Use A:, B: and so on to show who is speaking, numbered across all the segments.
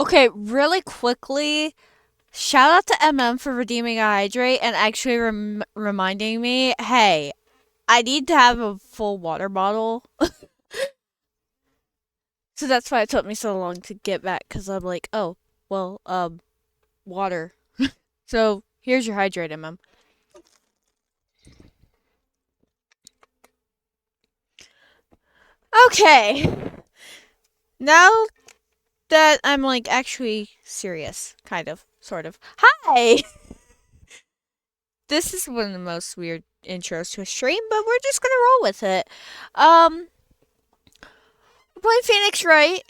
A: Okay, really quickly, shout out to MM for redeeming a hydrate and actually reminding me, hey, I need to have a full water bottle. So that's why it took me so long to get back, because I'm like, oh, well, water. So here's your hydrate, MM. Okay. Now that I'm like actually serious, kind of, sort of. Hi! This is one of the most weird intros to a stream, but we're just gonna roll with it. Um, we're playing Phoenix Wright,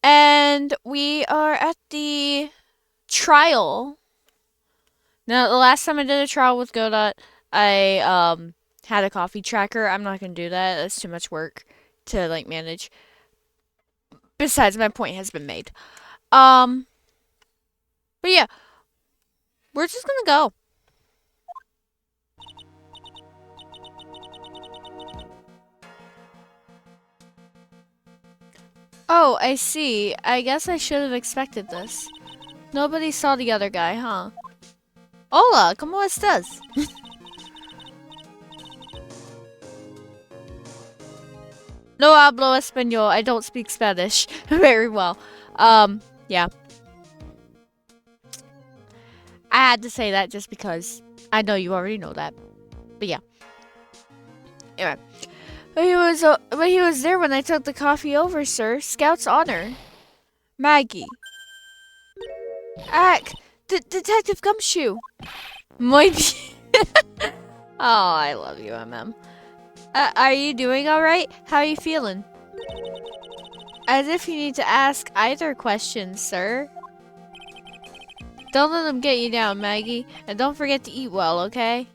A: and we are at the trial. Now, the last time I did a trial with Godot, I had a coffee tracker. I'm not gonna do that. That's too much work to like manage. Besides, my point has been made. Um, but yeah, we're just gonna go. Oh, I see. I guess I should have expected this. Nobody saw the other guy, huh? Hola, ¿cómo estás? No hablo español. I don't speak Spanish very well. Yeah. I had to say that just because I know you already know that. But yeah. Anyway. But he was there when I took the coffee over, sir. Scout's honor. Maggie. Ack. Detective Gumshoe. Muy bien. Oh, I love you, MM. Are you doing alright? How are you feeling? As if you need to ask either question, sir. Don't let them get you down, Maggie. And don't forget to eat well, okay?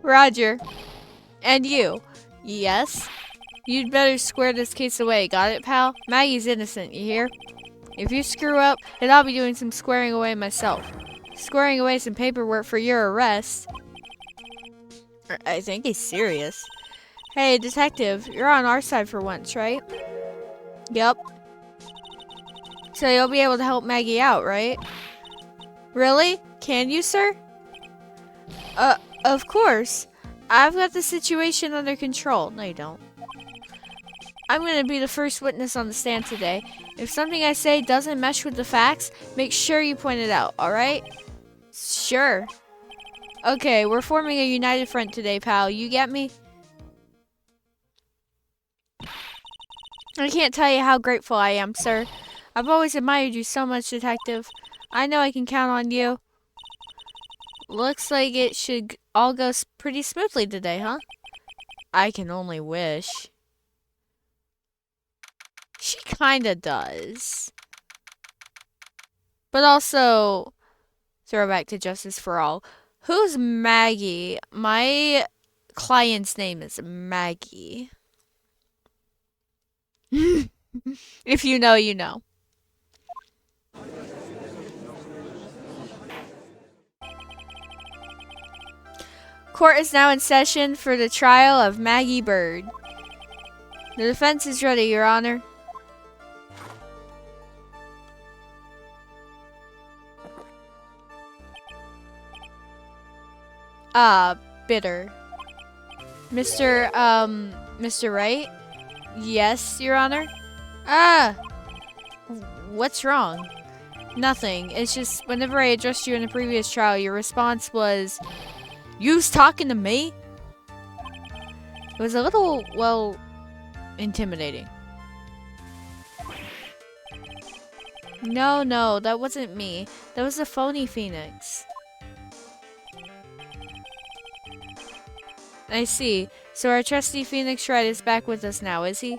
A: Roger. And you. Yes? You'd better square this case away, got it, pal? Maggie's innocent, you hear? If you screw up, then I'll be doing some squaring away myself. Squaring away some paperwork for your arrest. I think he's serious. Hey, detective, you're on our side for once, right? Yep. So you'll be able to help Maggie out, right? Really? Can you, sir? Of course. I've got the situation under control. No, you don't. I'm gonna be the first witness on the stand today. If something I say doesn't mesh with the facts, make sure you point it out, alright? Sure. Okay, we're forming a united front today, pal. You get me? I can't tell you how grateful I am, sir. I've always admired you so much, detective. I know I can count on you. Looks like it should all go pretty smoothly today, huh? I can only wish. She kinda does. But also, throwback to Justice for All. Who's Maggie? My client's name is Maggie. If you know, you know. Court is now in session for the trial of Maggie Bird. The defense is ready, Your Honor. Bitter. Mr. Wright? Yes, Your Honor? Ah! What's wrong? Nothing. It's just, whenever I addressed you in the previous trial, your response was, "You's talking to me?" It was a little, well, intimidating. No, that wasn't me. That was the phony Phoenix. I see. So our trusty Phoenix Wright is back with us now, is he?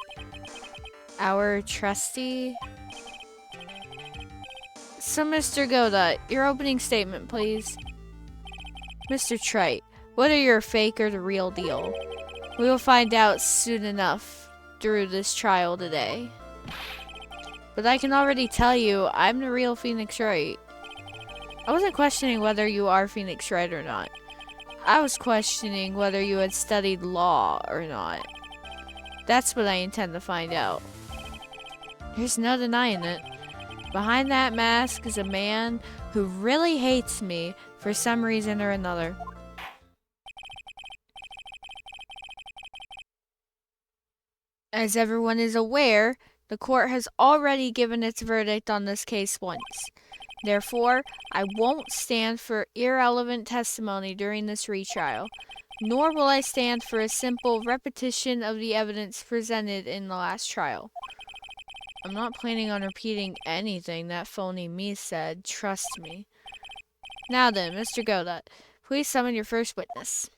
A: Our trusty? So, Mr. Godot, your opening statement, please. Mr. Trite, what are your fake or the real deal? We will find out soon enough through this trial today. But I can already tell you, I'm the real Phoenix Wright. I wasn't questioning whether you are Phoenix Wright or not. I was questioning whether you had studied law or not. That's what I intend to find out. There's no denying it. Behind that mask is a man who really hates me for some reason or another. As everyone is aware, the court has already given its verdict on this case once. Therefore, I won't stand for irrelevant testimony during this retrial, nor will I stand for a simple repetition of the evidence presented in the last trial. I'm not planning on repeating anything that phony me said, trust me. Now then, Mr. Godot, please summon your first witness.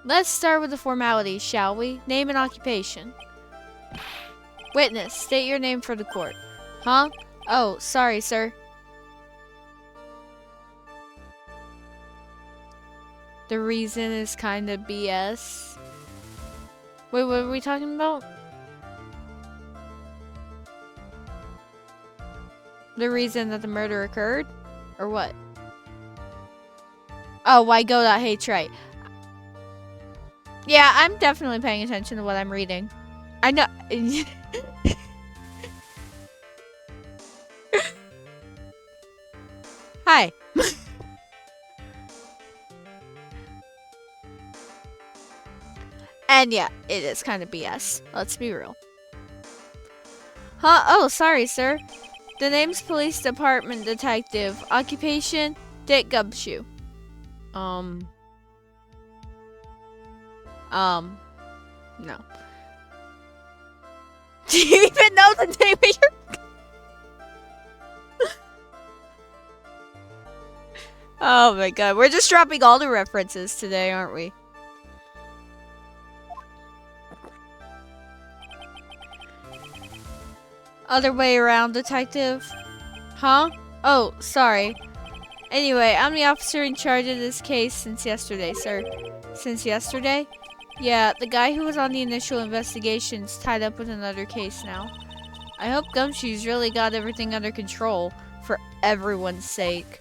A: Let's start with the formalities, shall we? Name and occupation. Witness, state your name for the court. Huh? Oh, sorry, sir. The reason is kinda BS. Wait, what are we talking about? The reason that the murder occurred? Or what? Oh, why Godot hates right. Yeah, I'm definitely paying attention to what I'm reading. I know. Hi. And yeah, it is kind of BS. Let's be real. Huh? Oh, sorry, sir. The name's Police Department Detective. Occupation, Dick Gumshoe. No. Do you even know the name of your... Oh my god, we're just dropping all the references today, aren't we? Other way around, detective. Huh? Oh, sorry. Anyway, I'm the officer in charge of this case since yesterday, sir. Since yesterday? Yeah, the guy who was on the initial investigation's tied up with another case now. I hope Gumshoe's really got everything under control, for everyone's sake.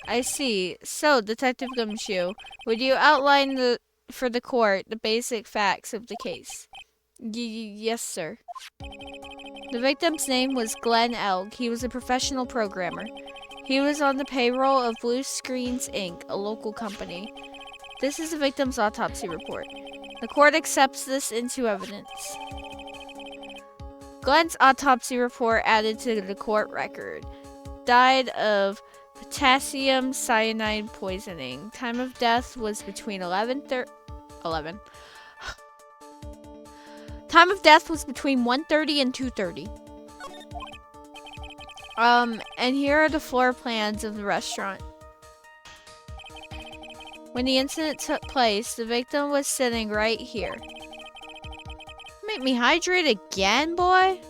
A: I see. So, Detective Gumshoe, would you outline for the court the basic facts of the case? Yes, sir. The victim's name was Glenn Elg. He was a professional programmer. He was on the payroll of Blue Screens Inc., a local company. This is the victim's autopsy report. The court accepts this into evidence. Glenn's autopsy report added to the court record. Died of potassium cyanide poisoning. Time of death was between 11. Time of death was between 1:30 and 2:30. And here are the floor plans of the restaurant. When the incident took place, the victim was sitting right here. Make me hydrate again, boy?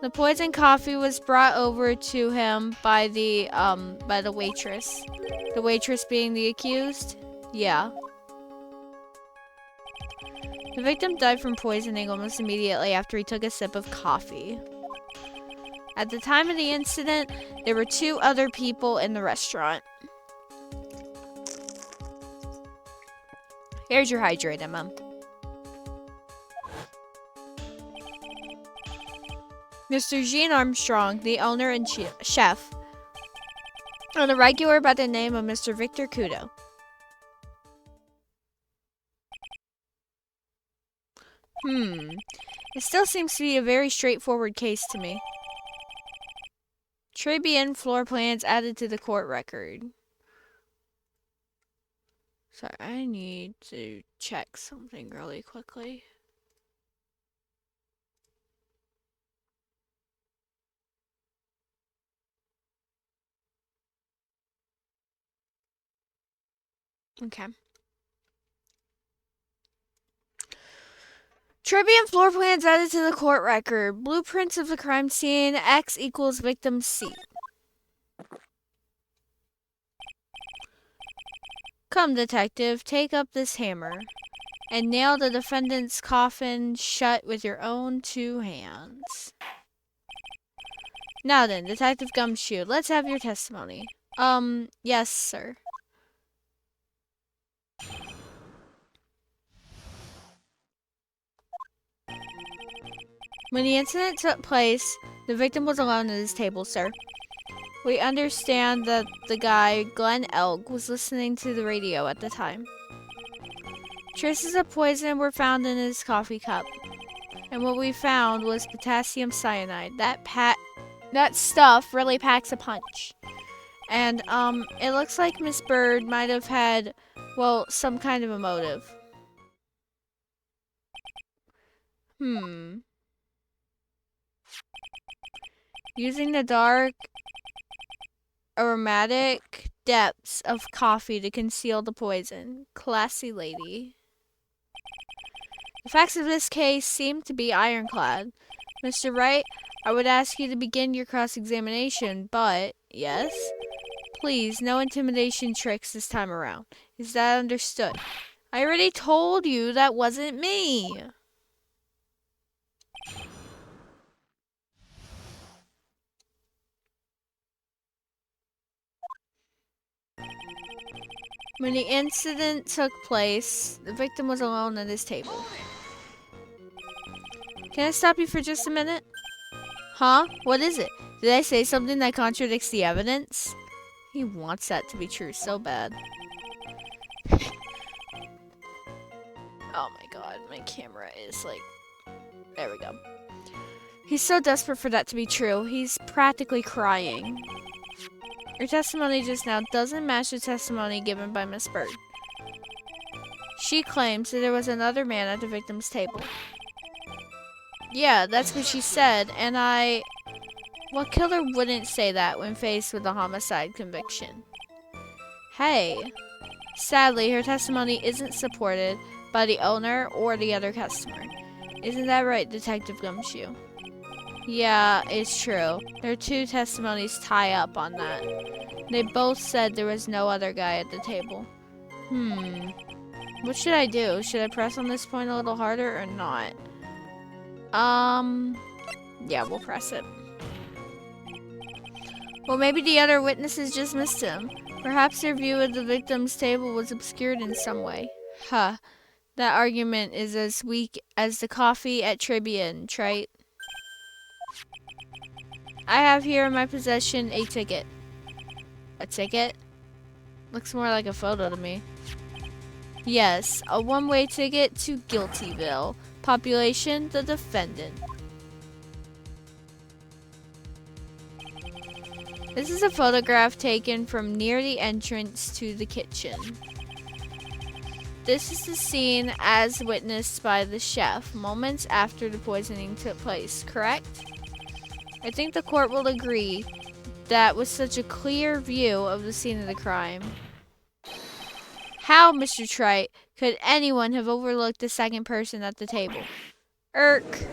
A: The poisoned coffee was brought over to him by the waitress. The waitress being the accused? Yeah. The victim died from poisoning almost immediately after he took a sip of coffee. At the time of the incident, there were 2 other people in the restaurant. Here's your hydrate, Emma. Mr. Jean Armstrong, the owner and chef, and a regular by the name of Mr. Victor Kudo. It still seems to be a very straightforward case to me. Tribune floor plans added to the court record. Sorry, I need to check something really quickly. Okay. Tribune floor plans added to the court record. Blueprints of the crime scene. X equals victim C. Come, detective, take up this hammer and nail the defendant's coffin shut with your own 2 hands. Now then, Detective Gumshoe, let's have your testimony. Yes, sir. When the incident took place, the victim was alone at his table, sir. We understand that the guy, Glenn Elk, was listening to the radio at the time. Traces of poison were found in his coffee cup. And what we found was potassium cyanide. That stuff really packs a punch. And, it looks like Miss Bird might have had, well, some kind of a motive. Using the dark, aromatic depths of coffee to conceal the poison. Classy lady. The facts of this case seem to be ironclad. Mr. Wright, I would ask you to begin your cross-examination, but, yes? Please, no intimidation tricks this time around. Is that understood? I already told you that wasn't me. When the incident took place, the victim was alone at his table. Can I stop you for just a minute? Huh? What is it? Did I say something that contradicts the evidence? He wants that to be true so bad. Oh my god, my camera is like... There we go. He's so desperate for that to be true, he's practically crying. Your testimony just now doesn't match the testimony given by Miss Bird. She claims that there was another man at the victim's table. Yeah, that's what she said, and What killer wouldn't say that when faced with a homicide conviction? Hey. Sadly, her testimony isn't supported by the owner or the other customer. Isn't that right, Detective Gumshoe? Yeah, it's true. Their two testimonies tie up on that. They both said there was no other guy at the table. What should I do? Should I press on this point a little harder or not? Yeah, we'll press it. Well, maybe the other witnesses just missed him. Perhaps their view of the victim's table was obscured in some way. Huh. That argument is as weak as the coffee at Tribulations, right? I have here in my possession a ticket. A ticket? Looks more like a photo to me. Yes, a one-way ticket to Guiltyville. Population, the defendant. This is a photograph taken from near the entrance to the kitchen. This is the scene as witnessed by the chef moments after the poisoning took place, correct? I think the court will agree that with such a clear view of the scene of the crime. How, Mr. Trite, could anyone have overlooked the second person at the table? Irk.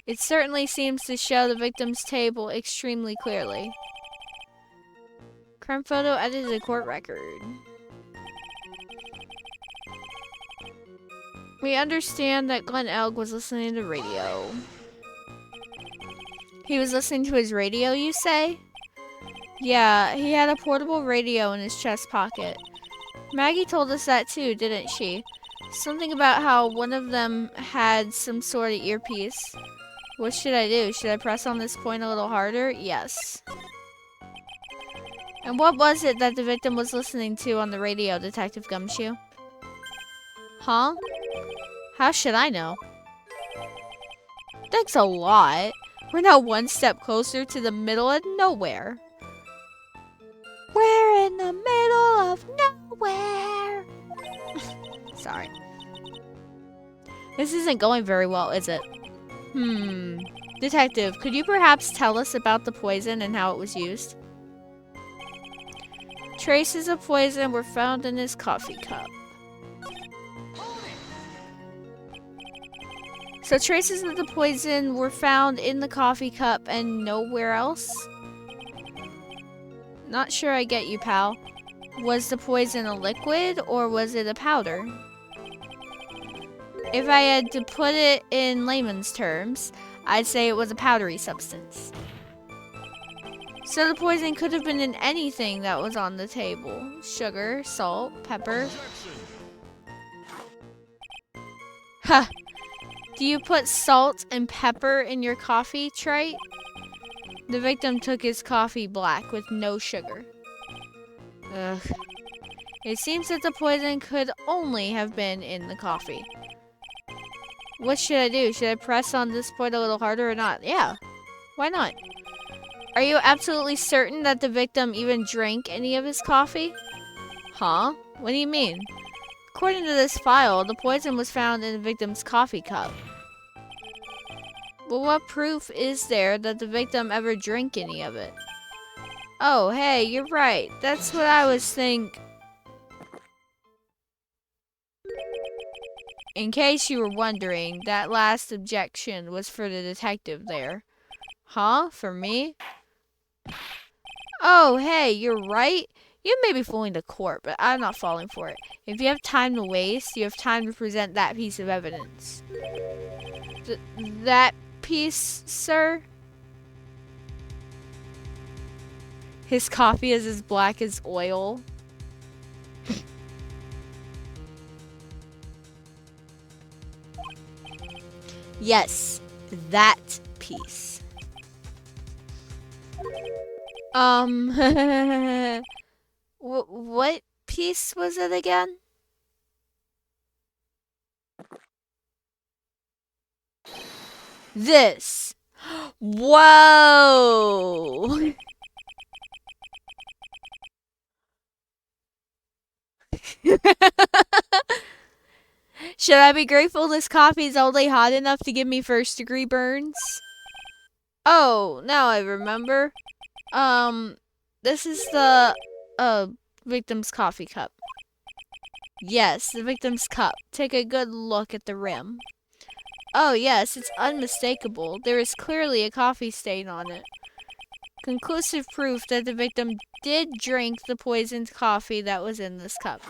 A: It certainly seems to show the victim's table extremely clearly. Crime photo edited to court record. We understand that Glenn Elk was listening to radio. He was listening to his radio, you say? Yeah, he had a portable radio in his chest pocket. Maggie told us that too, didn't she? Something about how one of them had some sort of earpiece. What should I do? Should I press on this point a little harder? Yes. And what was it that the victim was listening to on the radio, Detective Gumshoe? Huh? How should I know? Thanks a lot. We're now one step closer to the middle of nowhere. We're in the middle of nowhere. Sorry. This isn't going very well, is it? Detective, could you perhaps tell us about the poison and how it was used? Traces of poison were found in his coffee cup. So traces of the poison were found in the coffee cup and nowhere else? Not sure I get you, pal. Was the poison a liquid or was it a powder? If I had to put it in layman's terms, I'd say it was a powdery substance. So the poison could have been in anything that was on the table. Sugar, salt, pepper. Huh. Do you put salt and pepper in your coffee, Trite? The victim took his coffee black with no sugar. Ugh. It seems that the poison could only have been in the coffee. What should I do? Should I press on this point a little harder or not? Yeah. Why not? Are you absolutely certain that the victim even drank any of his coffee? Huh? What do you mean? According to this file, the poison was found in the victim's coffee cup. Well, what proof is there that the victim ever drank any of it? Oh, hey, you're right. That's what I was thinking. In case you were wondering, that last objection was for the detective there. Huh? For me? Oh, hey, you're right. You may be fooling the court, but I'm not falling for it. If you have time to waste, you have time to present that piece of evidence. That piece, sir? His coffee is as black as oil. Yes, that piece. What piece was it again? This. Whoa! Should I be grateful this coffee is only hot enough to give me first-degree burns? Oh, now I remember. This is the, victim's coffee cup. Yes, the victim's cup. Take a good look at the rim. Oh, yes, it's unmistakable. There is clearly a coffee stain on it. Conclusive proof that the victim did drink the poisoned coffee that was in this cup.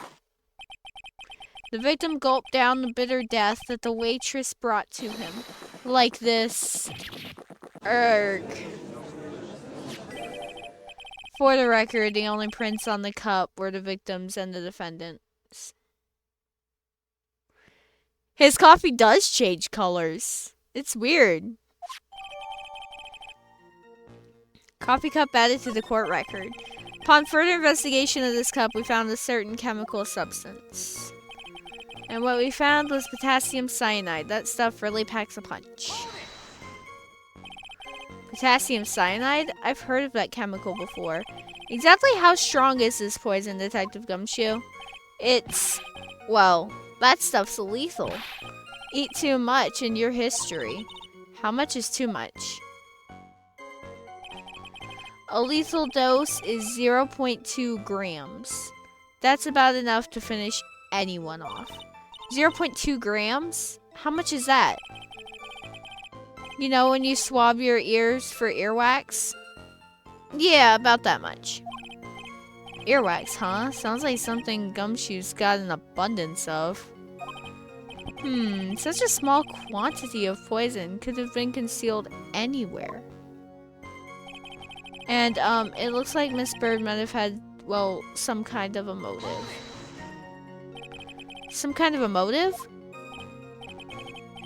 A: The victim gulped down the bitter death that the waitress brought to him. Like this. Erg. For the record, the only prints on the cup were the victim's and the defendant's. His coffee does change colors. It's weird. Coffee cup added to the court record. Upon further investigation of this cup, we found a certain chemical substance. And what we found was potassium cyanide. That stuff really packs a punch. Potassium cyanide? I've heard of that chemical before. Exactly how strong is this poison, Detective Gumshoe? It's... well, that stuff's lethal. Eat too much in your history. How much is too much? A lethal dose is 0.2 grams. That's about enough to finish anyone off. 0.2 grams? How much is that? You know when you swab your ears for earwax? Yeah, about that much. Earwax, huh? Sounds like something Gumshoe's got an abundance of. Such a small quantity of poison could have been concealed anywhere. And, it looks like Miss Bird might have had, well, some kind of a motive. Some kind of a motive?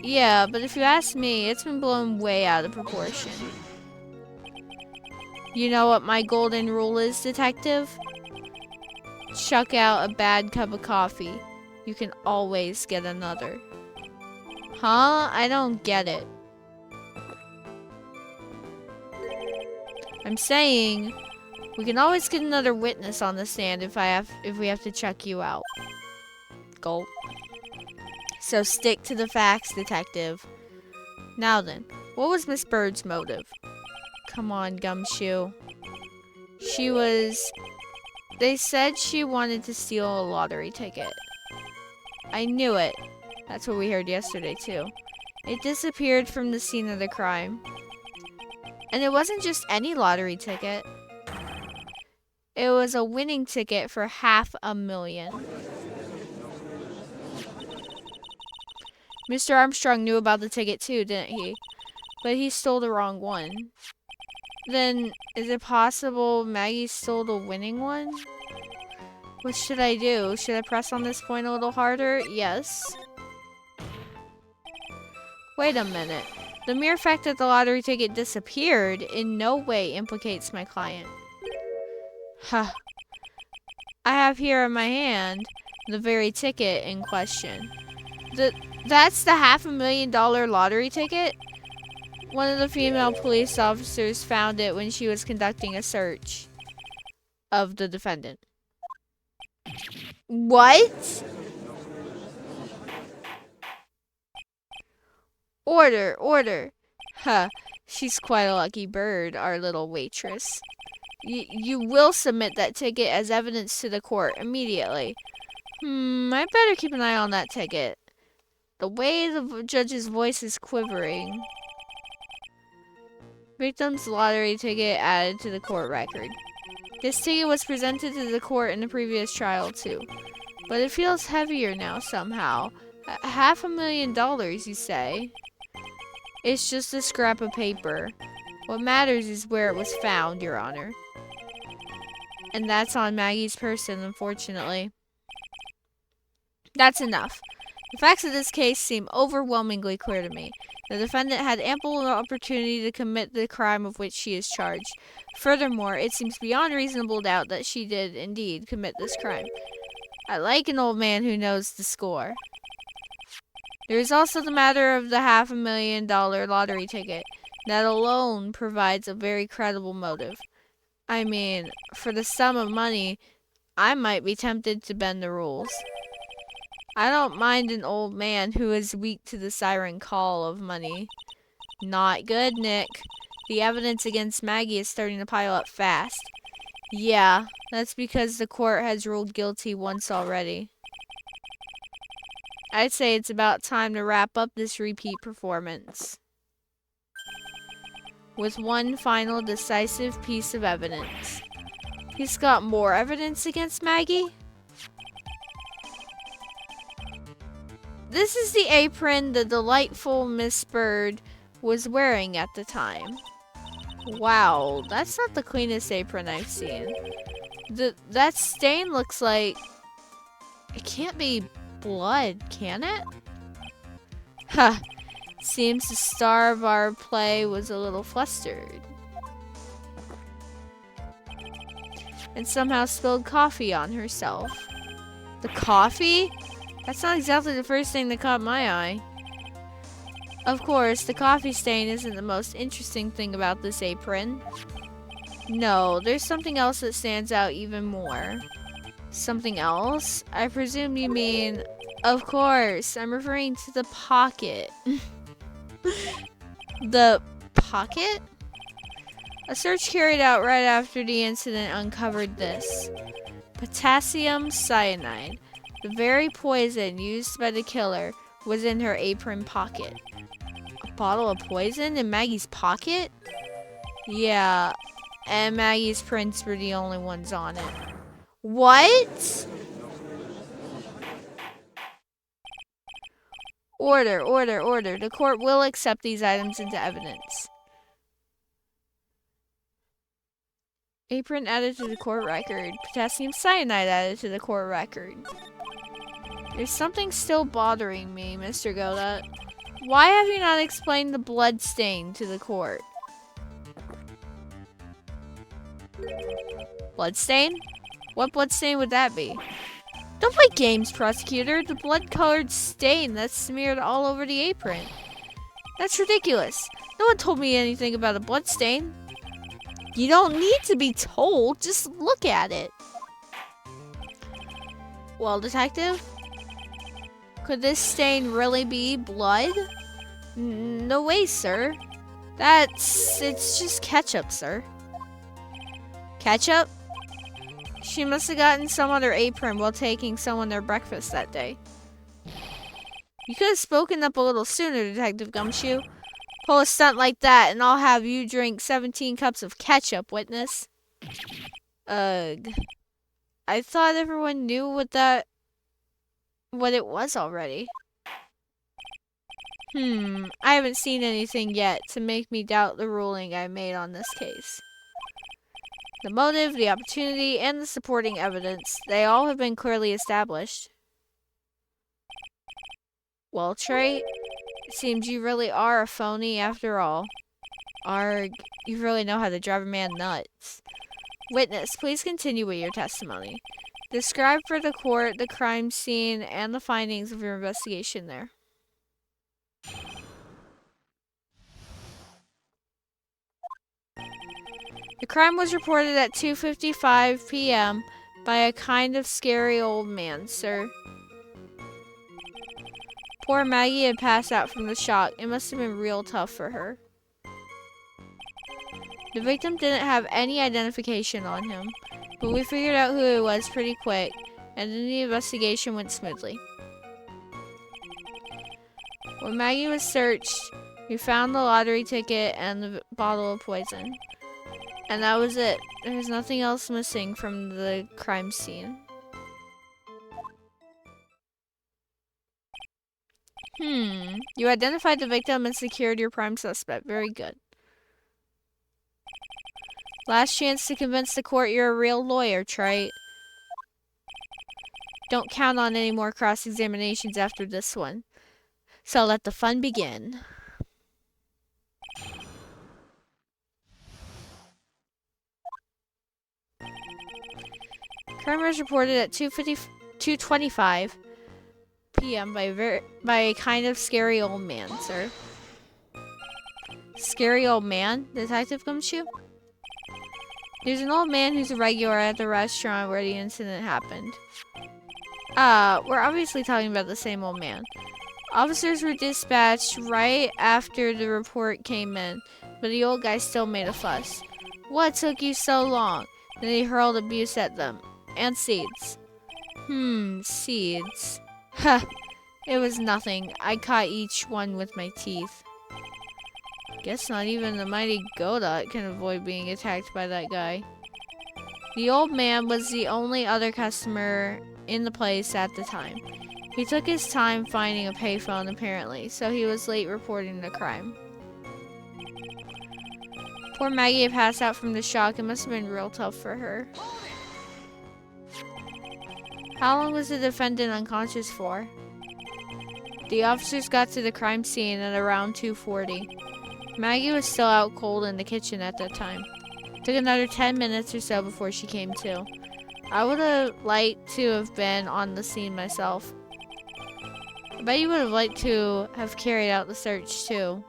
A: Yeah, but if you ask me, it's been blown way out of proportion. You know what my golden rule is, Detective? Chuck out a bad cup of coffee. You can always get another. Huh? I don't get it. I'm saying we can always get another witness on the stand if we have to check you out. Gulp. So stick to the facts, Detective. Now then, what was Miss Bird's motive? Come on, Gumshoe. They said she wanted to steal a lottery ticket. I knew it. That's what we heard yesterday, too. It disappeared from the scene of the crime. And it wasn't just any lottery ticket. It was a winning ticket for $500,000. Mr. Armstrong knew about the ticket too, didn't he? but he stole the wrong one. Then, is it possible Maggie stole the winning one? What should I do? Should I press on this point a little harder? Yes. Wait a minute. The mere fact that the lottery ticket disappeared in no way implicates my client. Huh. I have here in my hand the very ticket in question. That's the $500,000 lottery ticket? One of the female police officers found it when she was conducting a search of the defendant. What? Order, order. Huh, she's quite a lucky bird, our little waitress. You will submit that ticket as evidence to the court immediately. I better keep an eye on that ticket. The way the judge's voice is quivering. Victim's lottery ticket added to the court record. This ticket was presented to the court in the previous trial too. But it feels heavier now somehow. $500,000, you say? It's just a scrap of paper. What matters is where it was found, Your Honor. And that's on Maggie's person, unfortunately. That's enough. The facts of this case seem overwhelmingly clear to me. The defendant had ample opportunity to commit the crime of which she is charged. Furthermore, it seems beyond reasonable doubt that she did indeed commit this crime. I like an old man who knows the score. There is also the matter of the $500,000 lottery ticket. That alone provides a very credible motive. I mean, for the sum of money, I might be tempted to bend the rules. I don't mind an old man who is weak to the siren call of money. Not good, Nick. The evidence against Maggie is starting to pile up fast. Yeah, that's because the court has ruled guilty once already. I'd say it's about time to wrap up this repeat performance with one final decisive piece of evidence. He's got more evidence against Maggie? This is the apron the delightful Miss Bird was wearing at the time. Wow, that's not the cleanest apron I've seen. That stain looks like... It can't be blood, can it? Huh. Seems the star of our play was a little flustered. And somehow spilled coffee on herself. The coffee? That's not exactly the first thing that caught my eye. Of course, the coffee stain isn't the most interesting thing about this apron. No, there's something else that stands out even more. Something else? I presume you mean... Of course, I'm referring to the pocket. The pocket? A search carried out right after the incident uncovered this. Potassium cyanide. The very poison used by the killer was in her apron pocket. A bottle of poison in Maggie's pocket? Yeah, and Maggie's prints were the only ones on it. What? Order, order, order. The court will accept these items into evidence. Apron added to the court record. Potassium cyanide added to the court record. There's something still bothering me, Mr. Godot. Why have you not explained the blood stain to the court? Blood stain? What blood stain would that be? Don't play games, prosecutor. The blood-colored stain that's smeared all over the apron. That's ridiculous. No one told me anything about a blood stain. You don't need to be told. Just look at it. Well, detective? Could this stain really be blood? No way, sir. It's just ketchup, sir. Ketchup? She must have gotten some other apron while taking someone their breakfast that day. You could have spoken up a little sooner, Detective Gumshoe. Pull a stunt like that and I'll have you drink 17 cups of ketchup, witness. Ugh. I thought everyone knew what it was already. I haven't seen anything yet to make me doubt the ruling I made on this case. The motive, the opportunity, and the supporting evidence, they all have been clearly established. Well, Trey, it seems you really are a phony after all. Arg, you really know how to drive a man nuts. Witness, please continue with your testimony. Describe for the court the crime scene and the findings of your investigation there. The crime was reported at 2:55 p.m. by a kind of scary old man, sir. Poor Maggie had passed out from the shock. It must have been real tough for her. The victim didn't have any identification on him, but we figured out who it was pretty quick, and then the investigation went smoothly. When Maggie was searched, we found the lottery ticket and the bottle of poison. And that was it. There's nothing else missing from the crime scene. You identified the victim and secured your prime suspect. Very good. Last chance to convince the court you're a real lawyer, Trey. Don't count on any more cross-examinations after this one. So let the fun begin. Crime was reported at 2:25 p.m. by a kind of scary old man, sir. Scary old man? Detective Gumshoe? There's an old man who's a regular at the restaurant where the incident happened. We're obviously talking about the same old man. Officers were dispatched right after the report came in, but the old guy still made a fuss. What took you so long? Then he hurled abuse at them. And seeds. Seeds. Ha! It was nothing. I caught each one with my teeth. Guess not even the mighty Godot can avoid being attacked by that guy. The old man was the only other customer in the place at the time. He took his time finding a payphone apparently, so he was late reporting the crime. Poor Maggie had passed out from the shock. It must have been real tough for her. How long was the defendant unconscious for? The officers got to the crime scene at around 2:40. Maggie was still out cold in the kitchen at that time. It took another 10 minutes or so before she came to. I would have liked to have been on the scene myself. I bet you would have liked to have carried out the search too.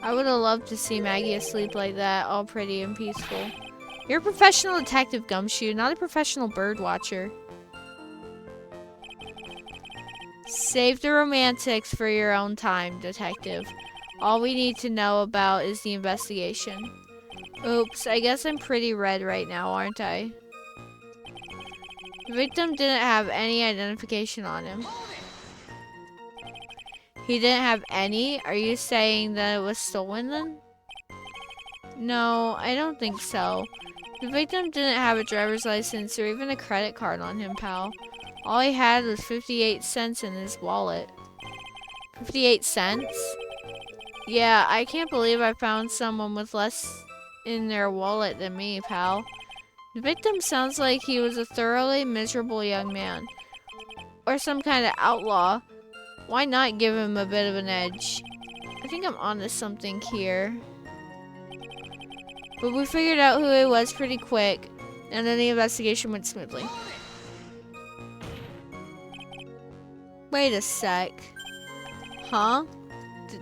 A: I would have loved to see Maggie asleep like that, all pretty and peaceful. You're a professional detective, Gumshoe, not a professional bird watcher. Save the romantics for your own time, detective. All we need to know about is the investigation. Oops, I guess I'm pretty red right now, aren't I? The victim didn't have any identification on him. He didn't have any? Are you saying that it was stolen then? No, I don't think so. The victim didn't have a driver's license or even a credit card on him, pal. All he had was 58 cents in his wallet. 58 cents? Yeah, I can't believe I found someone with less in their wallet than me, pal. The victim sounds like he was a thoroughly miserable young man. Or some kind of outlaw. Why not give him a bit of an edge? I think I'm onto something here. But we figured out who it was pretty quick, and then the investigation went smoothly. Wait a sec. Huh?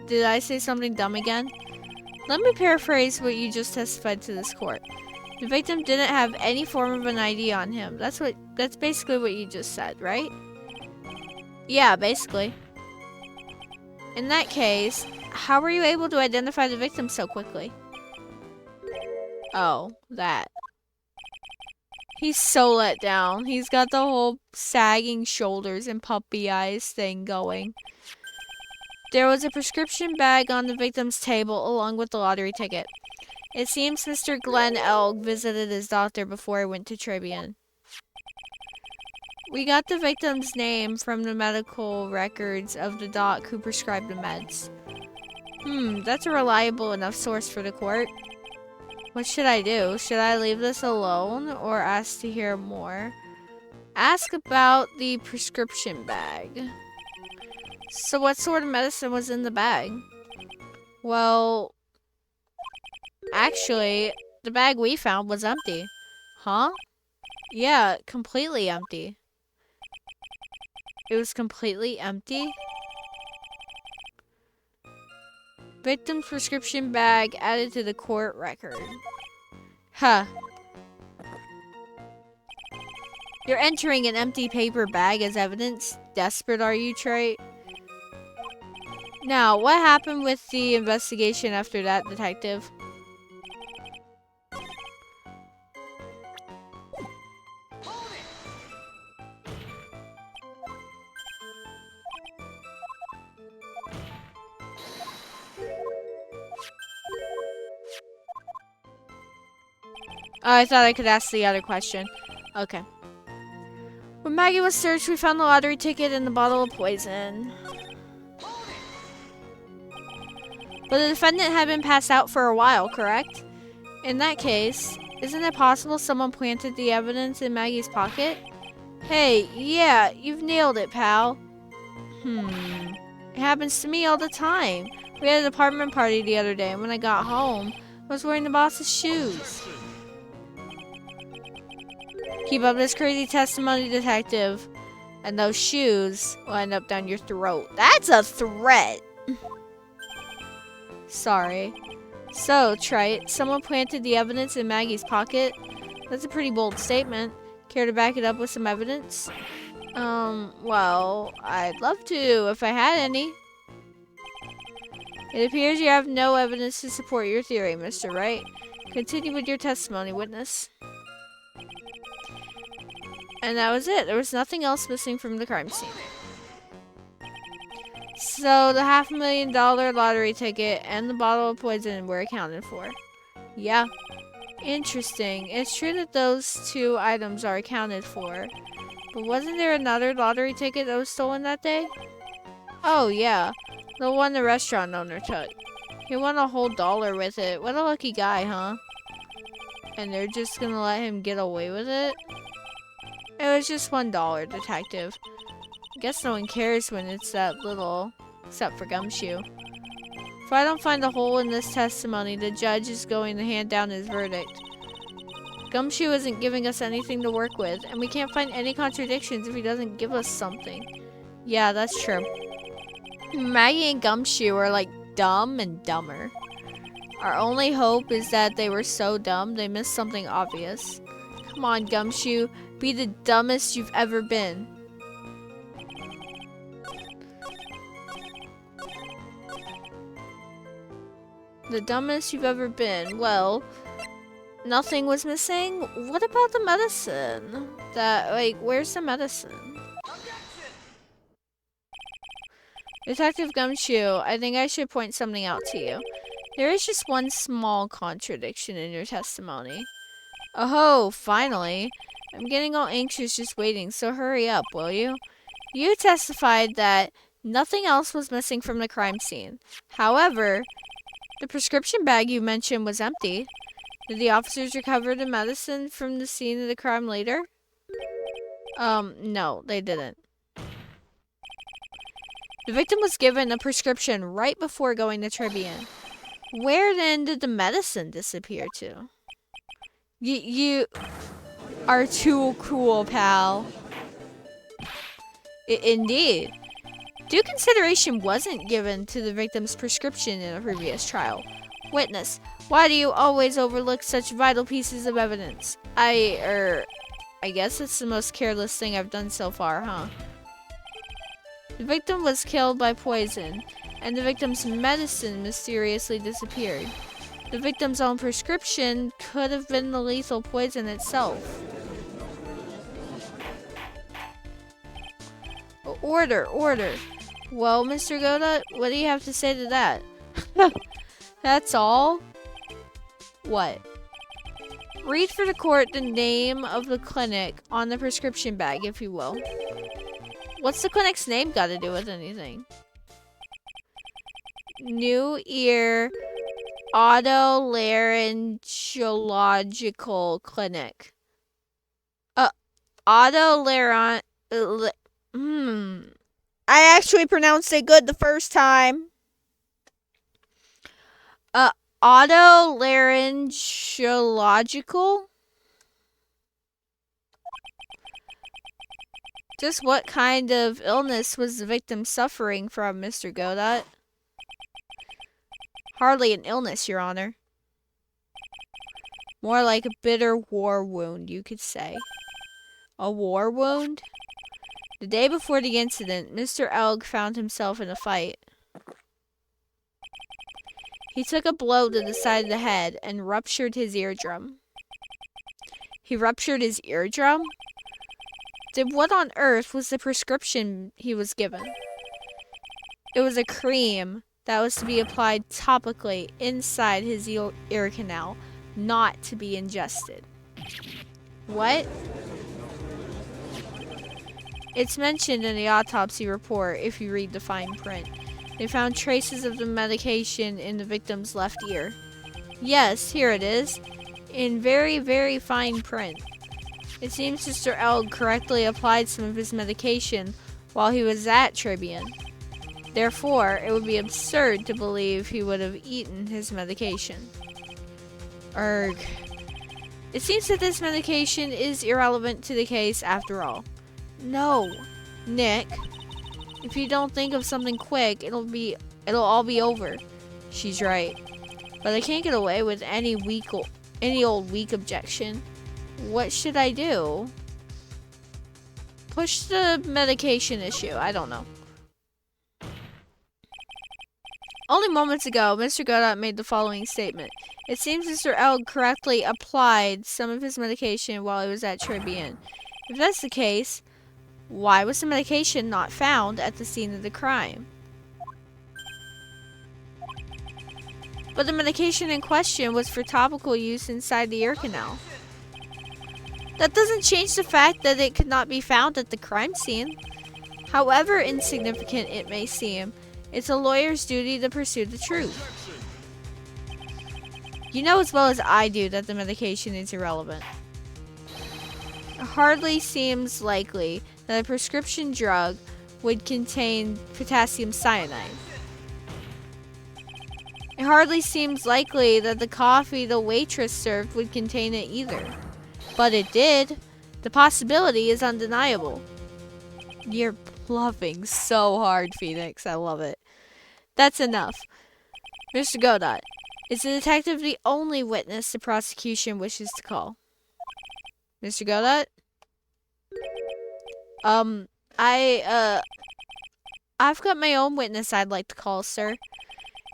A: Did I say something dumb again? Let me paraphrase what you just testified to this court. The victim didn't have any form of an ID on him. That's basically what you just said, right? Yeah, basically. In that case, how were you able to identify the victim so quickly? Oh, that. He's so let down. He's got the whole sagging shoulders and puppy eyes thing going. There was a prescription bag on the victim's table along with the lottery ticket. It seems Mr. Glenn Elg visited his doctor before he went to Tribune. We got the victim's name from the medical records of the doc who prescribed the meds. That's a reliable enough source for the court. What should I do? Should I leave this alone or ask to hear more? Ask about the prescription bag. So what sort of medicine was in the bag? Well, actually, the bag we found was empty. Huh? Yeah, completely empty. It was completely empty? Victim's prescription bag added to the court record. Huh. You're entering an empty paper bag as evidence? Desperate are you, Trey? Now, what happened with the investigation after that, detective? Oh, I thought I could ask the other question. Okay. When Maggie was searched, we found the lottery ticket and the bottle of poison. But the defendant had been passed out for a while, correct? In that case, isn't it possible someone planted the evidence in Maggie's pocket? Hey, yeah, you've nailed it, pal. It happens to me all the time. We had an apartment party the other day, and when I got home, I was wearing the boss's shoes. Keep up this crazy testimony, detective, and those shoes will end up down your throat. That's a threat! Sorry. So, Trite, someone planted the evidence in Maggie's pocket? That's a pretty bold statement. Care to back it up with some evidence? Well, I'd love to if I had any. It appears you have no evidence to support your theory, Mr. Wright. Continue with your testimony, witness. And that was it. There was nothing else missing from the crime scene. So the $500,000 lottery ticket and the bottle of poison were accounted for. Yeah. Interesting. It's true that those two items are accounted for. But wasn't there another lottery ticket that was stolen that day? Oh, yeah. The one the restaurant owner took. He won a whole dollar with it. What a lucky guy, huh? And they're just gonna let him get away with it? It was just $1, detective. I guess no one cares when it's that little, except for Gumshoe. If I don't find a hole in this testimony, the judge is going to hand down his verdict. Gumshoe isn't giving us anything to work with, and we can't find any contradictions if he doesn't give us something. Yeah, that's true. Maggie and Gumshoe are like dumb and dumber. Our only hope is that they were so dumb they missed something obvious. Come on, Gumshoe. Be the dumbest you've ever been. The dumbest you've ever been. Well, nothing was missing. What about the medicine? Where's the medicine? Detective Gumshoe, I think I should point something out to you. There is just one small contradiction in your testimony. Oh, finally. I'm getting all anxious just waiting, so hurry up, will you? You testified that nothing else was missing from the crime scene. However, the prescription bag you mentioned was empty. Did the officers recover the medicine from the scene of the crime later? No, they didn't. The victim was given a prescription right before going to Tribune. Where then did the medicine disappear to? You are too cool, pal. Indeed. Due consideration wasn't given to the victim's prescription in a previous trial. Witness, why do you always overlook such vital pieces of evidence? I guess it's the most careless thing I've done so far, huh? The victim was killed by poison, and the victim's medicine mysteriously disappeared. The victim's own prescription could have been the lethal poison itself. Order. Well, Mr. Godot, what do you have to say to that? That's all? What? Read for the court the name of the clinic on the prescription bag, if you will. What's the clinic's name got to do with anything? New Ear Otolaryngological Clinic. Otolaryng... I actually pronounced it good the first time. Otolaryngological? Just what kind of illness was the victim suffering from, Mr. Godot? Hardly an illness, Your Honor. More like a bitter war wound, you could say. A war wound? The day before the incident, Mr. Elg found himself in a fight. He took a blow to the side of the head and ruptured his eardrum. He ruptured his eardrum? Then what on earth was the prescription he was given? It was a cream that was to be applied topically inside his ear canal, not to be ingested. What? It's mentioned in the autopsy report if you read the fine print. They found traces of the medication in the victim's left ear. Yes, here it is. In very, very fine print. It seems Mr. Elg correctly applied some of his medication while he was at Tribune. Therefore, it would be absurd to believe he would have eaten his medication. Erg. It seems that this medication is irrelevant to the case after all. No, Nick. If you don't think of something quick, it'll all be over. She's right. But I can't get away with any old weak objection. What should I do? Push the medication issue. I don't know. Only moments ago, Mr. Godot made the following statement. It seems Mr. Elg correctly applied some of his medication while he was at Tribune. If that's the case, why was the medication not found at the scene of the crime? But the medication in question was for topical use inside the ear canal. That doesn't change the fact that it could not be found at the crime scene. However insignificant it may seem, it's a lawyer's duty to pursue the truth. You know as well as I do that the medication is irrelevant. It hardly seems likely that a prescription drug would contain potassium cyanide. It hardly seems likely that the coffee the waitress served would contain it either. But it did. The possibility is undeniable. You're bluffing so hard, Phoenix. I love it. That's enough. Mr. Godot, is the detective the only witness the prosecution wishes to call? Mr. Godot? I've got my own witness I'd like to call, sir.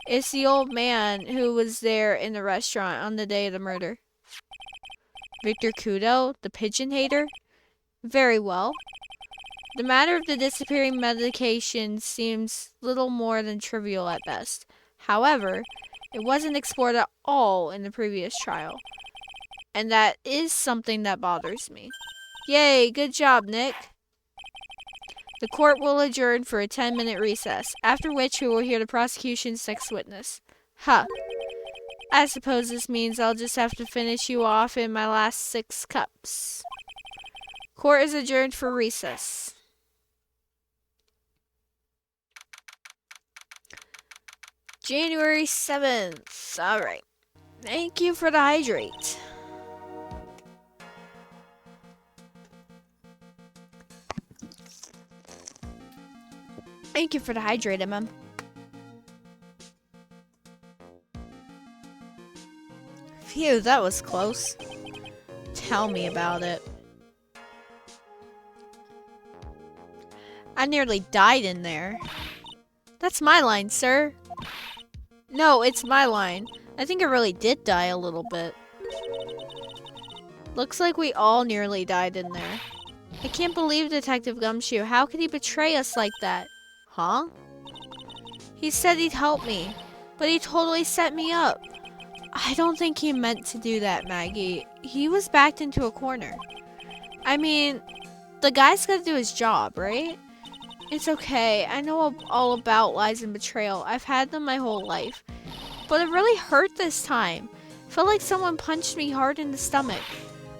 A: It's the old man who was there in the restaurant on the day of the murder. Victor Kudo, the pigeon hater? Very well. The matter of the disappearing medication seems little more than trivial at best. However, it wasn't explored at all in the previous trial. And that is something that bothers me. Yay, good job, Nick. The court will adjourn for a 10-minute recess, after which we will hear the prosecution's next witness. Huh. I suppose this means I'll just have to finish you off in my last 6 cups. Court is adjourned for recess. January 7th. Alright. Thank you for the hydrate. Thank you for the hydrate, Mom. Phew, that was close. Tell me about it. I nearly died in there. That's my line, sir. No, it's my line. I think I really did die a little bit. Looks like we all nearly died in there. I can't believe Detective Gumshoe. How could he betray us like that? Huh? He said he'd help me, but he totally set me up. I don't think he meant to do that, Maggie. he was backed into a corner. I mean, the guy's gotta do his job, right? It's okay. I know all about lies and betrayal. I've had them my whole life. But it really hurt this time. Felt like someone punched me hard in the stomach.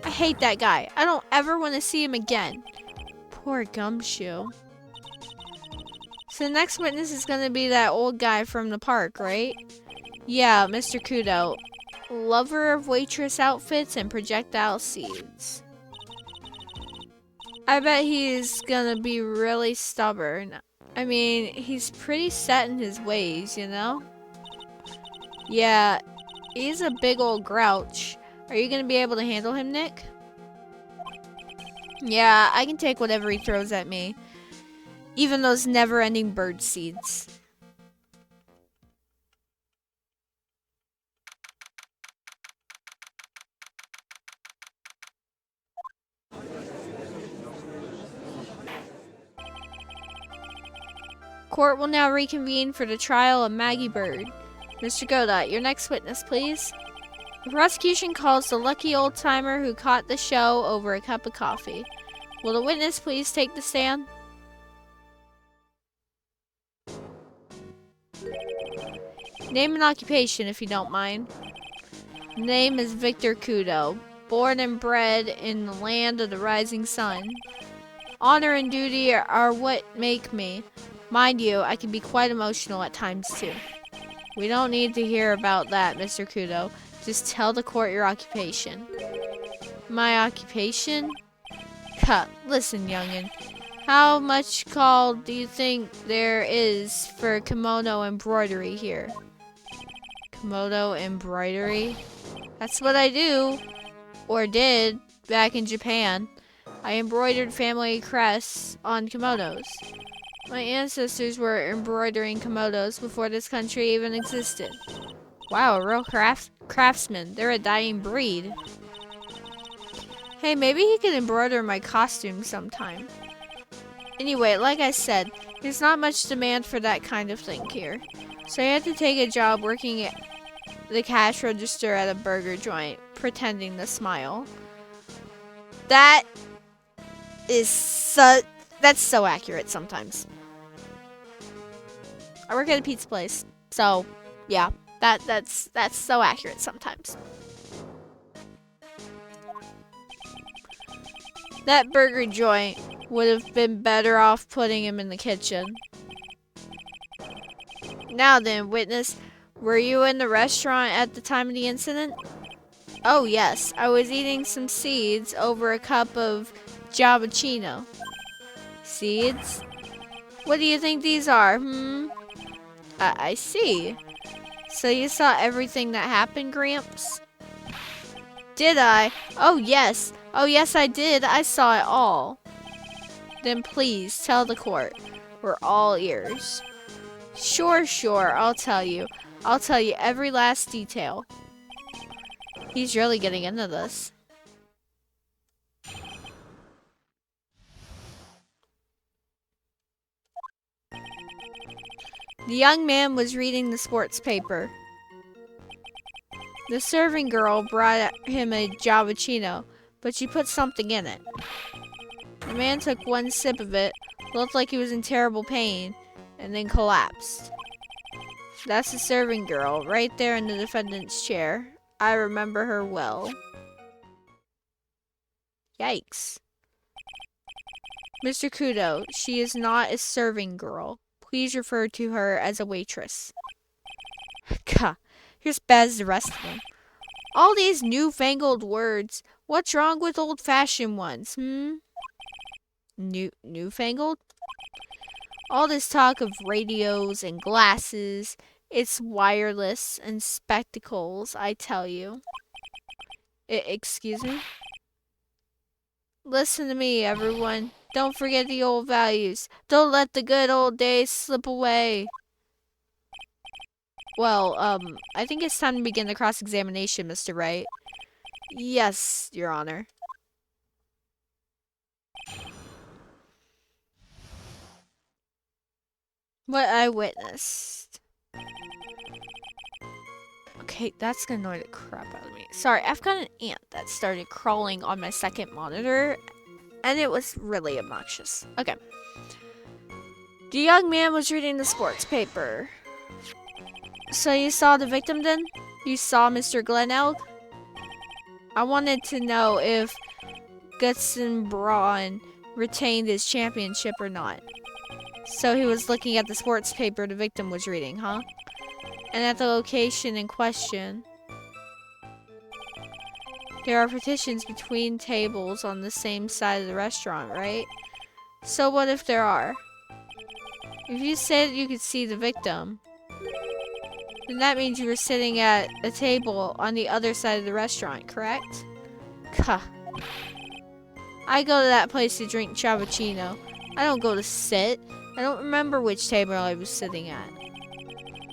A: I hate that guy. I don't ever want to see him again. Poor Gumshoe. So the next witness is going to be that old guy from the park, right? Yeah, Mr. Godot. Lover of waitress outfits and projectile seeds. I bet he's gonna be really stubborn. I mean, he's pretty set in his ways, you know? Yeah, he's a big old grouch. Are you gonna be able to handle him, Nick? Yeah, I can take whatever he throws at me. Even those never-ending bird seeds. Court will now reconvene for the trial of Maggie Bird. Mr. Godot, your next witness, please. The prosecution calls the lucky old-timer who caught the show over a cup of coffee. Will the witness please take the stand? Name and occupation, if you don't mind. Name is Victor Kudo, born and bred in the land of the rising sun. Honor and duty are what make me. Mind you, I can be quite emotional at times too. We don't need to hear about that, Mr. Kudo. Just tell the court your occupation. My occupation? Cut. Listen, youngin'. How much call do you think there is for kimono embroidery here? Kimono embroidery? That's what I do. Or did, back in Japan. I embroidered family crests on kimonos. My ancestors were embroidering kimonos before this country even existed. Wow, a real craftsman. They're a dying breed. Hey, maybe he could embroider my costume sometime. Anyway, like I said, there's not much demand for that kind of thing here. So I had to take a job working at the cash register at a burger joint, pretending to smile. That is that's so accurate sometimes. I work at a pizza place, so yeah, that's so accurate sometimes. That burger joint would have been better off putting him in the kitchen. Now then, witness, were you in the restaurant at the time of the incident? Oh yes, I was eating some seeds over a cup of Giavicino. Seeds? What do you think these are, I see. So you saw everything that happened, Gramps? Did I? Oh yes. Oh yes I did. I saw it all. Then please tell the court. We're all ears. Sure, I'll tell you. I'll tell you every last detail. He's really getting into this. The young man was reading the sports paper. The serving girl brought him a Giavicino, but she put something in it. The man took one sip of it, looked like he was in terrible pain, and then collapsed. That's the serving girl, right there in the defendant's chair. I remember her well. Yikes. Mr. Kudo, she is not a serving girl. Please refer to her as a waitress. Gah, you're as bad as the rest of them. All these newfangled words. What's wrong with old-fashioned ones, Newfangled? All this talk of radios and glasses. It's wireless and spectacles, I tell you. Excuse me? Listen to me, everyone. Don't forget the old values. Don't let the good old days slip away. Well, I think it's time to begin the cross-examination, Mr. Wright. Yes, Your Honor. What I witnessed. Okay, that's gonna annoy the crap out of me. Sorry, I've got an ant that started crawling on my second monitor, and it was really obnoxious. Okay. The young man was reading the sports paper. So you saw the victim then? You saw Mr. Glenelg? I wanted to know if Gutson Braun retained his championship or not. So he was looking at the sports paper the victim was reading, huh? And at the location in question, there are partitions between tables on the same side of the restaurant, right? So what if there are? If you said you could see the victim, then that means you were sitting at a table on the other side of the restaurant, correct? Kuh. I go to that place to drink cappuccino. I don't go to sit. I don't remember which table I was sitting at.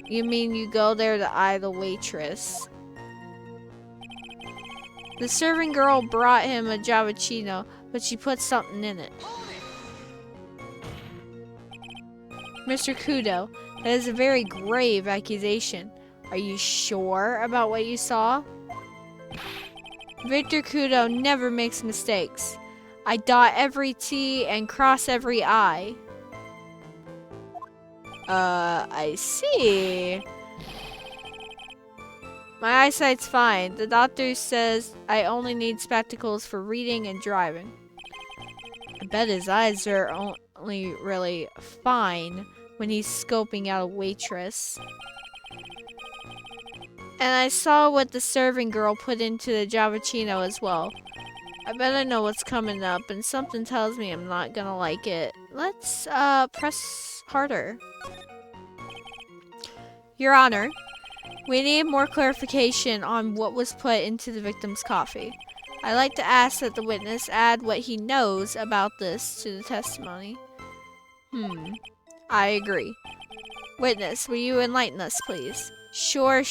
A: You mean you go there to eye the waitress? The serving girl brought him a cappuccino, but she put something in it. Mr. Kudo, that is a very grave accusation. Are you sure about what you saw? Victor Kudo never makes mistakes. I dot every T and cross every I. I see. My eyesight's fine. The doctor says I only need spectacles for reading and driving. I bet his eyes are only really fine when he's scoping out a waitress. And I saw what the serving girl put into the cappuccino as well. I bet I know what's coming up, and something tells me I'm not gonna like it. Let's, press harder. Your Honor, we need more clarification on what was put into the victim's coffee. I'd like to ask that the witness add what he knows about this to the testimony. I agree. Witness, will you enlighten us, please? Sure.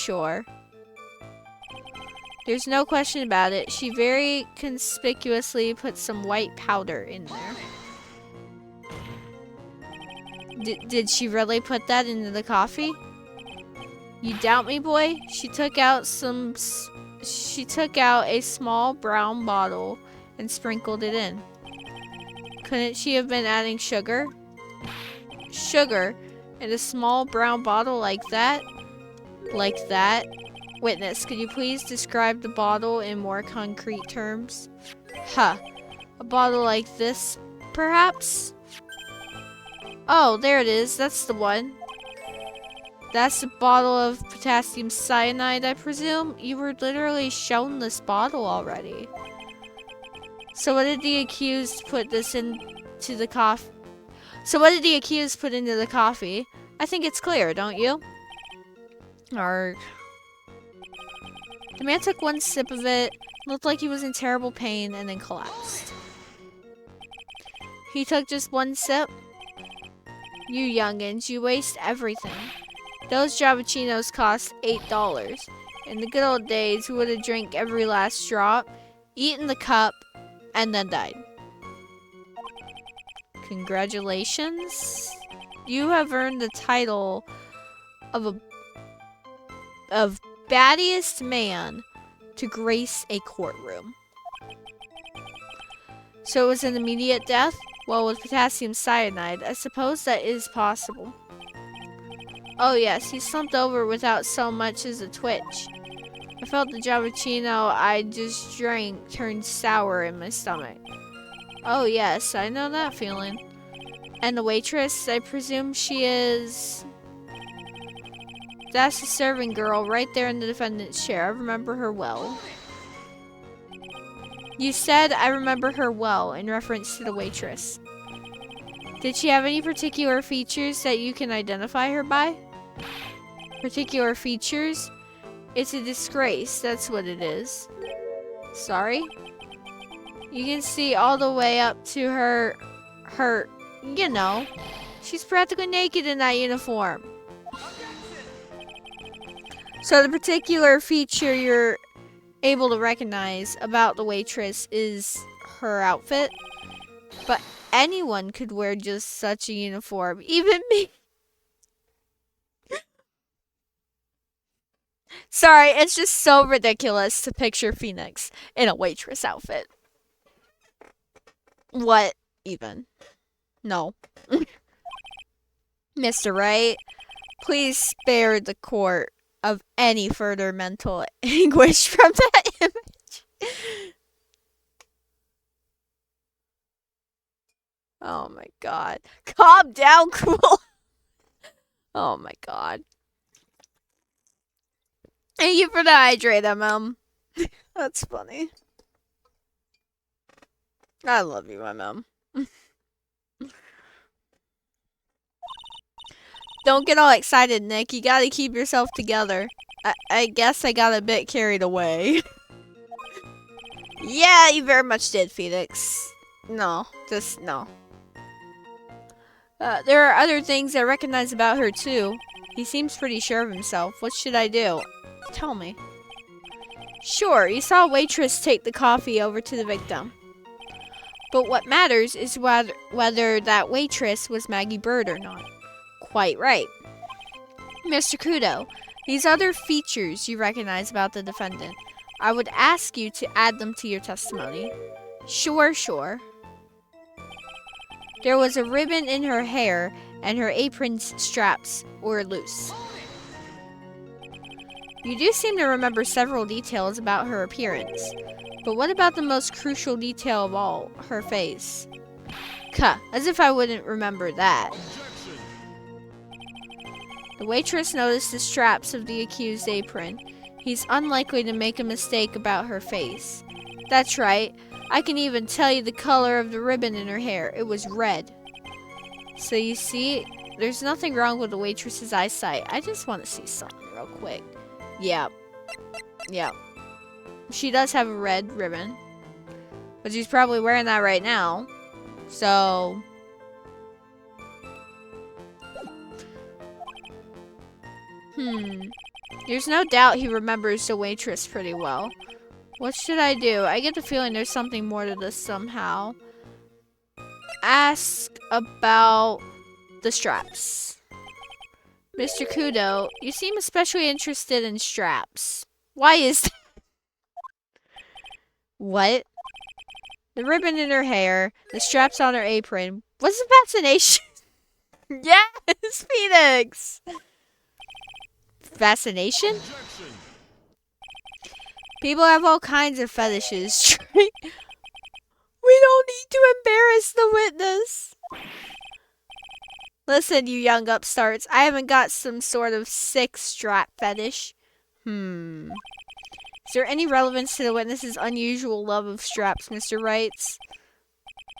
A: There's no question about it. She very conspicuously put some white powder in there. Did she really put that into the coffee? You doubt me, boy? She took out a small brown bottle and sprinkled it in. Couldn't she have been adding sugar? Sugar in a small brown bottle like that? Like that? Witness, could you please describe the bottle in more concrete terms? A bottle like this, perhaps? Oh, there it is. That's the one. That's a bottle of potassium cyanide, I presume? You were literally shown this bottle already. So what did the accused put this into the coffee? I think it's clear, don't you? Arg. The man took one sip of it, looked like he was in terrible pain, and then collapsed. He took just one sip? You youngins, you waste everything. Those cappuccinos cost $8. In the good old days, we would have drank every last drop, eaten the cup, and then died. Congratulations. You have earned the title of battiest man to grace a courtroom. So it was an immediate death? Well, with potassium cyanide, I suppose that is possible. Oh yes, he slumped over without so much as a twitch. I felt the cappuccino I just drank turn sour in my stomach. Oh yes, I know that feeling. And the waitress, I presume she is... That's the serving girl right there in the defendant's chair. I remember her well. You said I remember her well in reference to the waitress. Did she have any particular features that you can identify her by? Particular features? It's a disgrace, that's what it is. Sorry? You can see all the way up to her, you know, she's practically naked in that uniform. So the particular feature you're able to recognize about the waitress is her outfit. But anyone could wear just such a uniform, even me. Sorry, it's just so ridiculous to picture Phoenix in a waitress outfit. What even? No. Mr. Wright, please spare the court of any further mental anguish from that image. Oh my god. Calm down, cool. Oh my god. Thank you for the hydrate, MM. That's funny. I love you, MM. Don't get all excited, Nick. You gotta keep yourself together. I guess I got a bit carried away. Yeah, you very much did, Phoenix. No, just no. There are other things I recognize about her, too. He seems pretty sure of himself. What should I do? Tell me. Sure, you saw a waitress take the coffee over to the victim. But what matters is whether that waitress was Maggie Bird or not. Quite right. Mr. Kudo, these other features you recognize about the defendant, I would ask you to add them to your testimony. Sure. There was a ribbon in her hair, and her apron's straps were loose. You do seem to remember several details about her appearance. But what about the most crucial detail of all, her face? As if I wouldn't remember that. The waitress noticed the straps of the accused's apron. He's unlikely to make a mistake about her face. That's right. I can even tell you the color of the ribbon in her hair. It was red. So you see, there's nothing wrong with the waitress's eyesight. I just want to see something real quick. Yep. She does have a red ribbon. But she's probably wearing that right now. So... There's no doubt he remembers the waitress pretty well. What should I do? I get the feeling there's something more to this somehow. Ask about the straps. Mr. Kudo, you seem especially interested in straps. Why is that? What? The ribbon in her hair, the straps on her apron. What's the fascination? Yes, Phoenix! Fascination? People have all kinds of fetishes. We don't need to embarrass the witness. Listen, you young upstarts. I haven't got some sort of sick strap fetish. Is there any relevance to the witness's unusual love of straps, Mr. Wrights?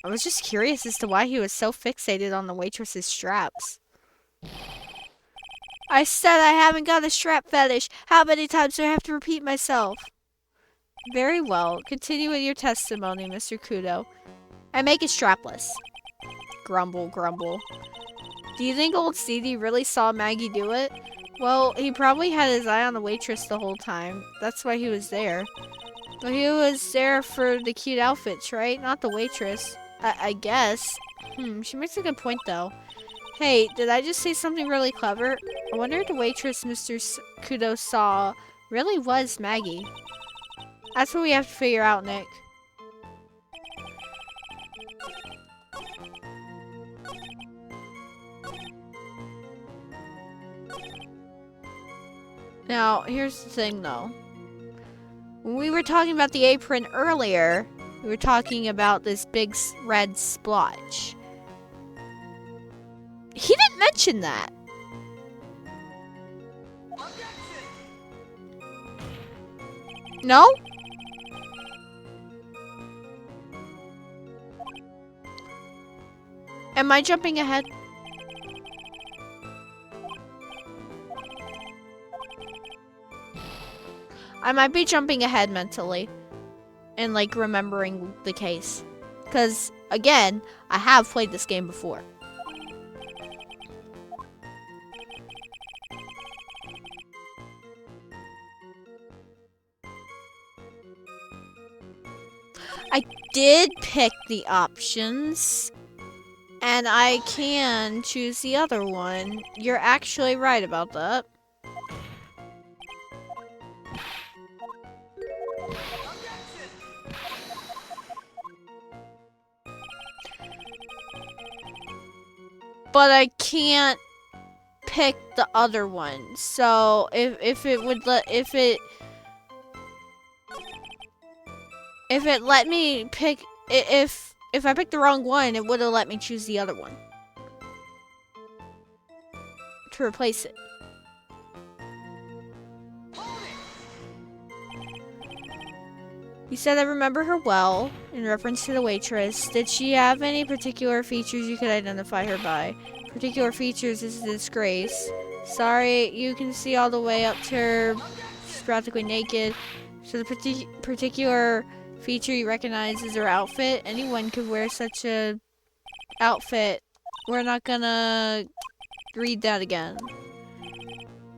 A: I was just curious as to why he was so fixated on the waitress's straps. I said I haven't got a strap fetish. How many times do I have to repeat myself? Very well. Continue with your testimony, Mr. Kudo. I make it strapless. Grumble, grumble. Do you think old CD really saw Maggie do it? Well, he probably had his eye on the waitress the whole time. That's why he was there. But he was there for the cute outfits, right? Not the waitress. I guess. She makes a good point, though. Hey, did I just say something really clever? I wonder if the waitress Mr. Kudo saw really was Maggie. That's what we have to figure out, Nick. Now, here's the thing, though. When we were talking about the apron earlier, we were talking about this big red splotch. He didn't mention that. No? Am I jumping ahead? I might be jumping ahead mentally and like remembering the case. Because, again, I have played this game before. I did pick the options, and I can choose the other one. You're actually right about that. but I can't pick the other one. So if it would let if it let me pick if I picked the wrong one, it would have let me choose the other one to replace it. You said I remember her well, in reference to the waitress. Did she have any particular features you could identify her by? Particular features is a disgrace. Sorry, you can see all the way up to her. She's practically naked. So the particular feature you recognize is her outfit. Anyone could wear such a outfit. We're not gonna read that again.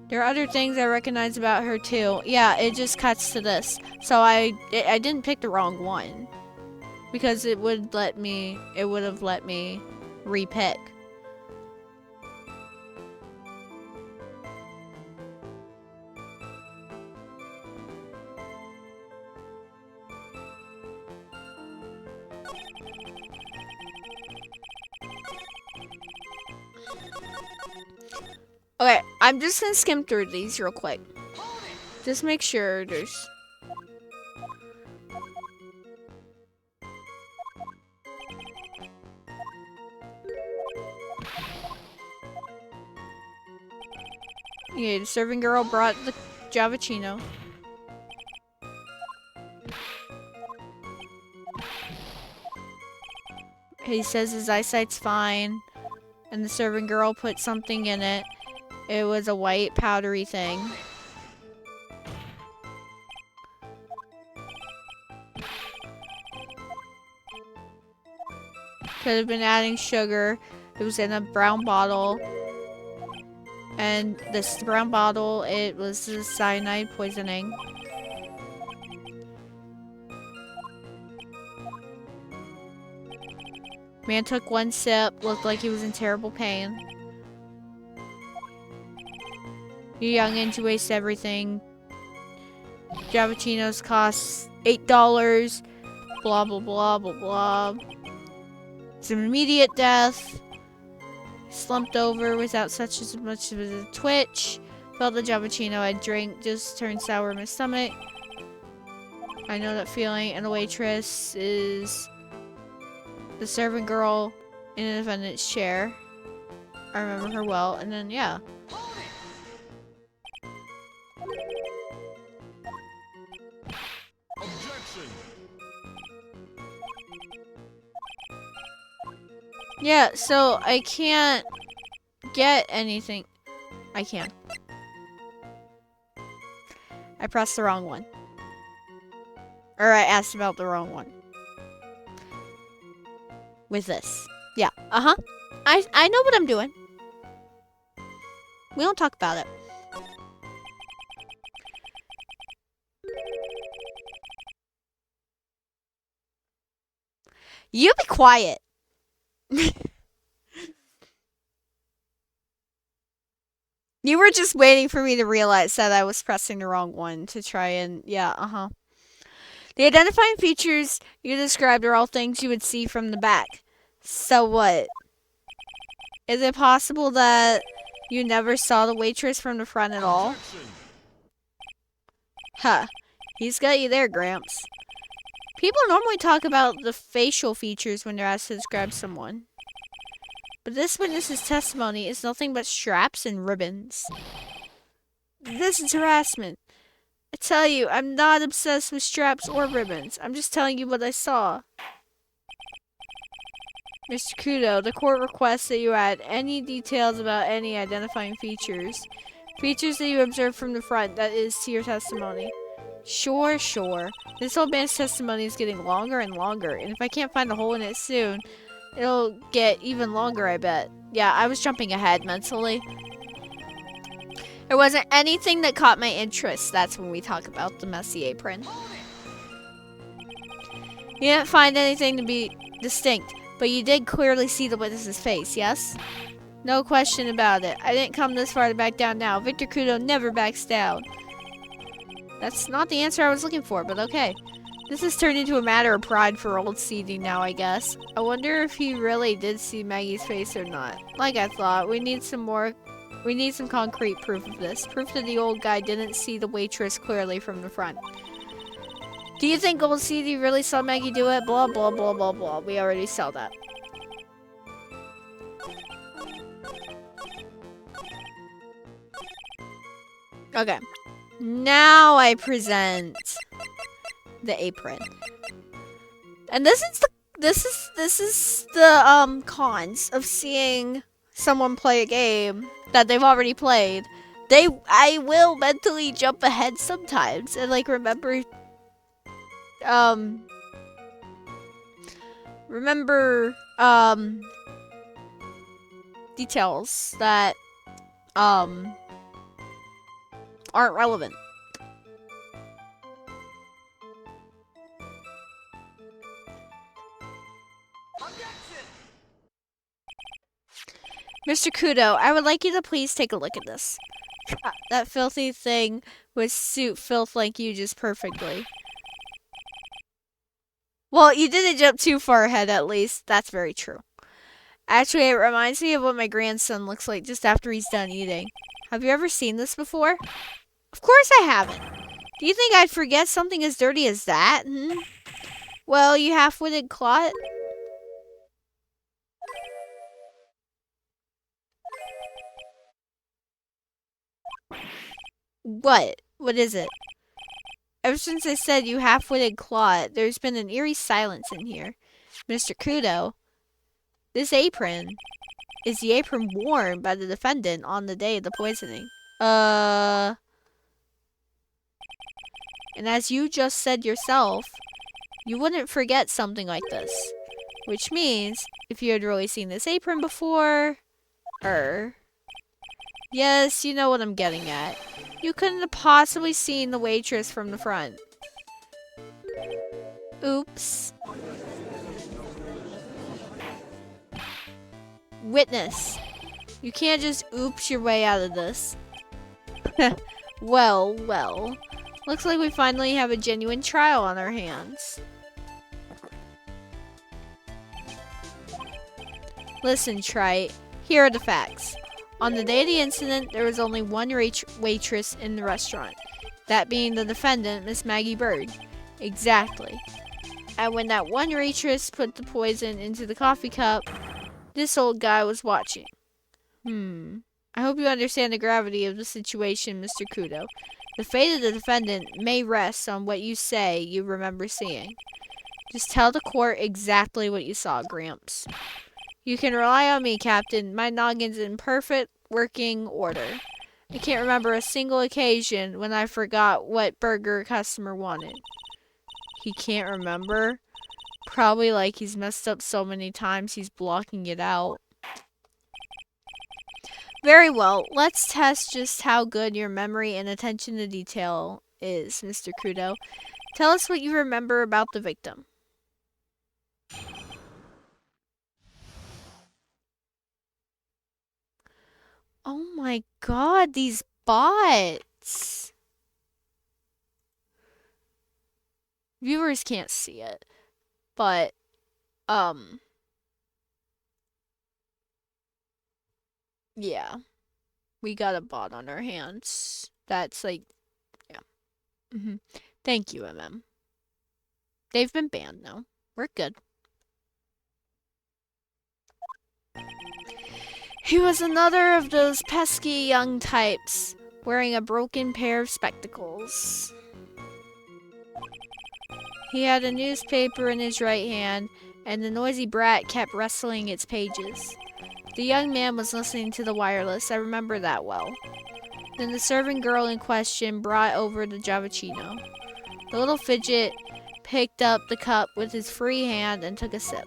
A: There are other things I recognize about her too. Yeah, it just cuts to this. So I didn't pick the wrong one. Because it would have let me repick. Okay, I'm just gonna skim through these real quick. Just make sure there's... Yeah, the serving girl brought the Javachino. He says his eyesight's fine. And the serving girl put something in it. It was a white powdery thing. Could have been adding sugar. It was in a brown bottle. And this brown bottle, it was the cyanide poisoning. Man took one sip, looked like he was in terrible pain. You youngins, you waste everything. Javachinos cost $8. Blah, blah, blah, blah, blah. It's an immediate death. Slumped over without such as much as a twitch. Felt the Javachino I drank just turned sour in my stomach. I know that feeling. And the waitress is the servant girl in the defendant's chair. I remember her well. And then, yeah. Yeah, so I can't get anything. I can. I pressed the wrong one. Or I asked about the wrong one. With this. Yeah, uh-huh. I know what I'm doing. We don't talk about it. You be quiet. You were just waiting for me to realize that I was pressing the wrong one to try and... Yeah, uh-huh. The identifying features you described are all things you would see from the back. So what? Is it possible that you never saw the waitress from the front at all? Huh. He's got you there, Gramps. People normally talk about the facial features when they're asked to describe someone. But this witness's testimony is nothing but straps and ribbons. This is harassment. I tell you, I'm not obsessed with straps or ribbons. I'm just telling you what I saw. Mr. Kudo, the court requests that you add any details about any identifying features. Features that you observed from the front, that is, to your testimony. Sure, sure. This old man's testimony is getting longer and longer, and if I can't find a hole in it soon, it'll get even longer, I bet. Yeah, I was jumping ahead mentally. There wasn't anything that caught my interest. That's when we talk about the messy apron. You didn't find anything to be distinct, but you did clearly see the witness's face, yes? No question about it. I didn't come this far to back down now. Victor Kudo never backs down. That's not the answer I was looking for, but okay. This has turned into a matter of pride for old CD now, I guess. I wonder if he really did see Maggie's face or not. Like I thought, we need some concrete proof of this. Proof that the old guy didn't see the waitress clearly from the front. Do you think old CD really saw Maggie do it? Blah, blah, blah, blah, blah. We already saw that. Okay. Now I present the apron. And this is the cons of seeing someone play a game that they've already played. I will mentally jump ahead sometimes and like remember details that aren't relevant. Mr. Godot, I would like you to please take a look at this. That filthy thing would suit filth like you just perfectly. Well, you didn't jump too far ahead, at least. That's very true. Actually, it reminds me of what my grandson looks like just after he's done eating. Have you ever seen this before? Of course I haven't. Do you think I'd forget something as dirty as that? Hmm? Well, you half-witted clot. What? What is it? Ever since I said you half-witted clot, there's been an eerie silence in here. Mr. Godot, this apron is the apron worn by the defendant on the day of the poisoning. And as you just said yourself, you wouldn't forget something like this. Which means, if you had really seen this apron before... Yes, you know what I'm getting at. You couldn't have possibly seen the waitress from the front. Oops. Witness. You can't just oops your way out of this. Well, well. Looks like we finally have a genuine trial on our hands. Listen, Trite. Here are the facts. On the day of the incident, there was only one waitress in the restaurant. That being the defendant, Miss Maggie Bird. Exactly. And when that one waitress put the poison into the coffee cup, this old guy was watching. I hope you understand the gravity of the situation, Mr. Godot. The fate of the defendant may rest on what you say you remember seeing. Just tell the court exactly what you saw, Gramps. You can rely on me, Captain. My noggin's in perfect working order. I can't remember a single occasion when I forgot what burger a customer wanted. He can't remember? Probably like he's messed up so many times he's blocking it out. Very well. Let's test just how good your memory and attention to detail is, Mr. Godot. Tell us what you remember about the victim. Oh my god, these bots. Viewers can't see it, but, yeah. We got a bot on our hands. That's like, yeah. Thank you, MM. They've been banned now. We're good. He was another of those pesky young types, wearing a broken pair of spectacles. He had a newspaper in his right hand, and the noisy brat kept rustling its pages. The young man was listening to the wireless, I remember that well. Then the servant girl in question brought over the Javachino. The little fidget picked up the cup with his free hand and took a sip.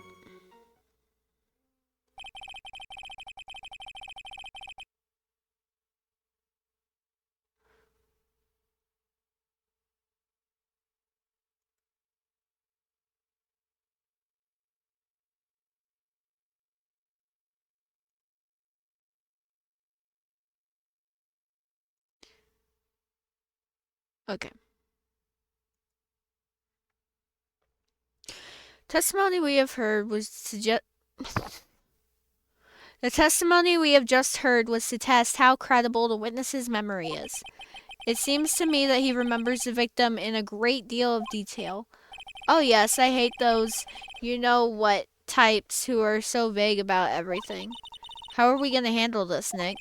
A: Okay. Testimony we have heard was suggest. The testimony we have just heard was to test how credible the witness's memory is. It seems to me that he remembers the victim in a great deal of detail. Oh yes, I hate those you-know-what types who are so vague about everything. How are we going to handle this, Nick?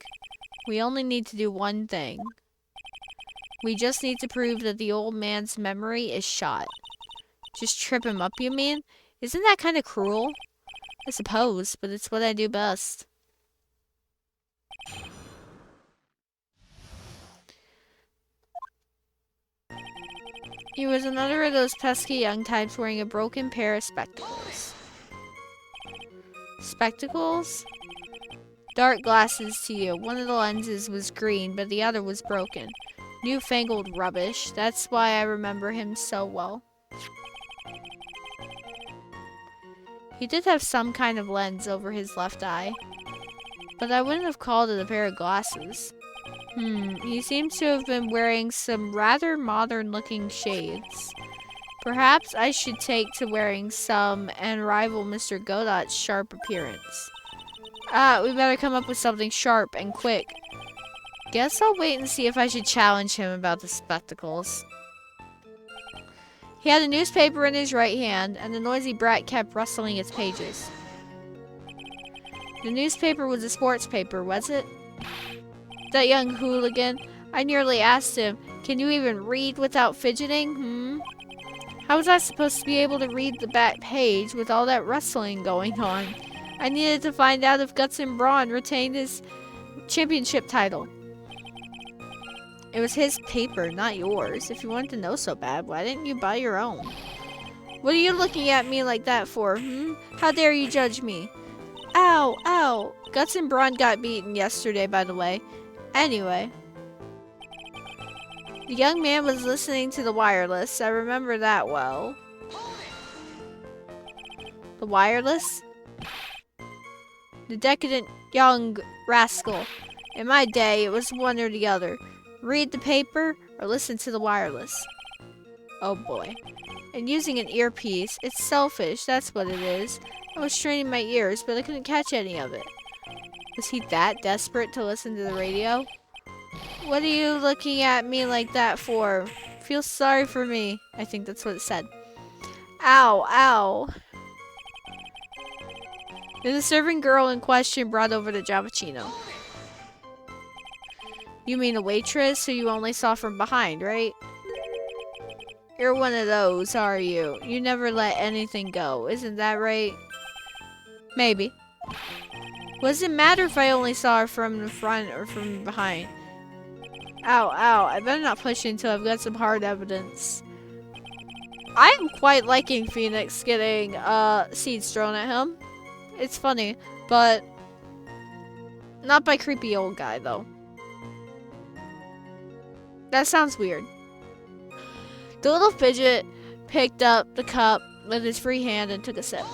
A: We only need to do one thing. We just need to prove that the old man's memory is shot. Just trip him up, you mean? Isn't that kind of cruel? I suppose, but it's what I do best. He was another of those pesky young types wearing a broken pair of spectacles. Spectacles? Dark glasses to you. One of the lenses was green, but the other was broken. Newfangled rubbish. That's why I remember him so well. He did have some kind of lens over his left eye, but I wouldn't have called it a pair of glasses. He seems to have been wearing some rather modern-looking shades. Perhaps I should take to wearing some and rival Mr. Godot's sharp appearance. We better come up with something sharp and quick. Guess I'll wait and see if I should challenge him about the spectacles. He had a newspaper in his right hand, and the noisy brat kept rustling its pages. The newspaper was a sports paper, was it? That young hooligan. I nearly asked him, can you even read without fidgeting? How was I supposed to be able to read the back page with all that rustling going on? I needed to find out if Guts and Brawn retained his championship title. It was his paper, not yours. If you wanted to know so bad, why didn't you buy your own? What are you looking at me like that for, How dare you judge me? Ow, ow. Guts and Brawn got beaten yesterday, by the way. Anyway. The young man was listening to the wireless. I remember that well. The wireless? The decadent young rascal. In my day, it was one or the other. Read the paper or listen to the wireless. Oh boy. And using an earpiece, it's selfish, that's what it is. I was straining my ears, but I couldn't catch any of it. Was he that desperate to listen to the radio? What are you looking at me like that for? Feel sorry for me. I think that's what it said. Ow, ow. Then the serving girl in question brought over the Javachino. You mean a waitress who you only saw from behind, right? You're one of those, are you? You never let anything go, isn't that right? Maybe. What does it matter if I only saw her from the front or from behind? Ow, ow. I better not push until I've got some hard evidence. I'm quite liking Phoenix getting seeds thrown at him. It's funny, but not by creepy old guy, though. That sounds weird. The little fidget picked up the cup with his free hand and took a sip.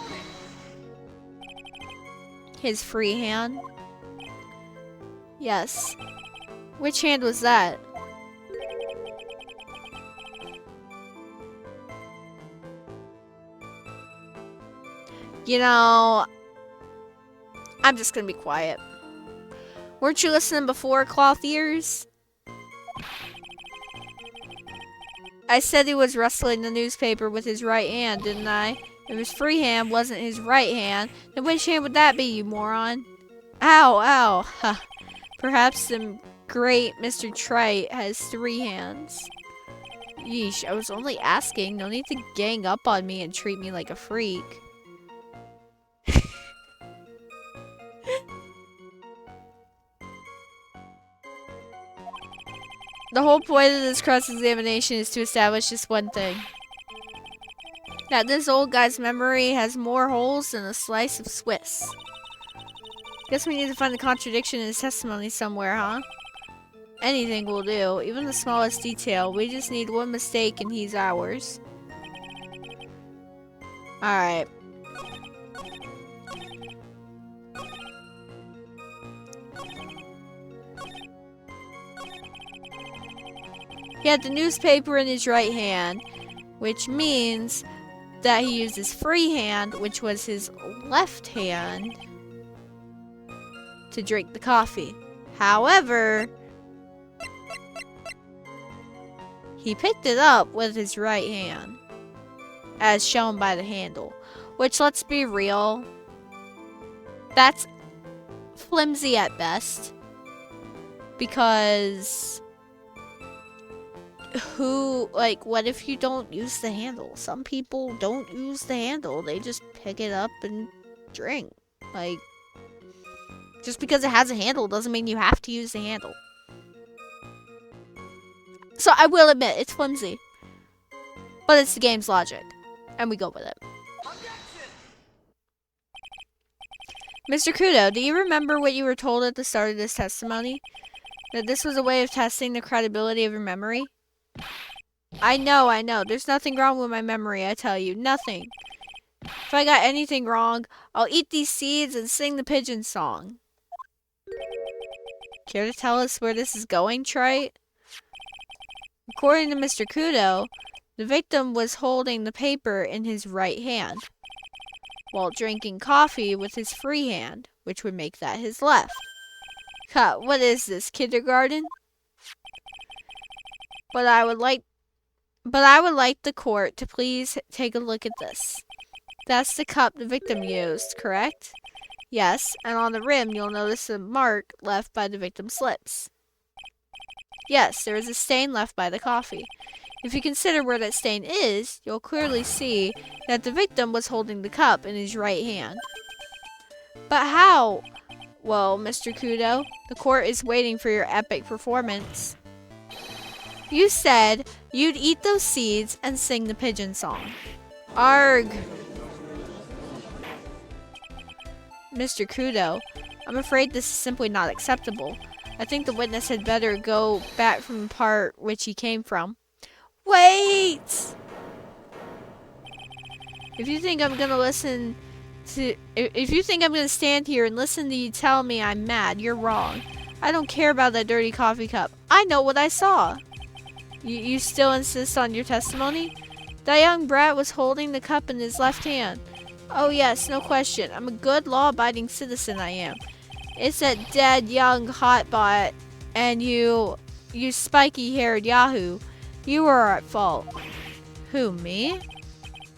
A: His free hand? Yes. Which hand was that? You know, I'm just gonna be quiet. Weren't you listening before, cloth ears? I said he was rustling the newspaper with his right hand, didn't I? If his free hand wasn't his right hand, then which hand would that be, you moron? Ow, ow. Huh. Perhaps the great Mr. Trite has 3 hands. Yeesh, I was only asking. No need to gang up on me and treat me like a freak. The whole point of this cross-examination is to establish just one thing. That this old guy's memory has more holes than a slice of Swiss. Guess we need to find a contradiction in his testimony somewhere, huh? Anything will do, even the smallest detail. We just need one mistake and he's ours. Alright. He had the newspaper in his right hand, which means that he used his free hand, which was his left hand, to drink the coffee. However, he picked it up with his right hand, as shown by the handle. Which, let's be real, that's flimsy at best. Because what if you don't use the handle? Some people don't use the handle. They just pick it up and drink. Like, just because it has a handle doesn't mean you have to use the handle. So I will admit, it's flimsy. But it's the game's logic. And we go with it. Mr. Godot, do you remember what you were told at the start of this testimony? That this was a way of testing the credibility of your memory? I know. There's nothing wrong with my memory, I tell you. Nothing. If I got anything wrong, I'll eat these seeds and sing the pigeon song. Care to tell us where this is going, Trite? According to Mr. Godot, the victim was holding the paper in his right hand, while drinking coffee with his free hand, which would make that his left. Cut, what is this, kindergarten? But I would like the court to please take a look at this. That's the cup the victim used, correct? Yes, and on the rim you'll notice a mark left by the victim's lips. Yes, there is a stain left by the coffee. If you consider where that stain is, you'll clearly see that the victim was holding the cup in his right hand. But how? Well, Mr. Godot, the court is waiting for your epic performance. You said you'd eat those seeds and sing the pigeon song. Arg! Mr. Godot, I'm afraid this is simply not acceptable. I think the witness had better go back from the part which he came from. Wait! If you think I'm gonna stand here and listen to you tell me I'm mad, you're wrong. I don't care about that dirty coffee cup. I know what I saw. You still insist on your testimony? That young brat was holding the cup in his left hand. Oh yes, no question. I'm a good law-abiding citizen, I am. It's that dead young hotbot and you spiky-haired yahoo. You were at fault. Who, me?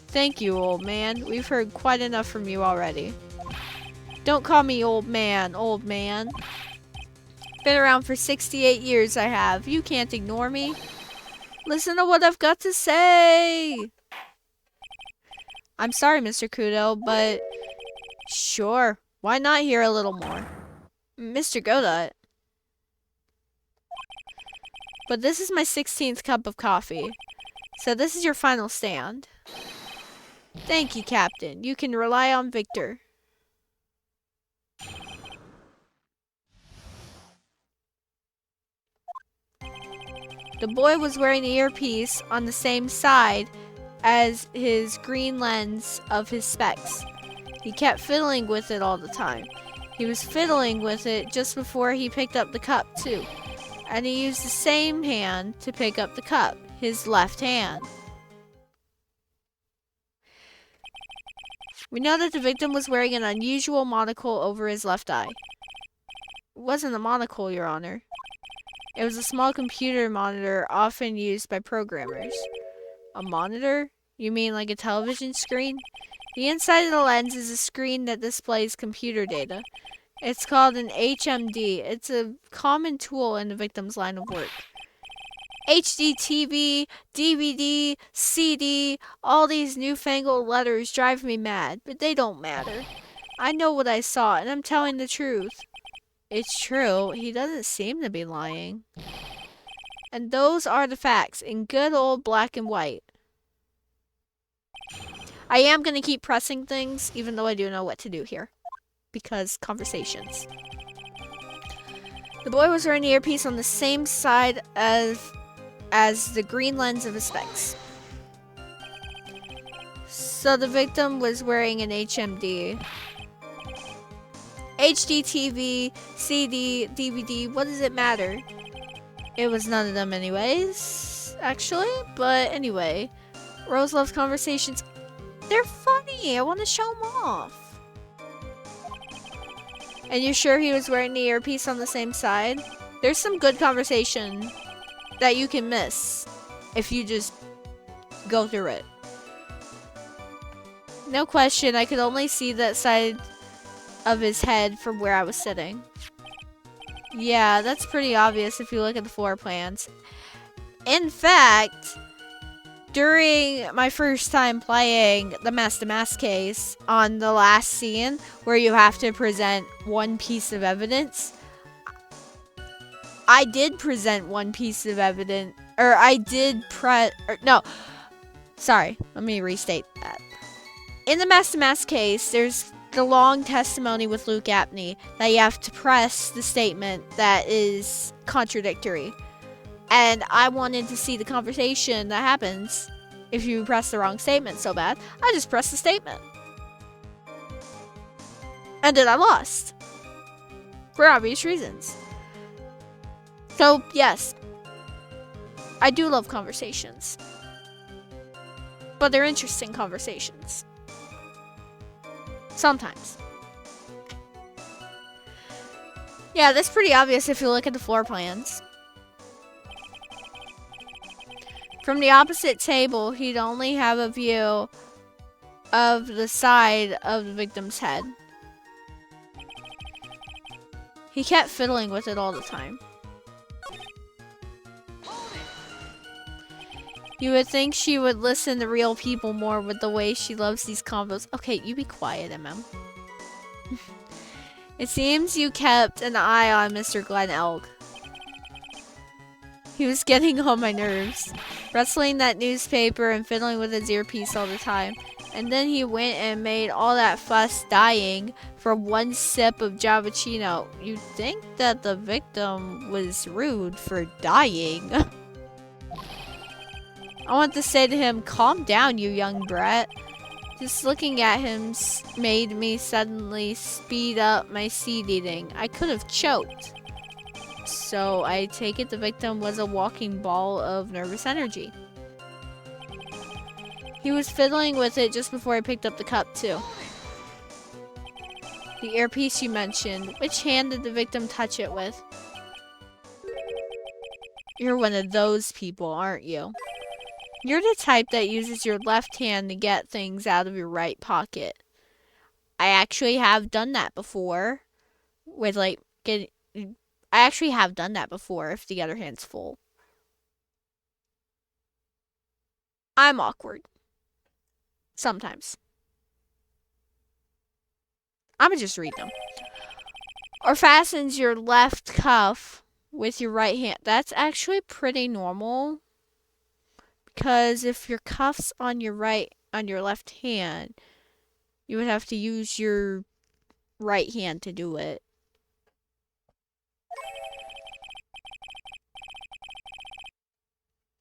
A: Thank you, old man. We've heard quite enough from you already. Don't call me old man, old man. Been around for 68 years, I have. You can't ignore me. Listen to what I've got to say. I'm sorry, Mr. Godot, but sure. Why not hear a little more? Mr. Godot. But this is my 16th cup of coffee. So this is your final stand. Thank you, Captain. You can rely on Victor. The boy was wearing the earpiece on the same side as his green lens of his specs. He kept fiddling with it all the time. He was fiddling with it just before he picked up the cup, too. And he used the same hand to pick up the cup, his left hand. We know that the victim was wearing an unusual monocle over his left eye. It wasn't a monocle, Your Honor. It was a small computer monitor often used by programmers. A monitor? You mean like a television screen? The inside of the lens is a screen that displays computer data. It's called an HMD. It's a common tool in the victim's line of work. HD TV, DVD, CD, all these newfangled letters drive me mad, but they don't matter. I know what I saw, and I'm telling the truth. It's true, he doesn't seem to be lying. And those are the facts, in good old black and white. I am going to keep pressing things, even though I do know what to do here. Because conversations. The boy was wearing the earpiece on the same side as the green lens of his specs. So the victim was wearing an HMD. HD TV, CD, DVD, what does it matter? It was none of them anyways, actually. But anyway, Rose loves conversations. They're funny. I want to show them off. And you're sure he was wearing the earpiece on the same side? There's some good conversation that you can miss if you just go through it. No question, I could only see that side of his head from where I was sitting. Yeah, that's pretty obvious if you look at the floor plans. In fact, during my first time playing the Master Mask case on the last scene where you have to present one piece of evidence, I did present one piece of evidence, or I did sorry, let me restate that. In the Master Mask case, there's the long testimony with Luke Apney that you have to press the statement that is contradictory. And I wanted to see the conversation that happens if you press the wrong statement so bad. I just pressed the statement. And then I lost. For obvious reasons. So, yes. I do love conversations. But they're interesting conversations. Sometimes. Yeah, that's pretty obvious if you look at the floor plans. From the opposite table, he'd only have a view of the side of the victim's head. He kept fiddling with it all the time. You would think she would listen to real people more with the way she loves these combos. Okay, you be quiet, MM. It seems you kept an eye on Mr. Glenn Elk. He was getting on my nerves, wrestling that newspaper and fiddling with his earpiece all the time. And then he went and made all that fuss dying for one sip of Javachino. You'd think that the victim was rude for dying. I want to say to him, calm down, you young brat. Just looking at him made me suddenly speed up my seed eating. I could have choked. So I take it the victim was a walking ball of nervous energy. He was fiddling with it just before I picked up the cup too. The earpiece you mentioned, which hand did the victim touch it with? You're one of those people, aren't you? You're the type that uses your left hand to get things out of your right pocket. I actually have done that before. I actually have done that before if the other hand's full. I'm awkward. Sometimes. I'ma just read them. Or fastens your left cuff with your right hand. That's actually pretty normal. Because if your cuff's on your left hand, you would have to use your right hand to do it.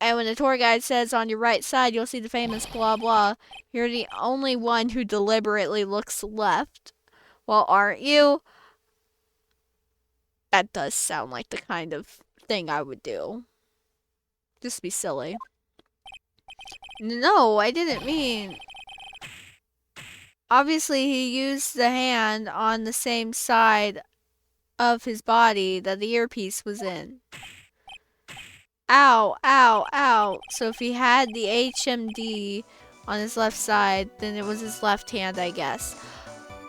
A: And when the tour guide says on your right side, you'll see the famous blah blah, you're the only one who deliberately looks left. Well, aren't you? That does sound like the kind of thing I would do. Just be silly. No, I didn't mean... Obviously, he used the hand on the same side of his body that the earpiece was in. Ow, ow, ow. So if he had the HMD on his left side, then it was his left hand, I guess.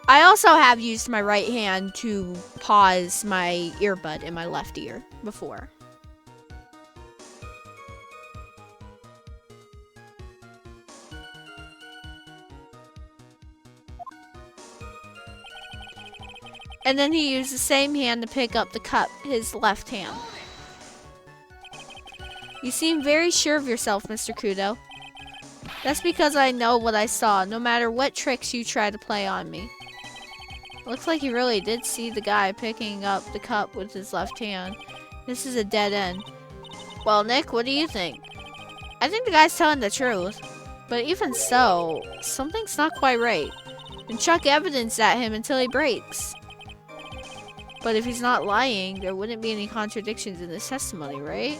A: I also have used my right hand to pause my earbud in my left ear before. And then he used the same hand to pick up the cup, his left hand. You seem very sure of yourself, Mr. Kudo. That's because I know what I saw, no matter what tricks you try to play on me. Looks like you really did see the guy picking up the cup with his left hand. This is a dead end. Well, Nick, what do you think? I think the guy's telling the truth. But even so, something's not quite right. And chuck evidence at him until he breaks. But if he's not lying, there wouldn't be any contradictions in his testimony, right?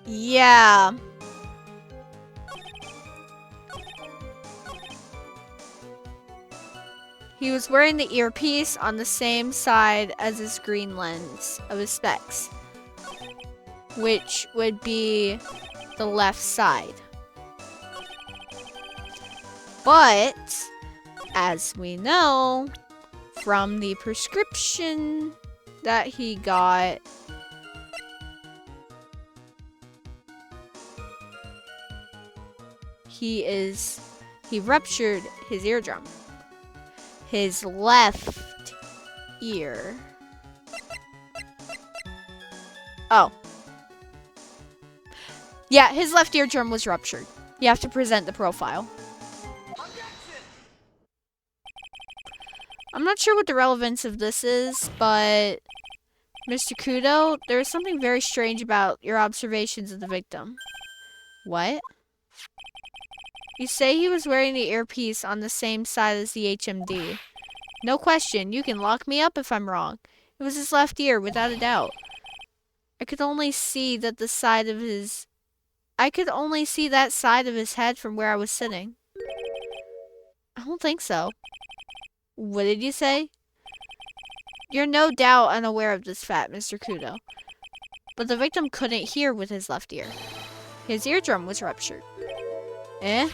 A: Yeah. He was wearing the earpiece on the same side as his green lens of his specs, which would be the left side. But, as we know from the prescription that he got, he ruptured his eardrum. His left ear. Oh. Yeah, his left eardrum was ruptured. You have to present the profile. I'm not sure what the relevance of this is, but Mr. Kudo, there is something very strange about your observations of the victim. What? You say he was wearing the earpiece on the same side as the HMD. No question, you can lock me up if I'm wrong. It was his left ear, without a doubt. I could only see that side of his head from where I was sitting. I don't think so. What did you say? You're no doubt unaware of this fact, Mr. Kudo. But the victim couldn't hear with his left ear. His eardrum was ruptured. Eh?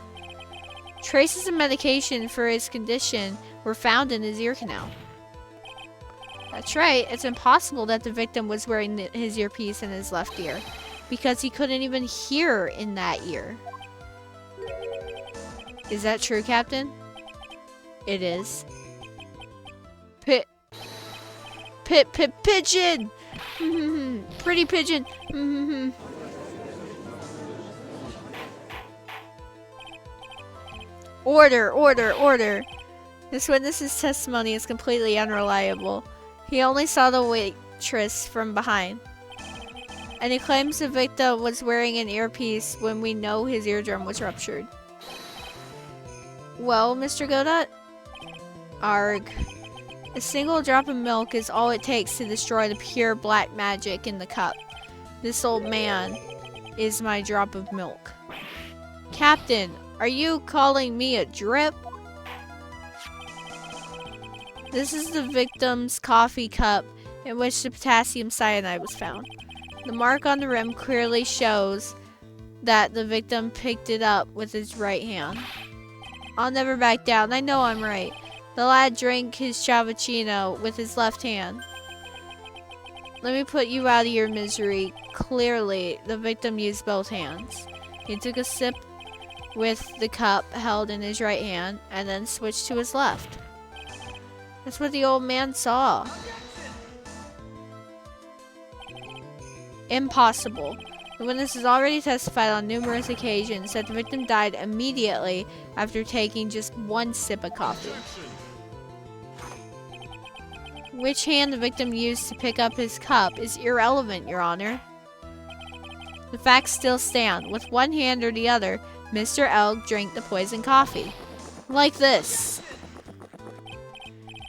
A: Traces of medication for his condition were found in his ear canal. That's right, it's impossible that the victim was wearing his earpiece in his left ear, because he couldn't even hear in that ear. Is that true, Captain? It is. Pigeon! Pretty pigeon! Order! This witness's testimony is completely unreliable. He only saw the waitress from behind. And he claims the victim was wearing an earpiece when we know his eardrum was ruptured. Well, Mr. Godot? Arg. A single drop of milk is all it takes to destroy the pure black magic in the cup. This old man is my drop of milk. Captain, are you calling me a drip? This is the victim's coffee cup in which the potassium cyanide was found. The mark on the rim clearly shows that the victim picked it up with his right hand. I'll never back down. I know I'm right. The lad drank his cappuccino with his left hand. Let me put you out of your misery. Clearly, the victim used both hands. He took a sip with the cup held in his right hand and then switched to his left. That's what the old man saw. Impossible. The witness has already testified on numerous occasions that the victim died immediately after taking just one sip of coffee. Which hand the victim used to pick up his cup is irrelevant, Your Honor. The facts still stand. With one hand or the other, Mr. Elg drank the poisoned coffee. Like this.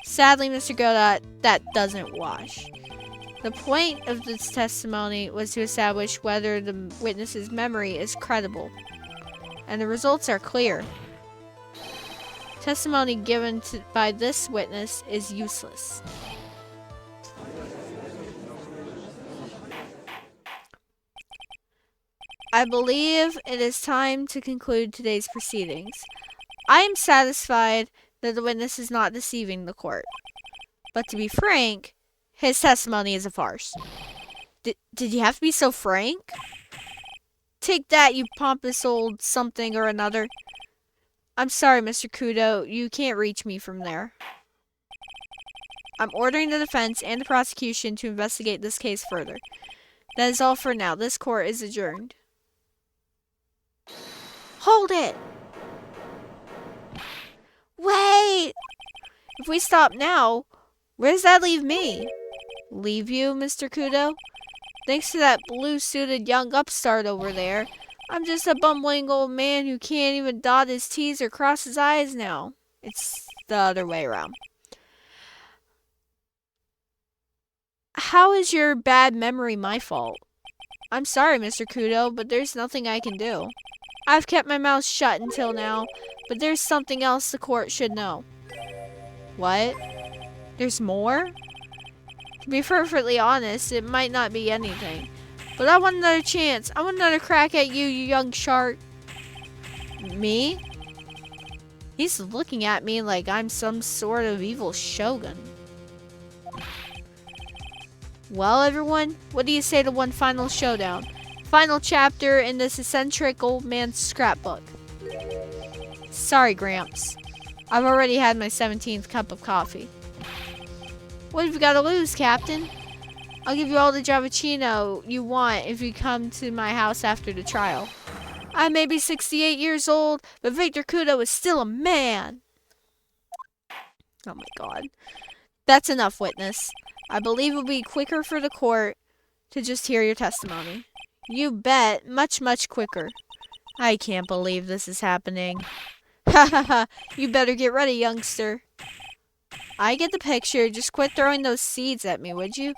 A: Sadly, Mr. Godot, that doesn't wash. The point of this testimony was to establish whether the witness's memory is credible. And the results are clear. Testimony given by this witness is useless. I believe it is time to conclude today's proceedings. I am satisfied that the witness is not deceiving the court. But to be frank, his testimony is a farce. Did you have to be so frank? Take that, you pompous old something or another. I'm sorry, Mr. Kudo, you can't reach me from there. I'm ordering the defense and the prosecution to investigate this case further. That is all for now. This court is adjourned. Hold it! Wait! If we stop now, where does that leave me? Leave you, Mr. Kudo? Thanks to that blue-suited young upstart over there, I'm just a bumbling old man who can't even dot his T's or cross his I's now. It's the other way around. How is your bad memory my fault? I'm sorry, Mr. Kudo, but there's nothing I can do. I've kept my mouth shut until now, but there's something else the court should know. What? There's more? To be perfectly honest, it might not be anything. But I want another chance. I want another crack at you, you young shark. Me? He's looking at me like I'm some sort of evil shogun. Well, everyone, what do you say to one final showdown? Final chapter in this eccentric old man's scrapbook. Sorry, Gramps. I've already had my 17th cup of coffee. What have you got to lose, Captain? I'll give you all the Javachino you want if you come to my house after the trial. I may be 68 years old, but Victor Kudo is still a man. Oh my god. That's enough, witness. I believe it will be quicker for the court to just hear your testimony. You bet. Much, much quicker. I can't believe this is happening. Ha ha ha. You better get ready, youngster. I get the picture. Just quit throwing those seeds at me, would you?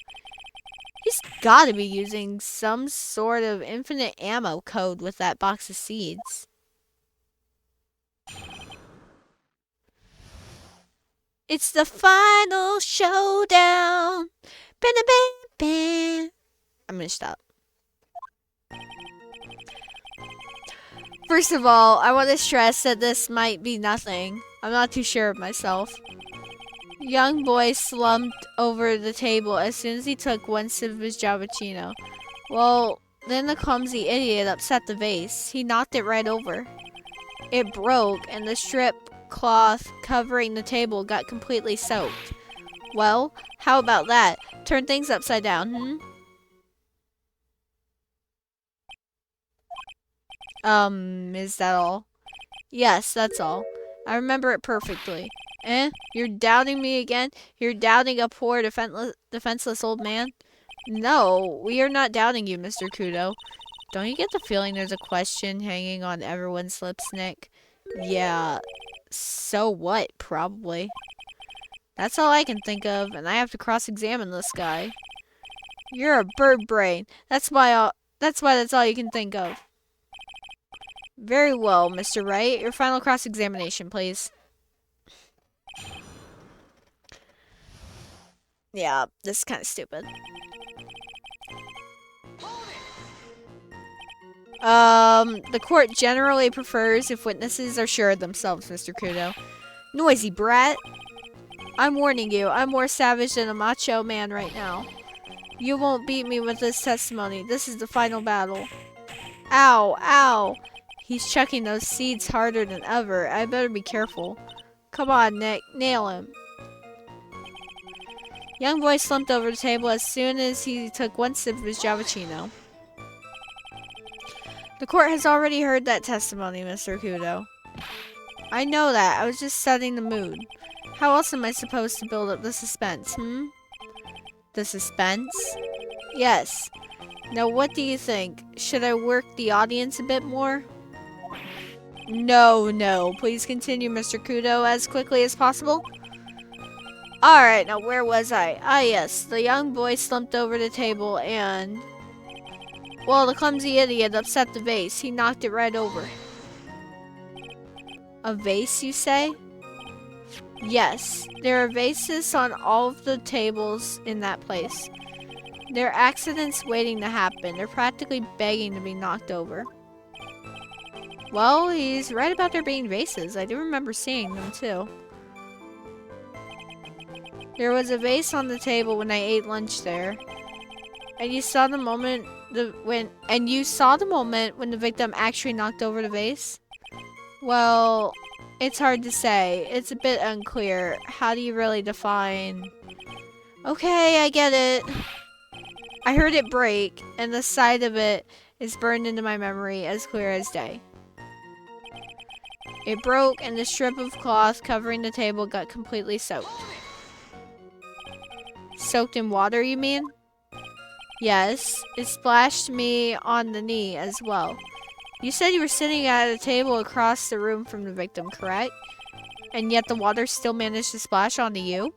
A: He's gotta be using some sort of infinite ammo code with that box of seeds. It's the final showdown. Ba-da-ba-ba. I'm gonna stop. First of all, I want to stress that this might be nothing. I'm not too sure of myself. Young boy slumped over the table as soon as he took one sip of his Javachino. Well, then the clumsy idiot upset the vase. He knocked it right over. It broke, and the strip cloth covering the table got completely soaked. Well, how about that? Turn things upside down, Is that all? Yes, that's all. I remember it perfectly. You're doubting me again? You're doubting a poor defenseless old man? No, we are not doubting you, Mr. Kudo. Don't you get the feeling there's a question hanging on everyone's lips, Nick? Yeah, so what, probably. That's all I can think of, and I have to cross-examine this guy. You're a bird brain. That's why that's all you can think of. Very well, Mr. Wright. Your final cross-examination, please. Yeah, this is kind of stupid. The court generally prefers if witnesses are sure of themselves, Mr. Kudo. Noisy brat. I'm warning you, I'm more savage than a macho man right now. You won't beat me with this testimony. This is the final battle. Ow, ow. He's chucking those seeds harder than ever. I better be careful. Come on, Nick. Nail him. Young boy slumped over the table as soon as he took one sip of his Javachino. The court has already heard that testimony, Mr. Kudo. I know that. I was just setting the mood. How else am I supposed to build up the suspense, The suspense? Yes. Now what do you think? Should I work the audience a bit more? No. Please continue, Mr. Kudo, as quickly as possible. Alright, now where was I? Ah, yes. The young boy slumped over the table and... Well, the clumsy idiot upset the vase. He knocked it right over. A vase, you say? Yes. There are vases on all of the tables in that place. There are accidents waiting to happen. They're practically begging to be knocked over. Well, he's right about there being vases. I do remember seeing them, too. There was a vase on the table when I ate lunch there. And you saw the moment when the victim actually knocked over the vase? Well, it's hard to say. It's a bit unclear. How do you really define... Okay, I get it. I heard it break, and the side of it is burned into my memory as clear as day. It broke, and the strip of cloth covering the table got completely soaked. Soaked in water, you mean? Yes, it splashed me on the knee as well. You said you were sitting at a table across the room from the victim, correct? And yet the water still managed to splash onto you?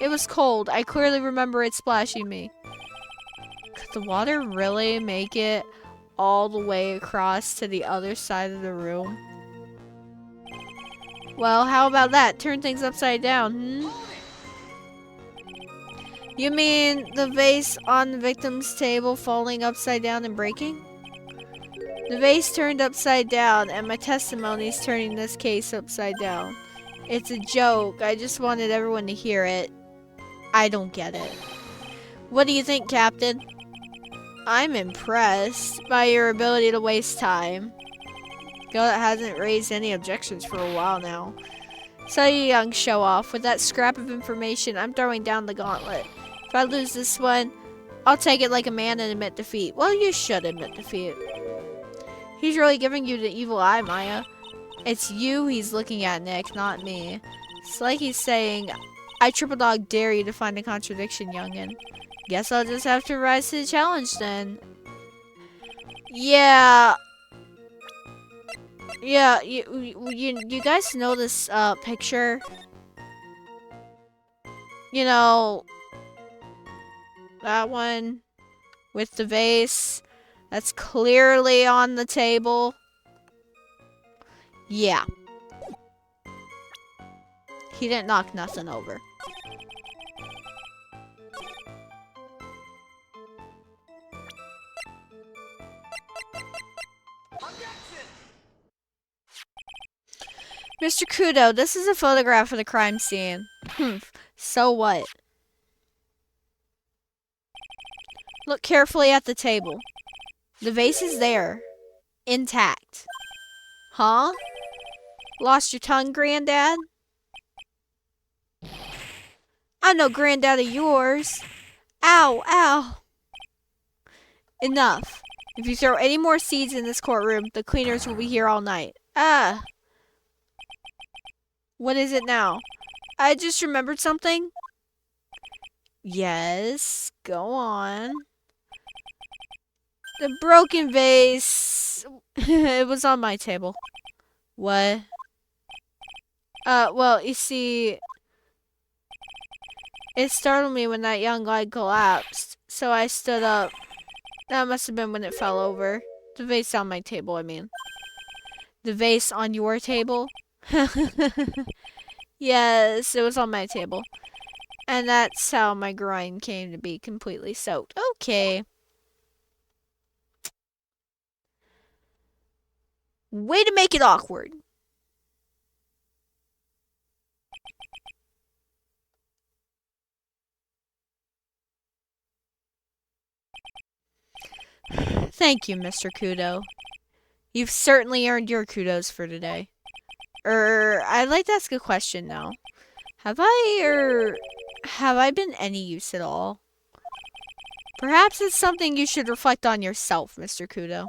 A: It was cold. I clearly remember it splashing me. the water really make it all the way across to the other side of the room? Well, how about that? Turn things upside down, hmm? You mean the vase on the victim's table falling upside down and breaking? The vase turned upside down, and my testimony's turning this case upside down. It's a joke. I just wanted everyone to hear it. I don't get it. What do you think, Captain? I'm impressed by your ability to waste time. Godot hasn't raised any objections for a while now. So you young show-off. With that scrap of information, I'm throwing down the gauntlet. If I lose this one, I'll take it like a man and admit defeat. Well, you should admit defeat. He's really giving you the evil eye, Maya. It's you he's looking at, Nick, not me. It's like he's saying, I triple dog dare you to find a contradiction, youngin'. Guess I'll just have to rise to the challenge then. Yeah. Yeah, you guys know this picture? You know, that one with the vase that's clearly on the table. Yeah. He didn't knock nothing over. Mr. Godot, this is a photograph of the crime scene. So what? Look carefully at the table. The vase is there. Intact. Huh? Lost your tongue, Granddad? I'm no granddad of yours. Ow, ow. Enough. If you throw any more seeds in this courtroom, the cleaners will be here all night. Ah. What is it now? I just remembered something. Yes, go on. The broken vase. It was on my table. What? Well, you see, it startled me when that young lad collapsed, so I stood up. That must have been when it fell over. The vase on my table, I mean. The vase on your table? Yes, it was on my table. And that's how my groin came to be completely soaked. Okay. Way to make it awkward. Thank you, Mr. Godot. You've certainly earned your kudos for today. I'd like to ask a question now. Have I been any use at all? Perhaps it's something you should reflect on yourself, Mr. Godot.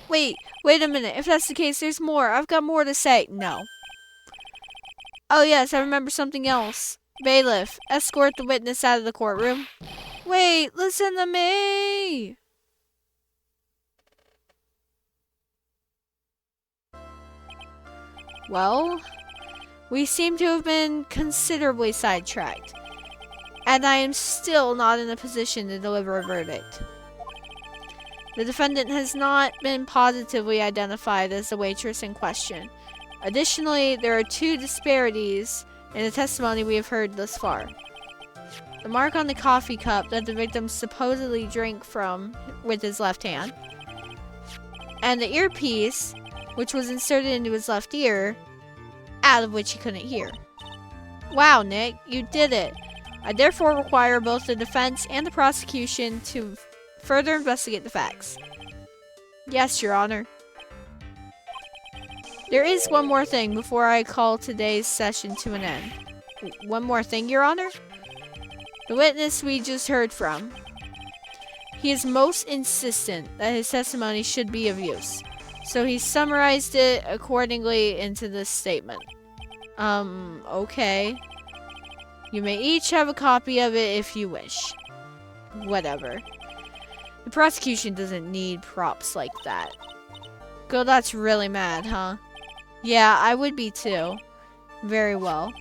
A: Wait a minute. If that's the case, there's more. I've got more to say. No. Oh yes, I remember something else. Bailiff, escort the witness out of the courtroom. Wait, listen to me. Well, we seem to have been considerably sidetracked, and I am still not in a position to deliver a verdict. The defendant has not been positively identified as the waitress in question. Additionally, there are 2 disparities in the testimony we have heard thus far. The mark on the coffee cup that the victim supposedly drank from with his left hand, and the earpiece, which was inserted into his left ear, out of which he couldn't hear. Wow, Nick, you did it. I therefore require both the defense and the prosecution to further investigate the facts. Yes, Your Honor. There is one more thing before I call today's session to an end. One more thing, Your Honor? The witness we just heard from. He is most insistent that his testimony should be of use. So he summarized it accordingly into this statement. Okay. You may each have a copy of it if you wish. Whatever. The prosecution doesn't need props like that. Godot's really mad, huh? Yeah, I would be too. Very well.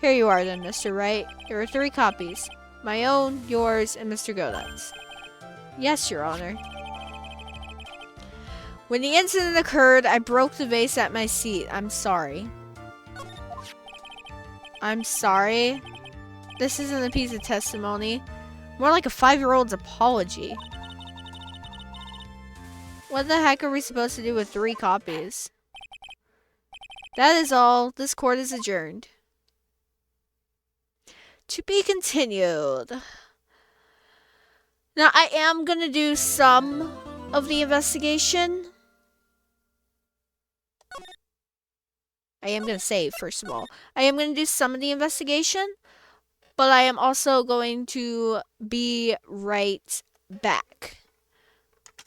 A: Here you are then, Mr. Wright. There are 3 copies. My own, yours, and Mr. Godot's. Yes, Your Honor. When the incident occurred, I broke the vase at my seat. I'm sorry. I'm sorry? This isn't a piece of testimony. More like a 5-year-old's apology. What the heck are we supposed to do with 3 copies? That is all. This court is adjourned. To be continued. Now, I am gonna do some of the investigation. I am gonna save, first of all. I am gonna do some of the investigation, but I am also going to be right back.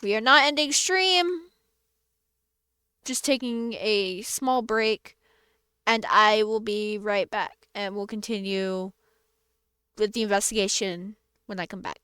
A: We are not ending stream. Just taking a small break, and I will be right back, and we'll continue with the investigation when I come back.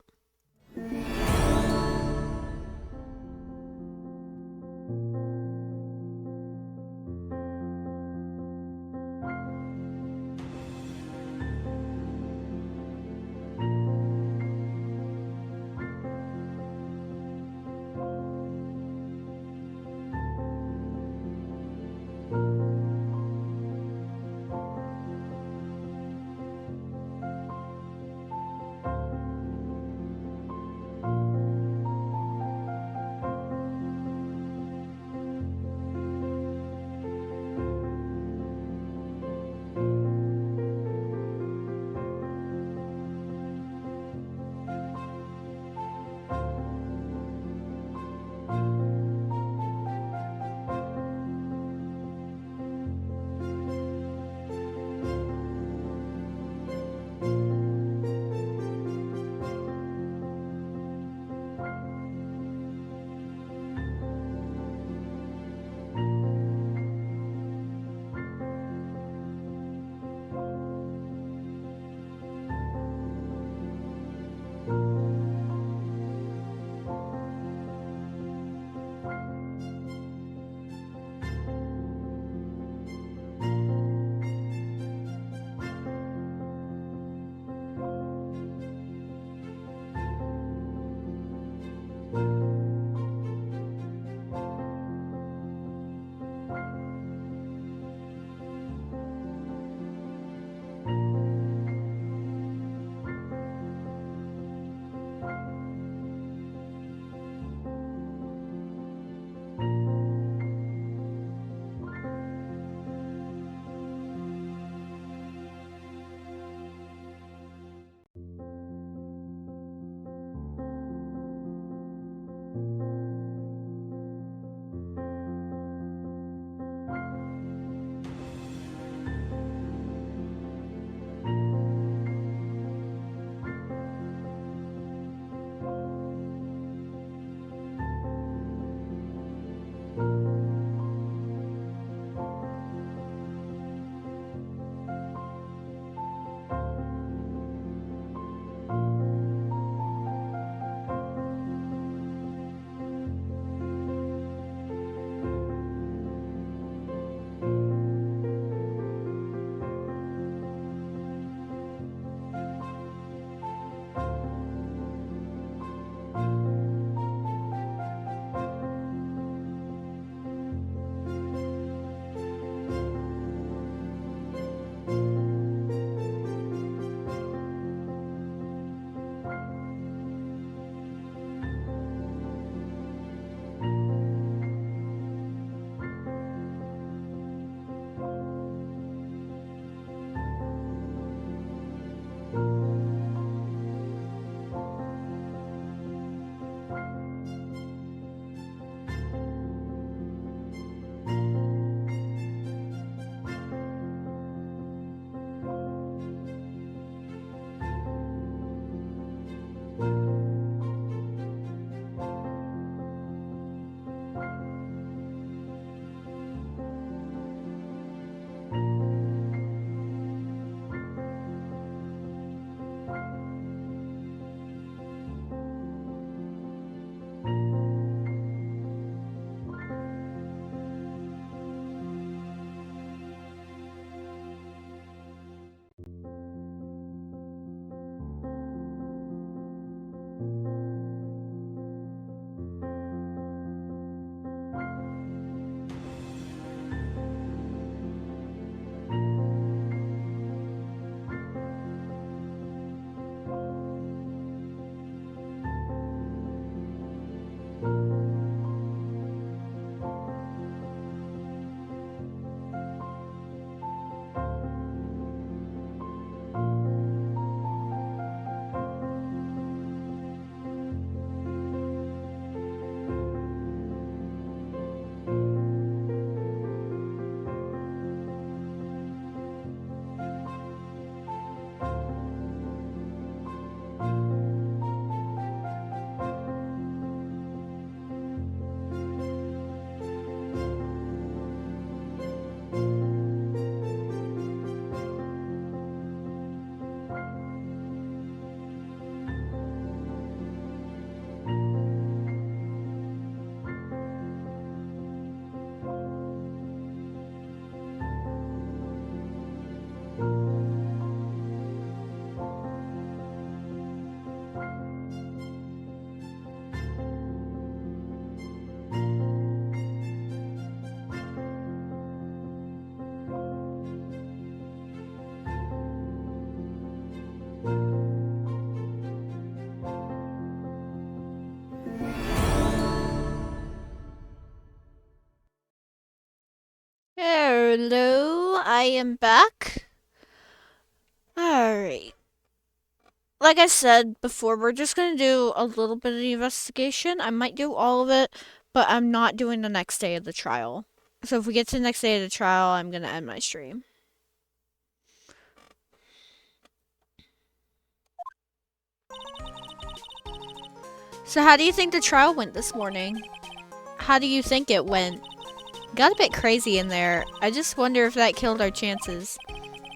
A: Hello, I am back. Alright. Like I said before, we're just gonna do a little bit of the investigation. I might do all of it, but I'm not doing the next day of the trial. So if we get to the next day of the trial, I'm gonna end my stream. So how do you think the trial went this morning? How do you think it went? Got a bit crazy in there. I just wonder if that killed our chances.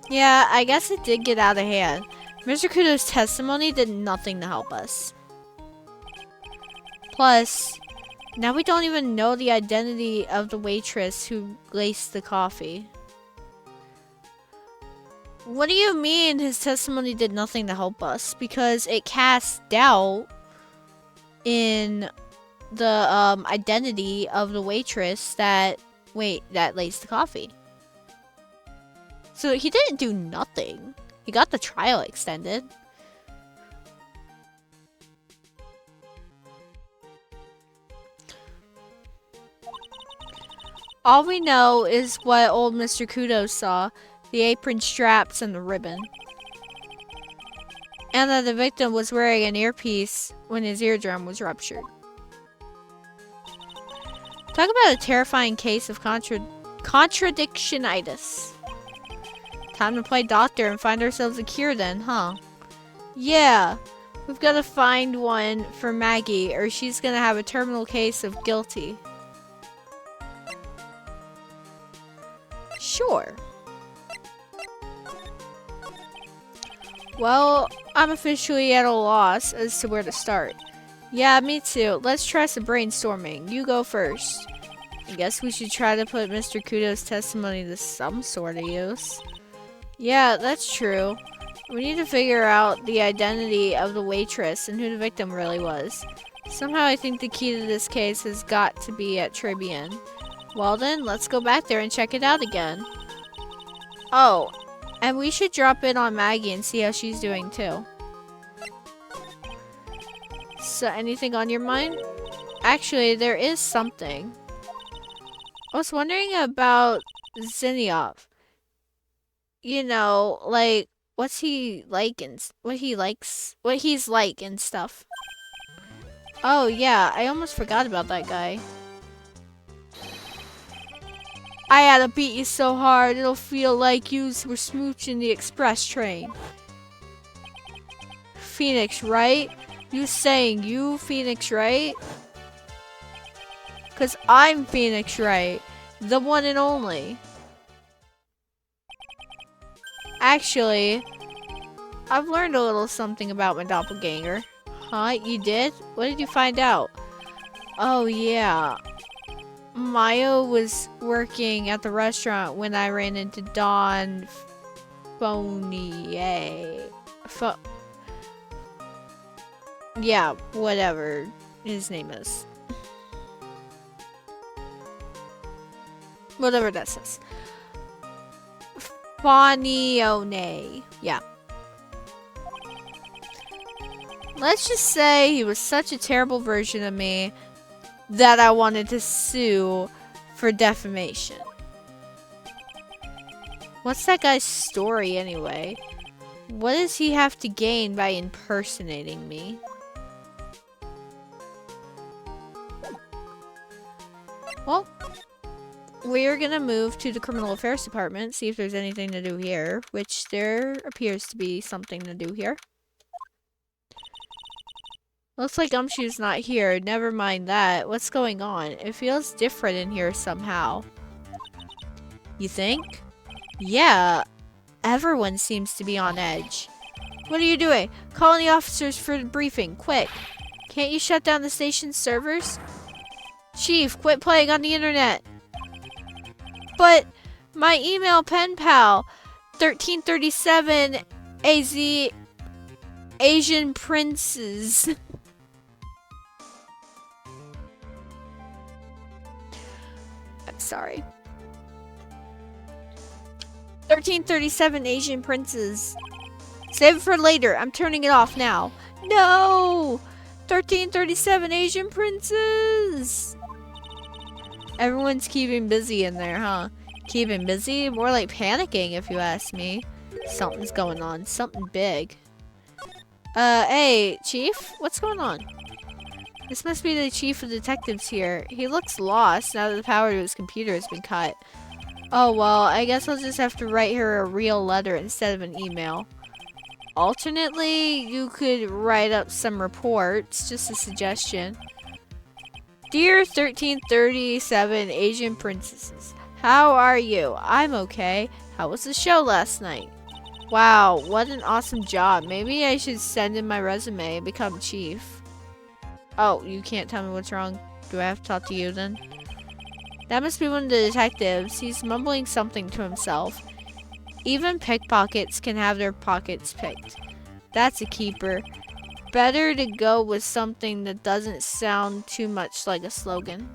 A: Yeah, I guess it did get out of hand. Mr. Kudo's testimony did nothing to help us. Plus, now we don't even know the identity of the waitress who laced the coffee. What do you mean his testimony did nothing to help us? Because it casts doubt in the identity of the waitress that laced the coffee. So he didn't do nothing. He got the trial extended. All we know is what old Mr. Kudo saw. The apron straps and the ribbon. And that the victim was wearing an earpiece when his eardrum was ruptured. Talk about a terrifying case of contradictionitis. Time to play doctor and find ourselves a cure then, huh? Yeah, we've got to find one for Maggie or she's gonna have a terminal case of guilty. Sure. Well, I'm officially at a loss as to where to start. Yeah, me too. Let's try some brainstorming. You go first. I guess we should try to put Mr. Kudo's testimony to some sort of use. Yeah, that's true. We need to figure out the identity of the waitress and who the victim really was. Somehow I think the key to this case has got to be at Tribune. Well then, let's go back there and check it out again. Oh, and we should drop in on Maggie and see how she's doing too. So, anything on your mind? Actually, there is something. I was wondering about Zinniov. You know, like, what's he like and what he's like and stuff. Oh yeah, I almost forgot about that guy. I had to beat you so hard, it'll feel like you were smooching the express train. Phoenix, right? You saying you Phoenix, right? Cause I'm Phoenix, right? The one and only. Actually, I've learned a little something about my doppelganger. Huh? You did? What did you find out? Oh yeah. Mayo was working at the restaurant when I ran into Don Fournier. Yeah, whatever his name is. Whatever that says. Fonione. Yeah. Let's just say he was such a terrible version of me that I wanted to sue for defamation. What's that guy's story anyway? What does he have to gain by impersonating me? Well, we're gonna move to the Criminal Affairs Department, see if there's anything to do here, which there appears to be something to do here. Looks like Gumshoe's not here. Never mind that. What's going on? It feels different in here somehow. You think? Yeah. Everyone seems to be on edge. What are you doing? Calling the officers for the briefing. Quick. Can't you shut down the station's servers? Chief, quit playing on the internet. But my email pen pal, 1337 AZ Asian Princes. I'm sorry. 1337 Asian Princes. Save it for later. I'm turning it off now. No! 1337 Asian Princes! Everyone's keeping busy in there, huh? Keeping busy? More like panicking, if you ask me. Something's going on. Something big. Hey, Chief? What's going on? This must be the chief of detectives here. He looks lost now that the power to his computer has been cut. Oh, well, I guess I'll just have to write her a real letter instead of an email. Alternately, you could write up some reports. Just a suggestion. Dear 1337 Asian Princesses, how are you? I'm okay. How was the show last night? Wow, what an awesome job. Maybe I should send in my resume and become chief. Oh, you can't tell me what's wrong? Do I have to talk to you then? That must be one of the detectives. He's mumbling something to himself. Even pickpockets can have their pockets picked. That's a keeper. Better to go with something that doesn't sound too much like a slogan.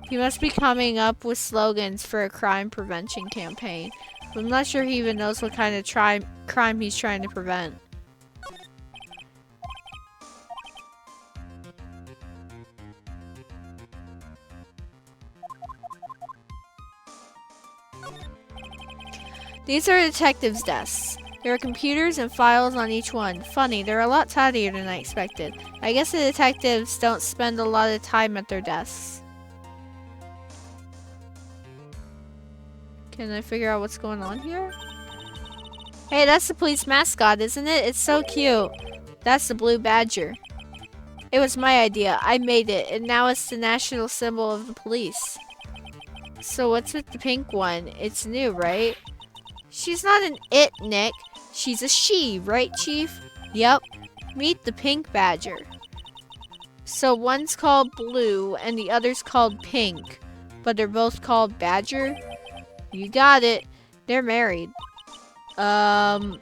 A: He must be coming up with slogans for a crime prevention campaign. I'm not sure he even knows what kind of crime he's trying to prevent. These are detectives' desks. There are computers and files on each one. Funny, they're a lot tidier than I expected. I guess the detectives don't spend a lot of time at their desks. Can I figure out what's going on here? Hey, that's the police mascot, isn't it? It's so cute. That's the blue badger. It was my idea. I made it, and now it's the national symbol of the police. So what's with the pink one? It's new, right? She's not an it, Nick. She's a she, right, Chief? Yep. Meet the pink badger. So one's called Blue, and the other's called Pink. But they're both called Badger? You got it. They're married. Mr.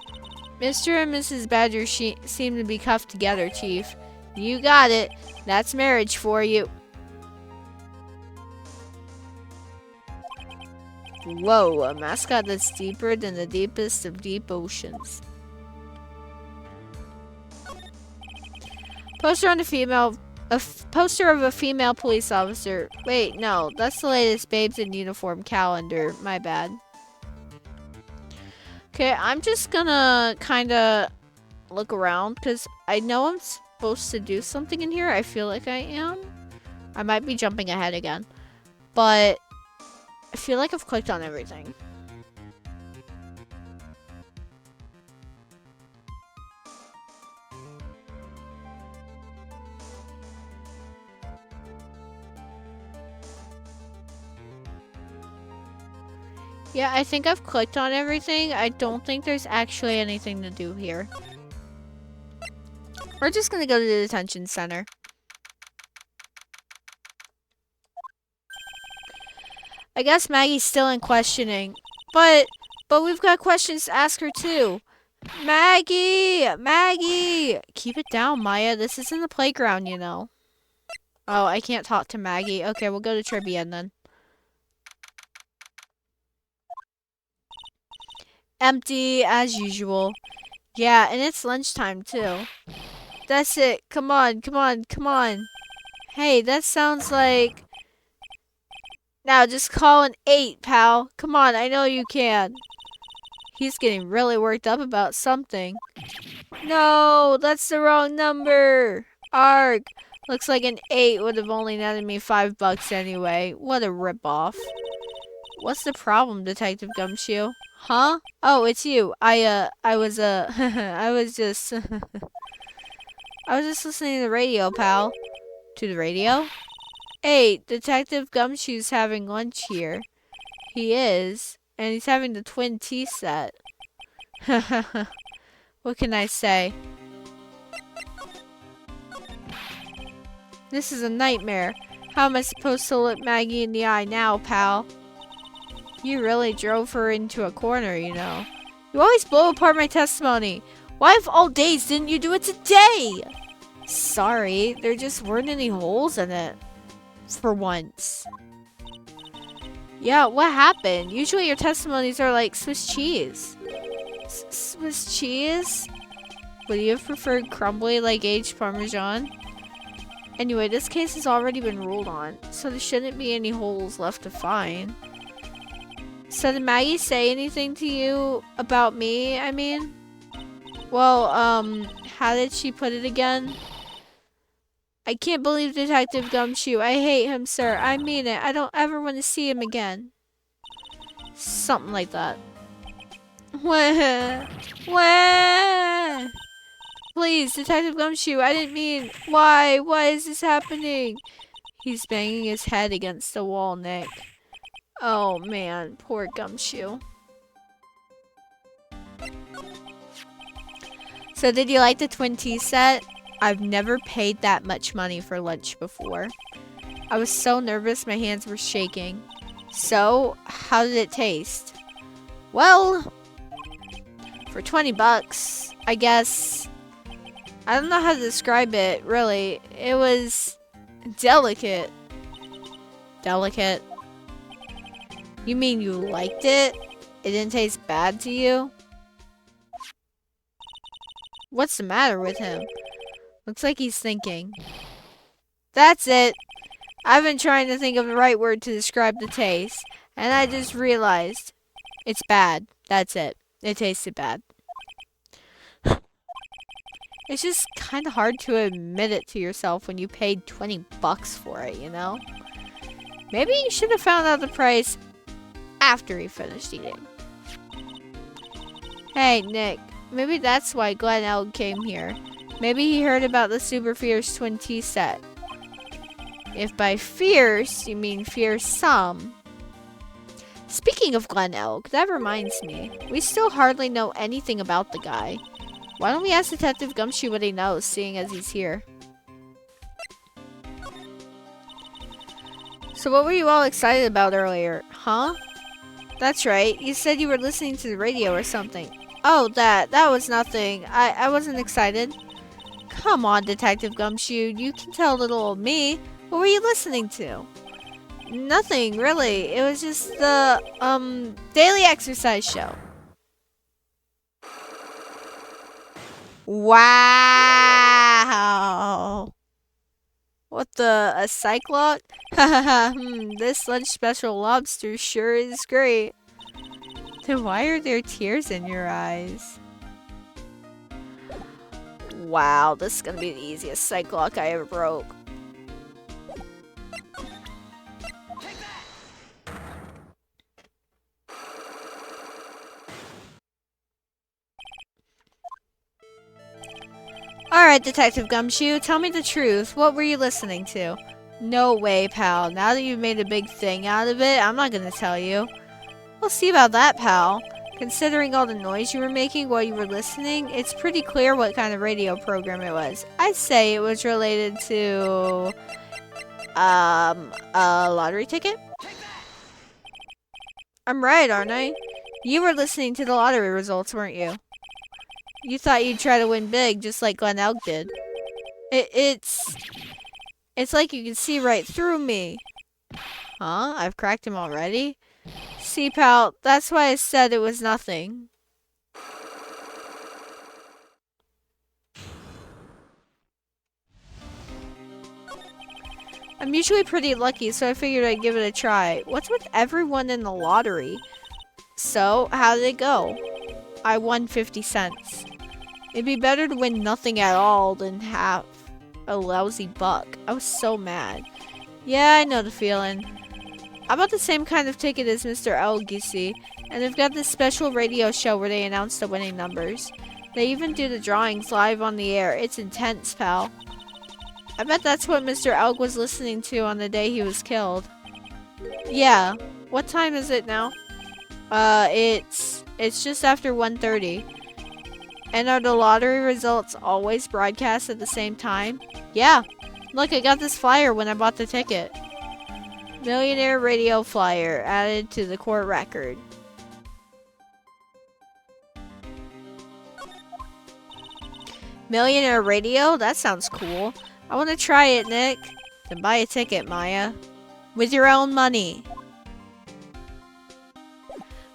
A: and Mrs. Badger seem to be cuffed together, Chief. You got it. That's marriage for you. Whoa, a mascot that's deeper than the deepest of deep oceans. Poster on a poster of a female police officer. Wait, no, that's the latest Babes in Uniform calendar. My bad. Okay, I'm just gonna kind of look around because I know I'm supposed to do something in here. I feel like I am. I might be jumping ahead again, but I feel like I've clicked on everything. Yeah, I think I've clicked on everything. I don't think there's actually anything to do here. We're just gonna go to the detention center. I guess Maggie's still in questioning. But we've got questions to ask her too. Maggie! Maggie! Keep it down, Maya. This isn't the playground, you know. Oh, I can't talk to Maggie. Okay, we'll go to Tribune then. Empty, as usual. Yeah, and it's lunchtime, too. That's it. Come on, come on, come on. Hey, that sounds like... Now, just call an 8, pal. Come on, I know you can. He's getting really worked up about something. No, that's the wrong number. Arg. Looks like an 8 would have only netted me $5 anyway. What a ripoff. What's the problem, Detective Gumshoe? Huh? Oh, it's you. I was just I was just listening to the radio, pal. To the radio? Hey, Detective Gumshoe's having lunch here. He is. And he's having the twin tea set. What can I say? This is a nightmare. How am I supposed to look Maggie in the eye now, pal? You really drove her into a corner, you know. You always blow apart my testimony. Why of all days didn't you do it today? Sorry, there just weren't any holes in it. For once. Yeah, what happened? Usually your testimonies are like Swiss cheese. Swiss cheese? Would you have preferred crumbly like aged Parmesan? Anyway, this case has already been ruled on, so there shouldn't be any holes left to find. So did Maggie say anything to you about me, I mean? Well, how did she put it again? I can't believe Detective Gumshoe. I hate him, sir. I mean it. I don't ever want to see him again. Something like that. Wah. Wah. Please, Detective Gumshoe, I didn't mean... Why? Why is this happening? He's banging his head against the wall, Nick. Oh, man. Poor Gumshoe. So, did you like the twin tea set? I've never paid that much money for lunch before. I was so nervous my hands were shaking. So, how did it taste? Well, for 20 bucks, I guess... I don't know how to describe it, really. It was delicate. Delicate? You mean you liked it? It didn't taste bad to you? What's the matter with him? Looks like he's thinking. That's it. I've been trying to think of the right word to describe the taste, and I just realized. It's bad. That's it. It tasted bad. It's just kind of hard to admit it to yourself when you paid 20 bucks for it, you know? Maybe you should have found out the price after he finished eating. Hey, Nick. Maybe that's why Glenn Elg came here. Maybe he heard about the Super Fierce Twin Tea set. If by fierce, you mean fearsome. Speaking of Glenn Elg, that reminds me. We still hardly know anything about the guy. Why don't we ask Detective Gumshoe what he knows, seeing as he's here? So what were you all excited about earlier? Huh? That's right. You said you were listening to the radio or something. Oh, that was nothing. I wasn't excited. Come on, Detective Gumshoe. You can tell little old me. What were you listening to? Nothing, really. It was just the, daily exercise show. Wow. What a cyclock? Hahaha, this lunch special lobster sure is great. Then why are there tears in your eyes? Wow, this is gonna be the easiest cyclock I ever broke. Alright, Detective Gumshoe, tell me the truth. What were you listening to? No way, pal. Now that you've made a big thing out of it, I'm not gonna tell you. We'll see about that, pal. Considering all the noise you were making while you were listening, it's pretty clear what kind of radio program it was. I'd say it was related to... a lottery ticket? I'm right, aren't I? You were listening to the lottery results, weren't you? You thought you'd try to win big, just like Glenn Elk did. It's like you can see right through me. Huh? I've cracked him already? See, pal, that's why I said it was nothing. I'm usually pretty lucky, so I figured I'd give it a try. What's with everyone in the lottery? So, how did it go? I won 50 cents. It'd be better to win nothing at all than have a lousy buck. I was so mad. Yeah, I know the feeling. I bought the same kind of ticket as Mr. Elg, you see, and they've got this special radio show where they announce the winning numbers. They even do the drawings live on the air. It's intense, pal. I bet that's what Mr. Elg was listening to on the day he was killed. Yeah. What time is it now? It's just after 1:30. And are the lottery results always broadcast at the same time? Yeah. Look, I got this flyer when I bought the ticket. Millionaire radio flyer added to the court record. Millionaire radio? That sounds cool. I want to try it, Nick. Then buy a ticket, Maya. With your own money.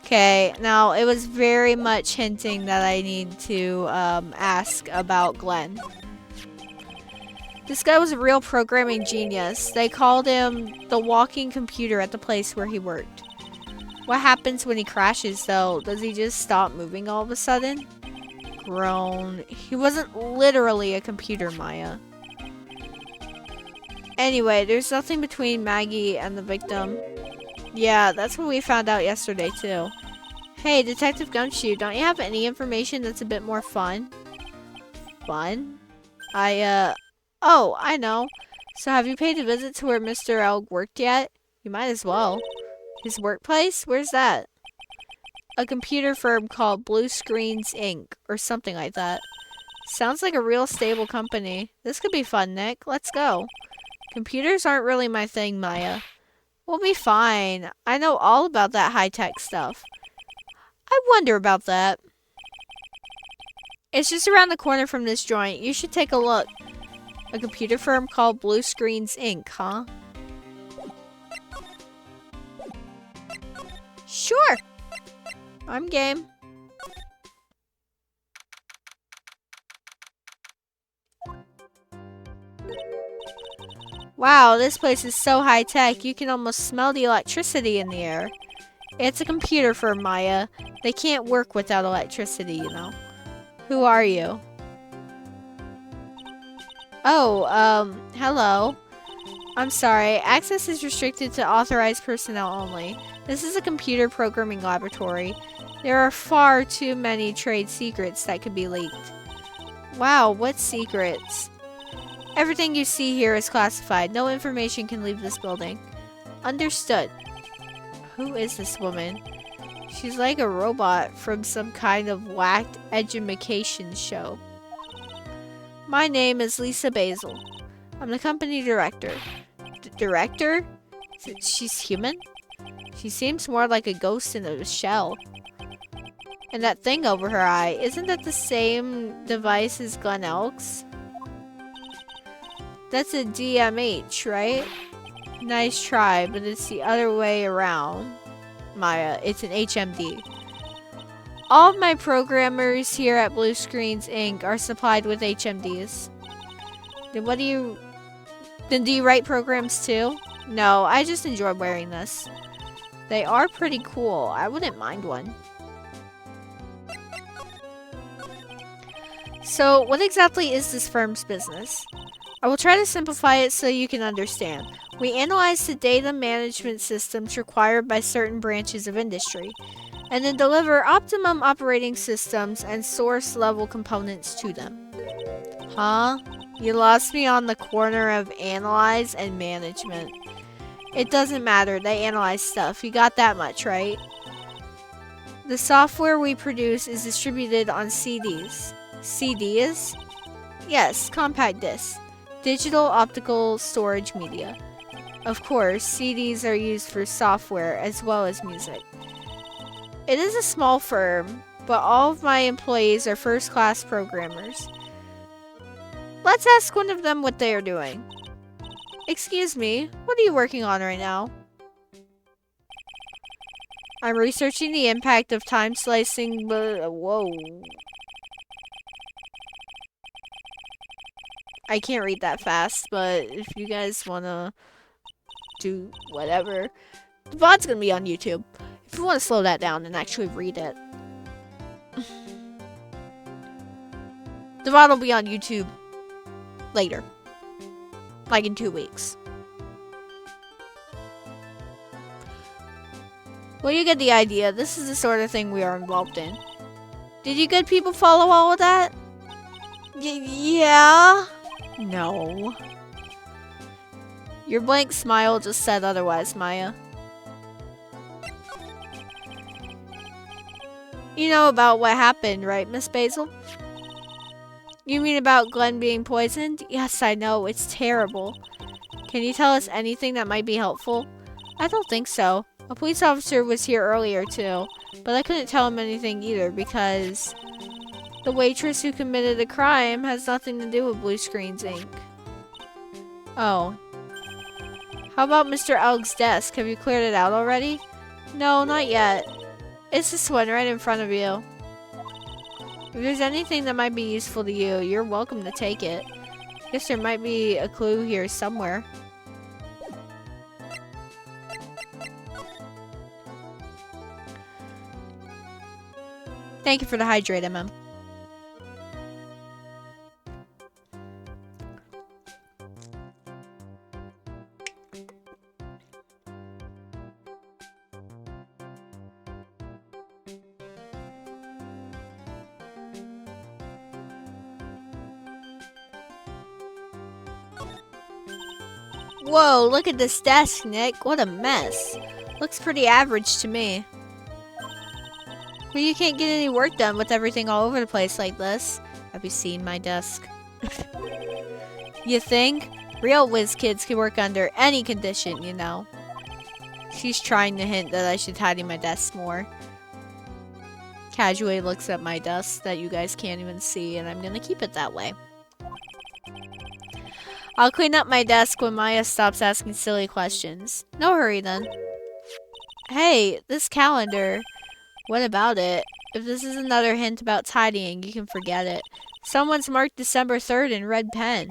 A: Okay, now it was very much hinting that I need to ask about Glenn. This guy was a real programming genius. They called him the walking computer at the place where he worked. What happens when he crashes, though? Does he just stop moving all of a sudden? Groan. He wasn't literally a computer, Maya. Anyway, there's nothing between Maggie and the victim. Yeah, that's what we found out yesterday, too. Hey, Detective Gumshoe, don't you have any information that's a bit more fun? Fun? Oh, I know. So have you paid a visit to where Mr. Elg worked yet? You might as well. His workplace? Where's that? A computer firm called Blue Screens Inc. or something like that. Sounds like a real stable company. This could be fun, Nick. Let's go. Computers aren't really my thing, Maya. We'll be fine. I know all about that high-tech stuff. I wonder about that. It's just around the corner from this joint. You should take a look. A computer firm called Blue Screens Inc., huh? Sure. I'm game. Wow, this place is so high-tech, you can almost smell the electricity in the air. It's a computer firm, Maya. They can't work without electricity, you know. Who are you? Oh, hello. I'm sorry, access is restricted to authorized personnel only. This is a computer programming laboratory. There are far too many trade secrets that could be leaked. Wow, what secrets? Everything you see here is classified. No information can leave this building. Understood. Who is this woman? She's like a robot from some kind of whacked edumacation show. My name is Lisa Basil. I'm the company director. Director? She's human? She seems more like a ghost in a shell. And that thing over her eye, isn't that the same device as Glenn Elk's? That's a DMH, right? Nice try, but it's the other way around. Maya, it's an HMD. All of my programmers here at Blue Screens Inc. are supplied with HMDs. Then do you write programs too? No, I just enjoy wearing this. They are pretty cool. I wouldn't mind one. So, what exactly is this firm's business? I will try to simplify it so you can understand. We analyze the data management systems required by certain branches of industry, and then deliver optimum operating systems and source level components to them. Huh? You lost me on the corner of analyze and management. It doesn't matter, they analyze stuff. You got that much, right? The software we produce is distributed on CDs. CDs? Yes, compact discs. Digital optical storage media. Of course, CDs are used for software as well as music. It is a small firm, but all of my employees are first-class programmers. Let's ask one of them what they are doing. Excuse me, what are you working on right now? I'm researching the impact of time slicing, whoa. I can't read that fast, but if you guys wanna do whatever, the VOD's gonna be on YouTube. If you wanna slow that down and actually read it. The VOD will be on YouTube later. Like in 2 weeks. Well, you get the idea. This is the sort of thing we are involved in. Did you good people follow all of that? Yeah? No. Your blank smile just said otherwise, Maya. You know about what happened, right, Miss Basil? You mean about Glenn being poisoned? Yes, I know. It's terrible. Can you tell us anything that might be helpful? I don't think so. A police officer was here earlier, too. But I couldn't tell him anything either because the waitress who committed the crime has nothing to do with Blue Screens Inc. Oh. How about Mr. Elg's desk? Have you cleared it out already? No, not yet. It's this one right in front of you. If there's anything that might be useful to you, you're welcome to take it. Guess there might be a clue here somewhere. Thank you for the hydrate, MM. Whoa, look at this desk, Nick. What a mess. Looks pretty average to me. But you can't get any work done with everything all over the place like this. Have you seen my desk? You think? Real whiz kids can work under any condition, you know. She's trying to hint that I should tidy my desk more. Casually looks at my desk that you guys can't even see, and I'm gonna keep it that way. I'll clean up my desk when Maya stops asking silly questions. No hurry then. Hey, this calendar. What about it? If this is another hint about tidying, you can forget it. Someone's marked December 3rd in red pen.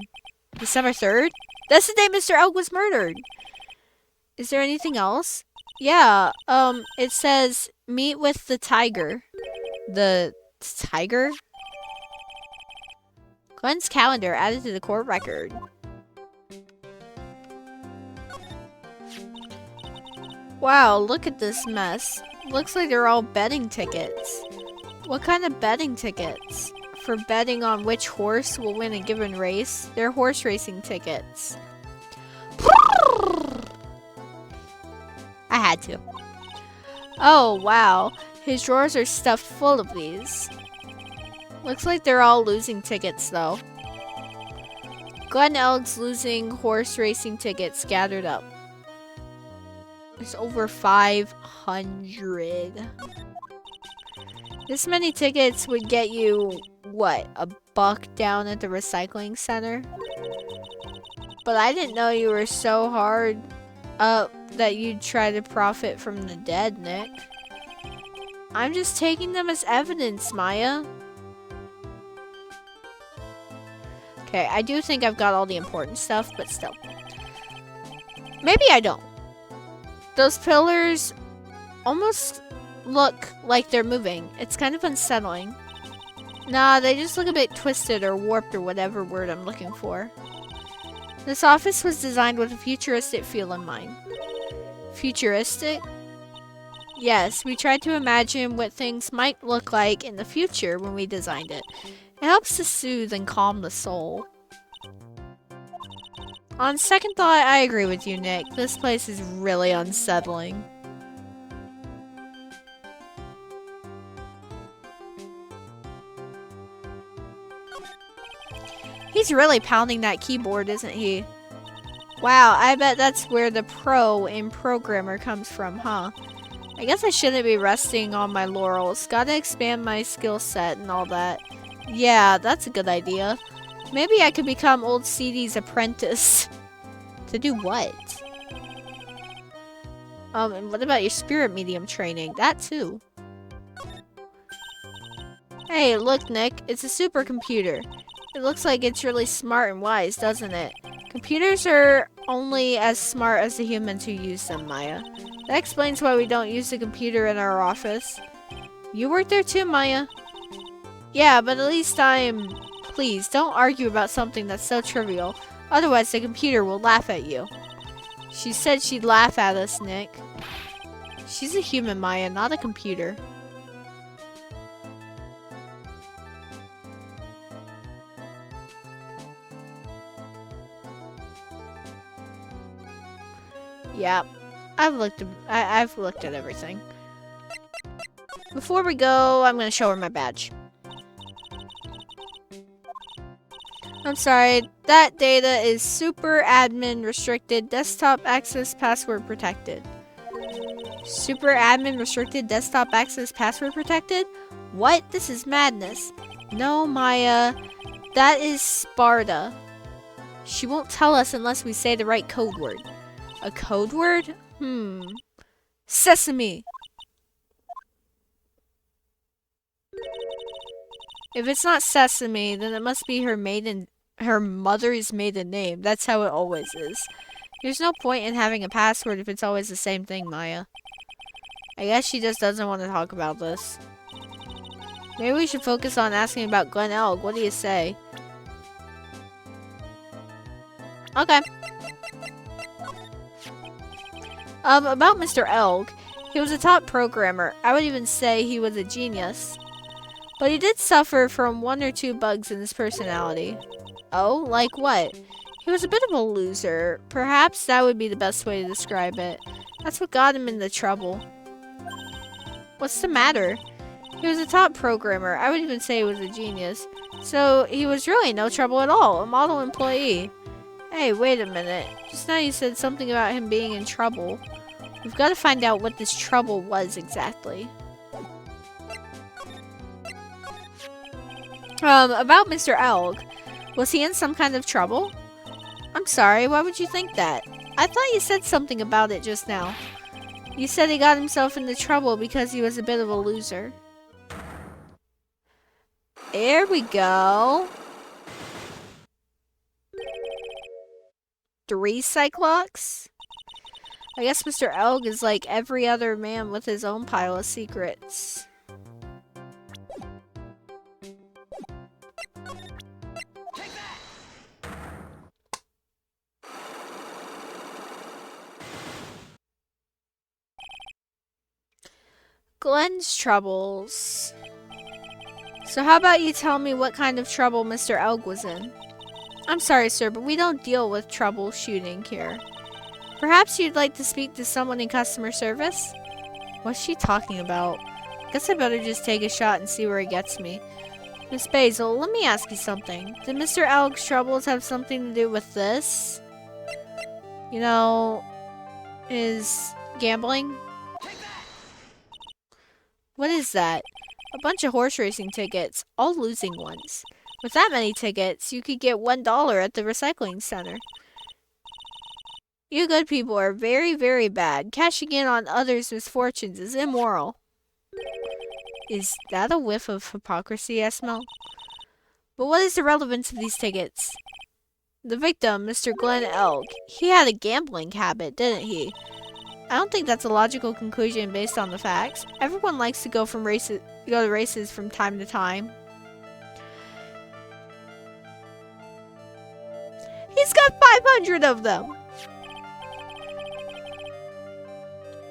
A: December 3rd? That's the day Mr. Elk was murdered. Is there anything else? Yeah, it says meet with the tiger. The tiger? Glenn's calendar added to the court record. Wow, look at this mess. Looks like they're all betting tickets. What kind of betting tickets? For betting on which horse will win a given race? They're horse racing tickets. I had to. Oh, wow. His drawers are stuffed full of these. Looks like they're all losing tickets, though. Glenn Elk's losing horse racing tickets gathered up. There's over 500. This many tickets would get you, what, $1 down at the recycling center? But I didn't know you were so hard up that you'd try to profit from the dead, Nick. I'm just taking them as evidence, Maya. Okay, I do think I've got all the important stuff, but still. Maybe I don't. Those pillars almost look like they're moving. It's kind of unsettling. Nah, they just look a bit twisted or warped or whatever word I'm looking for. This office was designed with a futuristic feel in mind. Futuristic? Yes, we tried to imagine what things might look like in the future when we designed it. It helps to soothe and calm the soul. On second thought, I agree with you, Nick. This place is really unsettling. He's really pounding that keyboard, isn't he? Wow, I bet that's where the pro in programmer comes from, huh? I guess I shouldn't be resting on my laurels. Gotta expand my skill set and all that. Yeah, that's a good idea. Maybe I could become old CD's apprentice. To do what? And what about your spirit medium training? That too. Hey, look, Nick. It's a supercomputer. It looks like it's really smart and wise, doesn't it? Computers are only as smart as the humans who use them, Maya. That explains why we don't use the computer in our office. You work there too, Maya. Yeah, but at least I'm... Please, don't argue about something that's so trivial. Otherwise, the computer will laugh at you. She said she'd laugh at us, Nick. She's a human, Maya, not a computer. Yeah, I've looked at everything. Before we go, I'm gonna show her my badge. I'm sorry, that data is super admin restricted, desktop access password protected. Super admin restricted, desktop access password protected? What? This is madness. No, Maya, that is Sparta. She won't tell us unless we say the right code word. A code word? Sesame. If it's not Sesame, then it must be her mother's maiden name. That's how it always is. There's no point in having a password if it's always the same thing, Maya. I guess she just doesn't want to talk about this. Maybe we should focus on asking about Glen Elg. What do you say? Okay. About Mr. Elg. He was a top programmer. I would even say he was a genius. But he did suffer from 1 or 2 bugs in his personality. Oh, like what? He was a bit of a loser. Perhaps that would be the best way to describe it. That's what got him into trouble. What's the matter? He was a top programmer. I would even say he was a genius. So he was really no trouble at all. A model employee. Hey, wait a minute. Just now you said something about him being in trouble. We've got to find out what this trouble was exactly. About Mr. Elg. Was he in some kind of trouble? I'm sorry, why would you think that? I thought you said something about it just now. You said he got himself into trouble because he was a bit of a loser. There we go. 3 Cyclops? I guess Mr. Elg is like every other man with his own pile of secrets. Glen's troubles. So how about you tell me what kind of trouble Mr. Elg was in? I'm sorry, sir, but we don't deal with troubleshooting here. Perhaps you'd like to speak to someone in customer service? What's she talking about? Guess I better just take a shot and see where it gets me. Miss Basil, let me ask you something. Did Mr. Elg's troubles have something to do with this? You know, his gambling? What is that? A bunch of horse racing tickets, all losing ones. With that many tickets, you could get $1 at the recycling center. You good people are very, very bad. Cashing in on others' misfortunes is immoral. Is that a whiff of hypocrisy I smell? But what is the relevance of these tickets? The victim, Mr. Glen Elg, he had a gambling habit, didn't he? I don't think that's a logical conclusion based on the facts. Everyone likes to go to races from time to time. He's got 500 of them!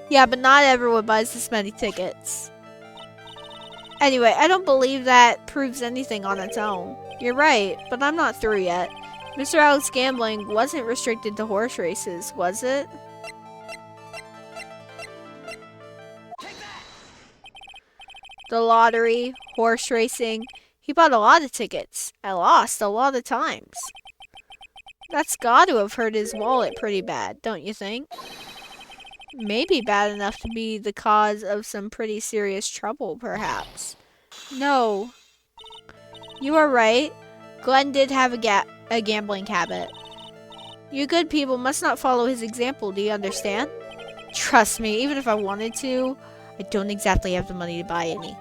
A: Yeah, but not everyone buys this many tickets. Anyway, I don't believe that proves anything on its own. You're right, but I'm not through yet. Mr. Elg's gambling wasn't restricted to horse races, was it? The lottery, horse racing. He bought a lot of tickets. I lost a lot of times. That's got to have hurt his wallet pretty bad, don't you think? Maybe bad enough to be the cause of some pretty serious trouble, perhaps. No. You are right. Glen did have a gambling habit. You good people must not follow his example, do you understand? Trust me, even if I wanted to, I don't exactly have the money to buy any.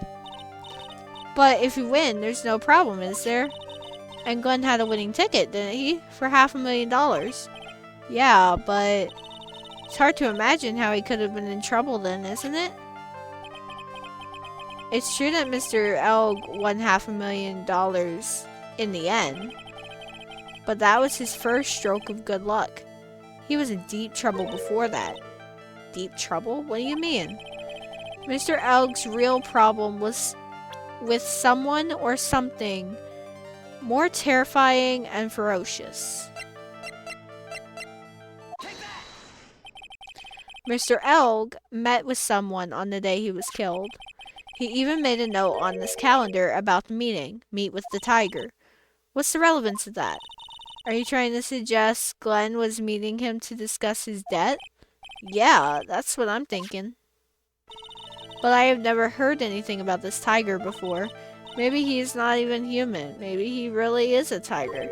A: But if you win, there's no problem, is there? And Glen had a winning ticket, didn't he? For $500,000. Yeah, but it's hard to imagine how he could have been in trouble then, isn't it? It's true that Mr. Elg won $500,000 in the end, but that was his first stroke of good luck. He was in deep trouble before that. Deep trouble? What do you mean? Mr. Elg's real problem was with someone or something more terrifying and ferocious. Mr. Elg met with someone on the day he was killed. He even made a note on this calendar about the meeting. Meet with the tiger. What's the relevance of that? Are you trying to suggest Glen was meeting him to discuss his debt? Yeah, that's what I'm thinking. But I have never heard anything about this tiger before. Maybe he's not even human. Maybe he really is a tiger.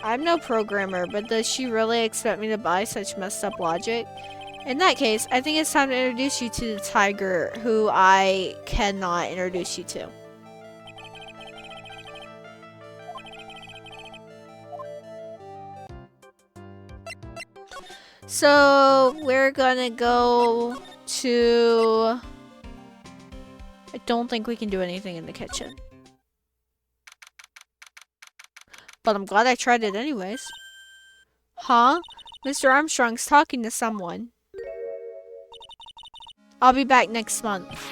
A: I'm no programmer, but does she really expect me to buy such messed up logic? In that case, I think it's time to introduce you to the tiger who I cannot introduce you to. So, we're gonna go to I don't think we can do anything in the kitchen. But I'm glad I tried it anyways. Huh? Mr. Armstrong's talking to someone. I'll be back next month.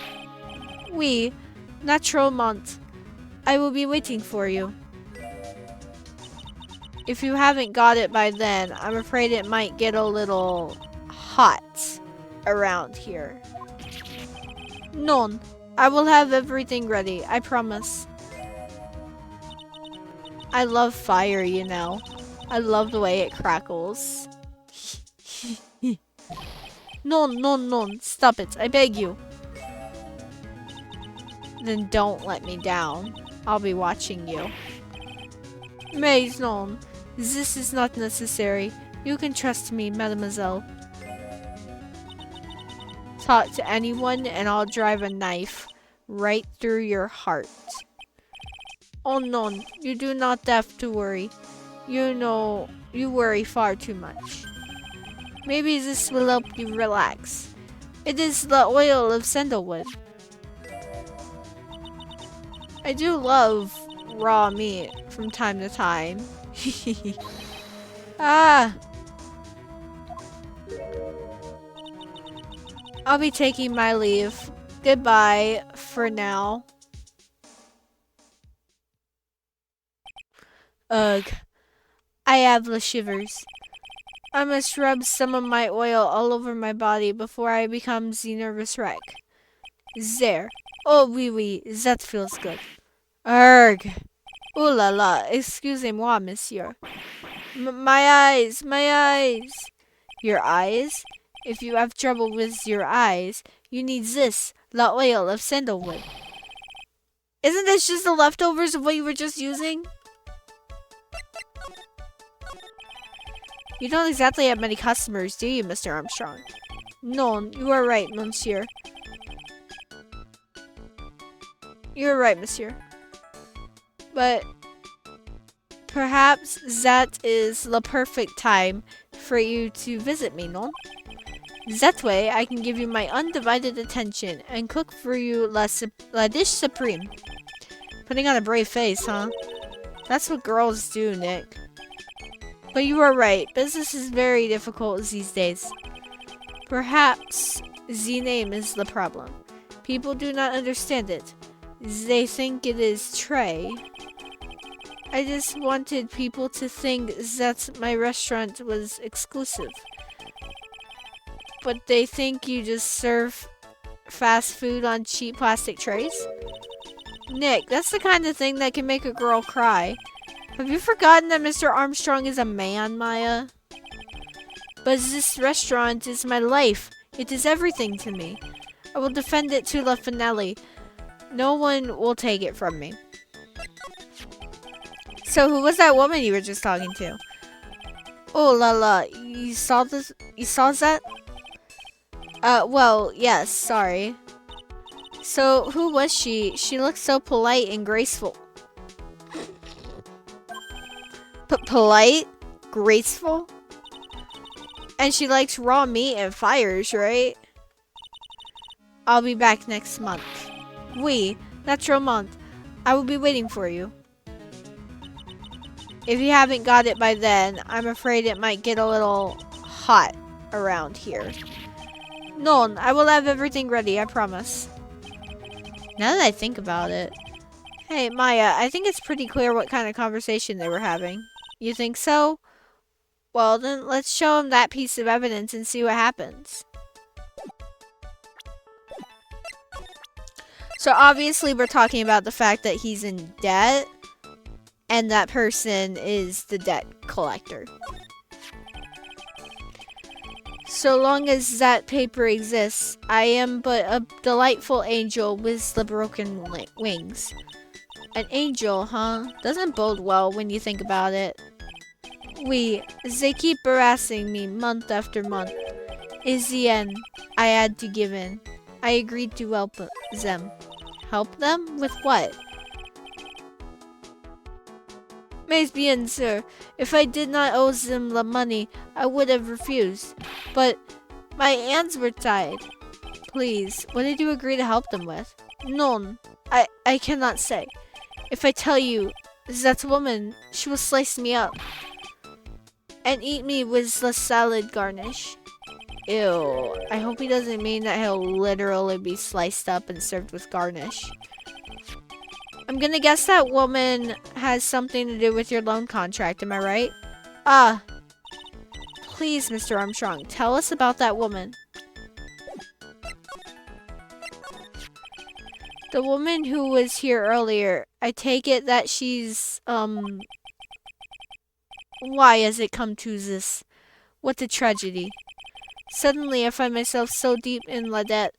A: Oui, natural month. I will be waiting for you. If you haven't got it by then, I'm afraid it might get a little hot around here. None. I will have everything ready, I promise. I love fire, you know. I love the way it crackles. No, stop it, I beg you. Then don't let me down. I'll be watching you. Mais non, this is not necessary. You can trust me, mademoiselle. Talk to anyone and I'll drive a knife right through your heart. Oh no, you do not have to worry. You know, you worry far too much. Maybe this will help you relax. It is the oil of sandalwood. I do love raw meat from time to time. Ah! I'll be taking my leave. Goodbye for now. Ugh. I have the shivers. I must rub some of my oil all over my body before I become the nervous wreck. There. Oh, oui, that feels good. Urgh. Ooh la la, excusez-moi, monsieur. My eyes. Your eyes? If you have trouble with your eyes, you need this, the oil of sandalwood. Isn't this just the leftovers of what you were just using? You don't exactly have many customers, do you, Mr. Armstrong? No, you are right, monsieur. You're right, monsieur. But perhaps that is the perfect time for you to visit me, no? That way, I can give you my undivided attention and cook for you la dish supreme. Putting on a brave face, huh? That's what girls do, Nick. But you are right. Business is very difficult these days. Perhaps the name is the problem. People do not understand it. They think it is Trey. I just wanted people to think that my restaurant was exclusive. But they think you just serve fast food on cheap plastic trays? Nick, that's the kind of thing that can make a girl cry. Have you forgotten that Mr. Armstrong is a man, Maya? But this restaurant is my life. It is everything to me. I will defend it to the finale. No one will take it from me. So who was that woman you were just talking to? Oh la la, you saw this? You saw that? Well, yes, sorry. So who was she? She looked so polite and graceful. Polite? Graceful? And she likes raw meat and fires, right? I'll be back next month. Oui, natural month. I will be waiting for you. If you haven't got it by then, I'm afraid it might get a little hot around here. No, I will have everything ready, I promise. Now that I think about it. Hey, Maya, I think it's pretty clear what kind of conversation they were having. You think so? Well, then let's show him that piece of evidence and see what happens. So obviously we're talking about the fact that he's in debt and that person is the debt collector. So long as that paper exists, I am but a delightful angel with the broken wings. An angel, huh? Doesn't bode well when you think about it. They keep harassing me month after month. In the end, I had to give in. I agreed to help them. Help them? With what? Mais bien, sir. If I did not owe them the money, I would have refused. But my hands were tied. Please, what did you agree to help them with? None. I cannot say. If I tell you, that woman, she will slice me up and eat me with the salad garnish. Ew. I hope he doesn't mean that he'll literally be sliced up and served with garnish. I'm gonna guess that woman has something to do with your loan contract, am I right? Ah, please, Mr. Armstrong, tell us about that woman. The woman who was here earlier, I take it that she's, why has it come to this? What a tragedy. Suddenly I find myself so deep in la debt.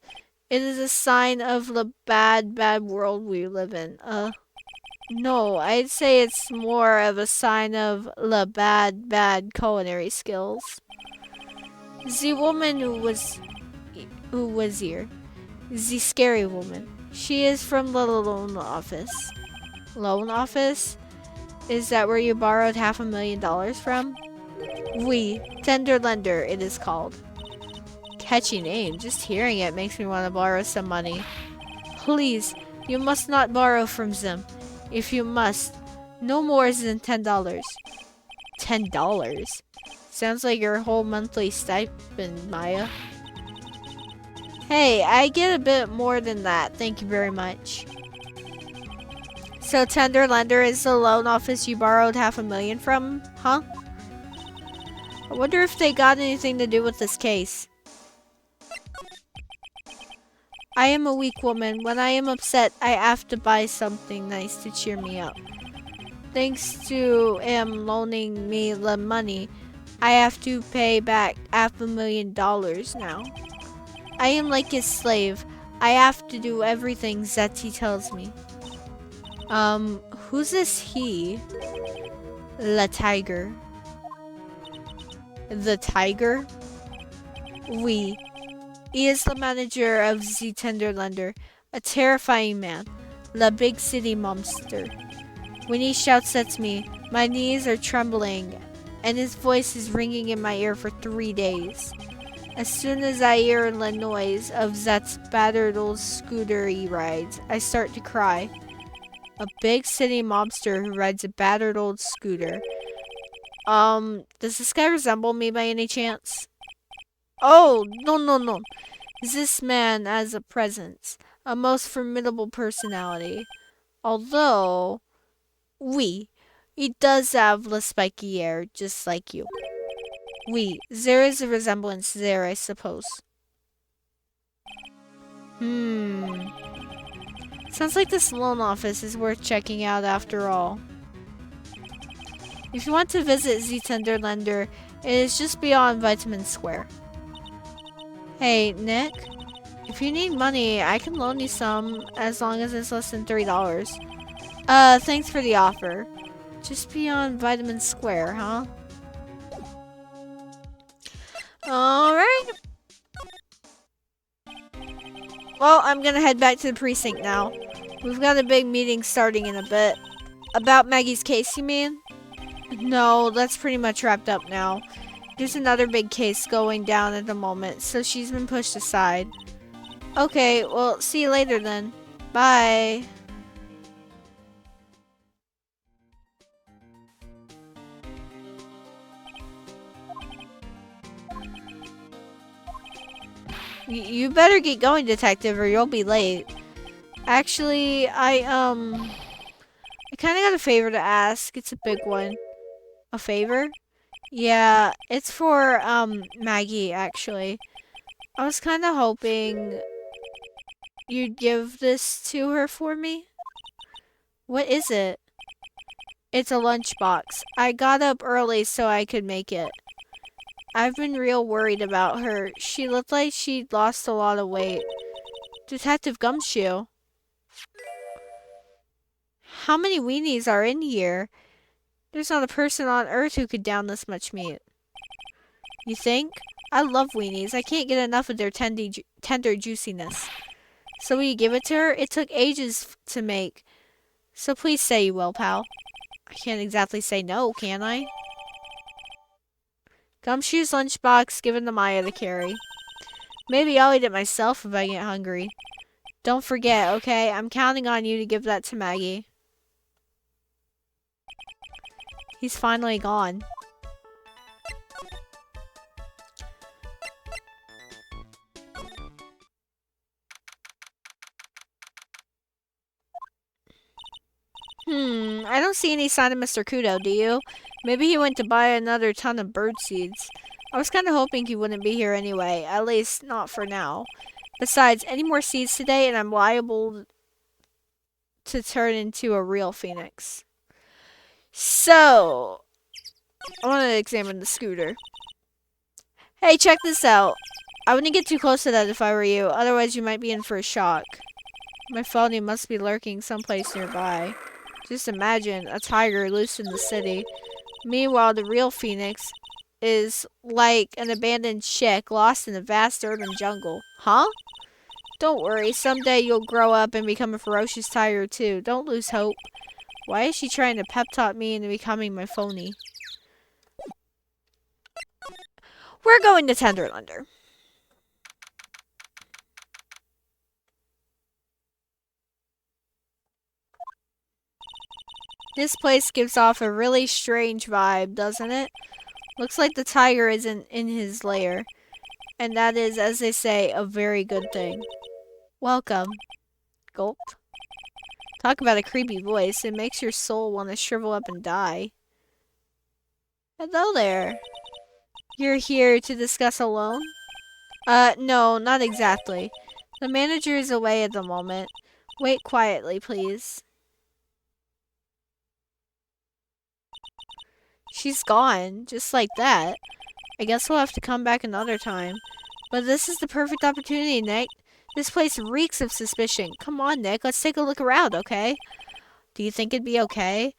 A: It is a sign of the bad, bad world we live in. No, I'd say it's more of a sign of the bad, bad culinary skills. The woman who was here, the scary woman. She is from the loan office. Loan office? Is that where you borrowed $500,000 from? Oui, tender lender, it is called. Catchy name. Just hearing it makes me want to borrow some money. Please, you must not borrow from them. If you must, no more than $10. $10? Sounds like your whole monthly stipend, Maya. Hey, I get a bit more than that. Thank you very much. So tender lender is the loan office you borrowed $500,000 from, huh? I wonder if they got anything to do with this case. I am a weak woman. When I am upset, I have to buy something nice to cheer me up. Thanks to him loaning me the money, I have to pay back $500,000 now. I am like his slave. I have to do everything that he tells me. Who's this he? The tiger. The tiger? Oui. He is the manager of the tender lender, a terrifying man, the big city monster. When he shouts at me, my knees are trembling, and his voice is ringing in my ear for 3 days. As soon as I hear the noise of that battered old scooter he rides, I start to cry. A big city mobster who rides a battered old scooter. Does this guy resemble me by any chance? Oh, no. This man has a presence, a most formidable personality. Although, oui, he does have the spiky hair, just like you. Oui, there is a resemblance there, I suppose. Sounds like this loan office is worth checking out after all. If you want to visit the tender lender, it is just beyond Vitamin Square. Hey, Nick, if you need money, I can loan you some as long as it's less than $3. Thanks for the offer. Just beyond Vitamin Square, huh? Alright. Well, I'm gonna head back to the precinct now. We've got a big meeting starting in a bit. About Maggie's case, you mean? No, that's pretty much wrapped up now. There's another big case going down at the moment, so she's been pushed aside. Okay, well, see you later then. Bye. You better get going, detective, or you'll be late. Actually, I kind of got a favor to ask. It's a big one. A favor? Yeah, it's for, Maggie, actually. I was kind of hoping you'd give this to her for me. What is it? It's a lunchbox. I got up early so I could make it. I've been real worried about her. She looked like she'd lost a lot of weight. Detective Gumshoe. How many weenies are in here? There's not a person on earth who could down this much meat. You think? I love weenies. I can't get enough of their tender juiciness. So will you give it to her? It took ages to make. So please say you will, pal. I can't exactly say no, can I? Gumshoe's lunchbox given to Maya to carry. Maybe I'll eat it myself if I get hungry. Don't forget, okay? I'm counting on you to give that to Maggie. He's finally gone. I don't see any sign of Mr. Kudo, do you? Maybe he went to buy another ton of bird seeds. I was kind of hoping he wouldn't be here anyway, at least not for now. Besides, any more seeds today and I'm liable to turn into a real phoenix. So, I want to examine the scooter. Hey, check this out. I wouldn't get too close to that if I were you, otherwise you might be in for a shock. My phony must be lurking someplace nearby. Just imagine a tiger loose in the city. Meanwhile, the real phoenix is like an abandoned chick lost in a vast urban jungle. Huh? Don't worry, someday you'll grow up and become a ferocious tiger too. Don't lose hope. Why is she trying to pep talk me into becoming my phony? We're going to Tenderlander. This place gives off a really strange vibe, doesn't it? Looks like the tiger isn't in his lair. And that is, as they say, a very good thing. Welcome. Gulp. Talk about a creepy voice. It makes your soul want to shrivel up and die. Hello there. You're here to discuss a loan? No, not exactly. The manager is away at the moment. Wait quietly, please. She's gone, just like that. I guess we'll have to come back another time. But this is the perfect opportunity, Nick. This place reeks of suspicion. Come on, Nick, let's take a look around, okay? Do you think it'd be okay?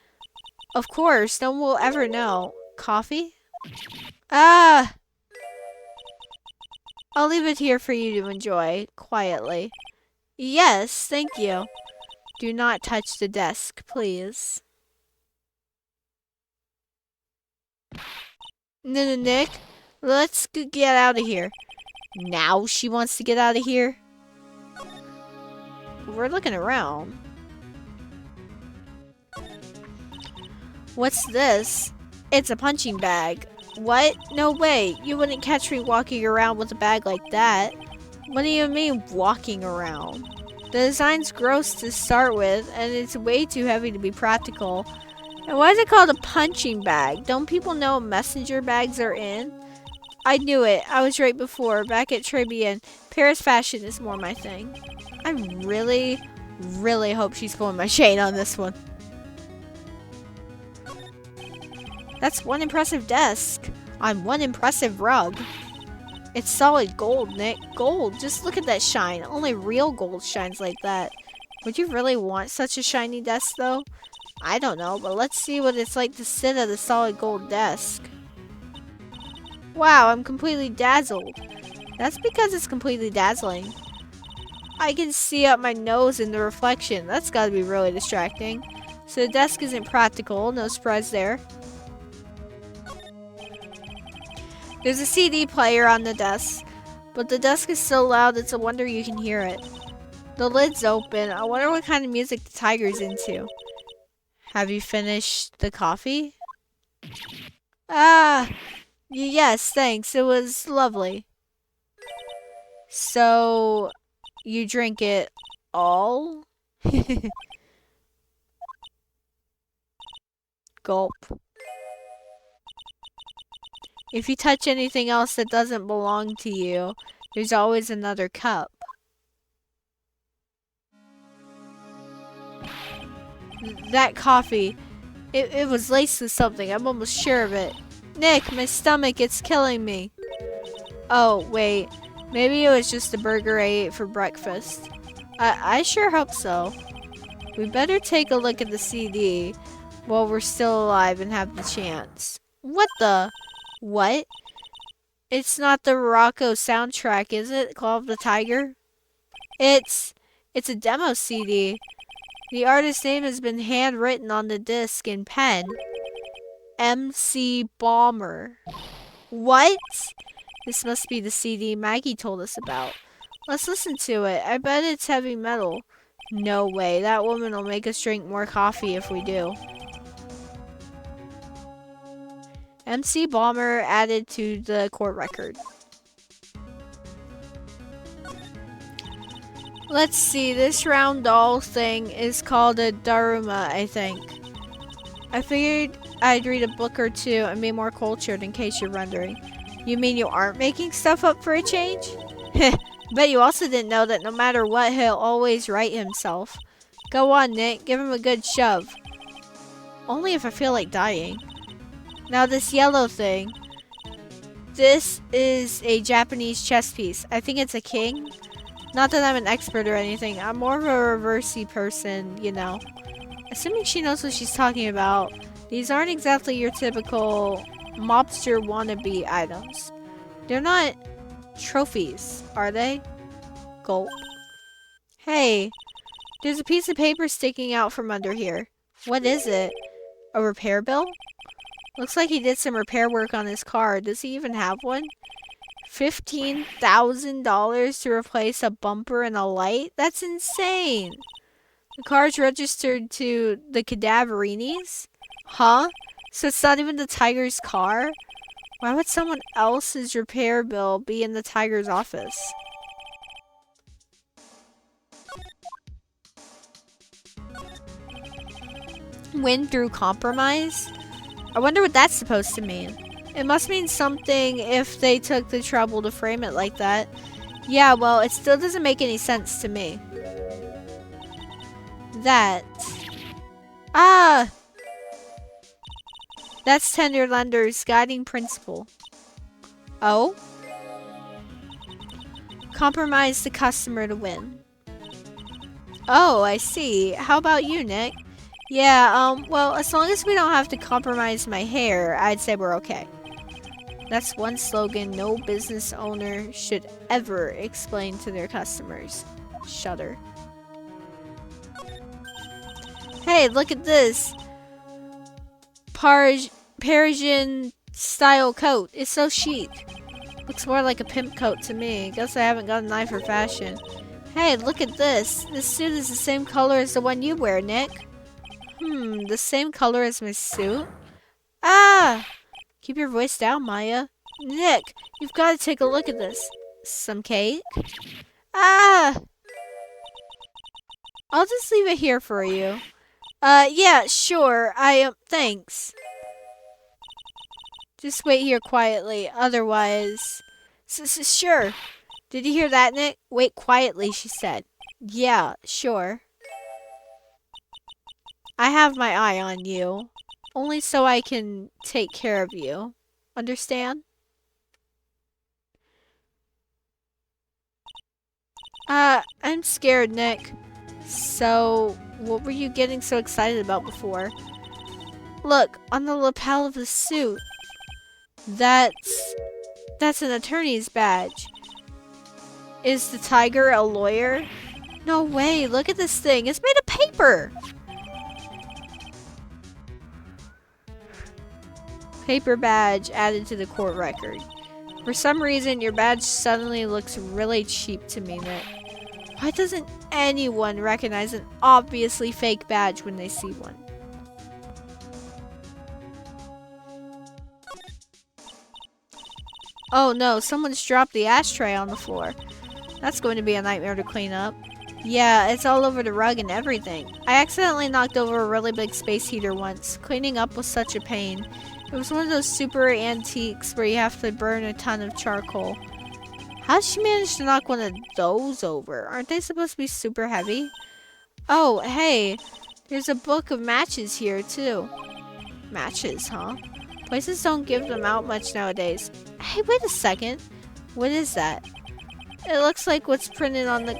A: Of course, no one will ever know. Coffee? Ah! I'll leave it here for you to enjoy, quietly. Yes, thank you. Do not touch the desk, please. Nick, let's get out of here. Now she wants to get out of here? We're looking around. What's this? It's a punching bag. What? No way. You wouldn't catch me walking around with a bag like that. What do you mean, walking around? The design's gross to start with, and it's way too heavy to be practical. And why is it called a punching bag? Don't people know messenger bags are in? I knew it. I was right before. Back at Tribune, Paris fashion is more my thing. I really, really hope she's pulling my chain on this one. That's one impressive desk on one impressive rug. It's solid gold, Nick. Gold. Just look at that shine. Only real gold shines like that. Would you really want such a shiny desk, though? I don't know, but let's see what it's like to sit at a solid gold desk. Wow, I'm completely dazzled. That's because it's completely dazzling. I can see up my nose in the reflection. That's gotta be really distracting. So the desk isn't practical, no surprise there. There's a CD player on the desk, but the desk is so loud it's a wonder you can hear it. The lid's open. I wonder what kind of music the tiger's into. Have you finished the coffee? Ah, yes, thanks. It was lovely. So, you drink it all? Gulp. If you touch anything else that doesn't belong to you, there's always another cup. That coffee, it was laced with something. I'm almost sure of it. Nick, my stomach, it's killing me. Oh, wait. Maybe it was just the burger I ate for breakfast. I sure hope so. We better take a look at the CD while we're still alive and have the chance. What the? What? It's not the Rocco soundtrack, is it? Call of the Tiger? It's a demo CD. The artist's name has been handwritten on the disc in pen. MC Bomber. What? This must be the CD Maggie told us about. Let's listen to it. I bet it's heavy metal. No way. That woman will make us drink more coffee if we do. MC Bomber added to the court record. Let's see. This round doll thing is called a Daruma, I think. I figured I'd read a book or two and be more cultured in case you're wondering. You mean you aren't making stuff up for a change? Bet you also didn't know that no matter what, he'll always right himself. Go on, Nick. Give him a good shove. Only if I feel like dying. Now this yellow thing. This is a Japanese chess piece. I think it's a king. Not that I'm an expert or anything. I'm more of a reversey person, you know. Assuming she knows what she's talking about, these aren't exactly your typical mobster wannabe items. They're not trophies, are they? Gulp. Hey, there's a piece of paper sticking out from under here. What is it? A repair bill? Looks like he did some repair work on his car. Does he even have one? $15,000 to replace a bumper and a light? That's insane. The car's registered to the Cadaverinis? Huh? So it's not even the tiger's car? Why would someone else's repair bill be in the tiger's office? Win through compromise? I wonder what that's supposed to mean. It must mean something if they took the trouble to frame it like that. Yeah, well, it still doesn't make any sense to me. That. Ah! That's Tender Lender's guiding principle. Oh? Compromise the customer to win. Oh, I see. How about you, Nick? Yeah, well, as long as we don't have to compromise my hair, I'd say we're okay. That's one slogan no business owner should ever explain to their customers. Shudder. Hey, look at this. Parisian style coat. It's so chic. Looks more like a pimp coat to me. Guess I haven't got an eye for fashion. Hey, look at this. This suit is the same color as the one you wear, Nick. The same color as my suit? Ah! Keep your voice down, Maya. Nick, you've got to take a look at this. Some cake? Ah! I'll just leave it here for you. Yeah, sure. Thanks. Just wait here quietly, otherwise... Sure. Did you hear that, Nick? Wait quietly, she said. Yeah, sure. I have my eye on you. Only so I can take care of you. Understand? I'm scared, Nick. So, what were you getting so excited about before? Look, on the lapel of the suit. That's an attorney's badge. Is the tiger a lawyer? No way, look at this thing. It's made of paper. Paper badge added to the court record. For some reason, your badge suddenly looks really cheap to me, Nick. Why doesn't anyone recognize an obviously fake badge when they see one? Oh no, someone's dropped the ashtray on the floor. That's going to be a nightmare to clean up. Yeah, it's all over the rug and everything. I accidentally knocked over a really big space heater once. Cleaning up was such a pain. It was one of those super antiques where you have to burn a ton of charcoal. How did she manage to knock one of those over? Aren't they supposed to be super heavy? Oh, hey, there's a book of matches here too. Matches, huh? Places don't give them out much nowadays. Hey, wait a second. What is that? It looks like what's printed on the...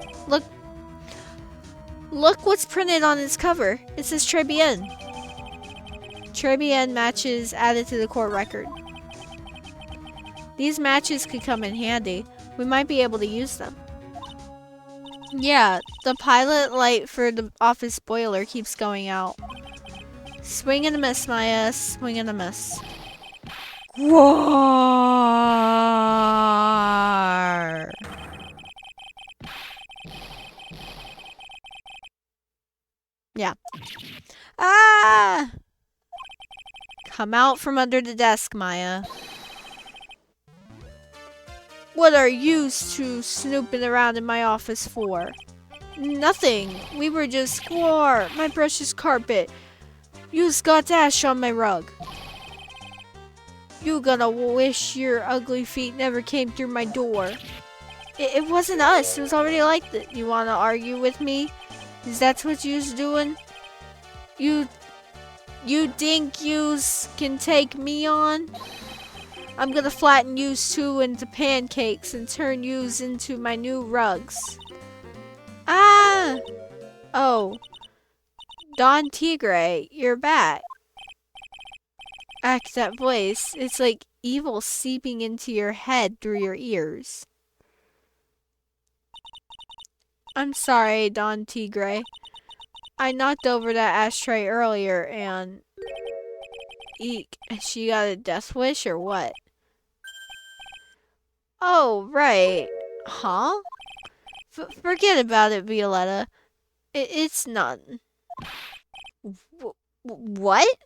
A: Look what's printed on its cover. It says Tribulations. Tribulations matches added to the court record. These matches could come in handy. We might be able to use them. Yeah, the pilot light for the office boiler keeps going out. Swing and a miss, Maya. Swing and a miss. Roar! Yeah. Ah! Come out from under the desk, Maya. What are you two snooping around in my office for? Nothing. We were just squar. My precious carpet. You's got ash on my rug. You gonna wish your ugly feet never came through my door. It wasn't us. It was already like that. You wanna argue with me? Is that what you's doing? You think yous can take me on? I'm gonna flatten yous two into pancakes and turn yous into my new rugs. Ah! Oh. Don Tigre, you're back. Act that voice. It's like evil seeping into your head through your ears. I'm sorry, Don Tigre. I knocked over that ashtray earlier and... Eek. She got a death wish or what? Oh, right. Huh? Forget about it, Violetta. It's none. What?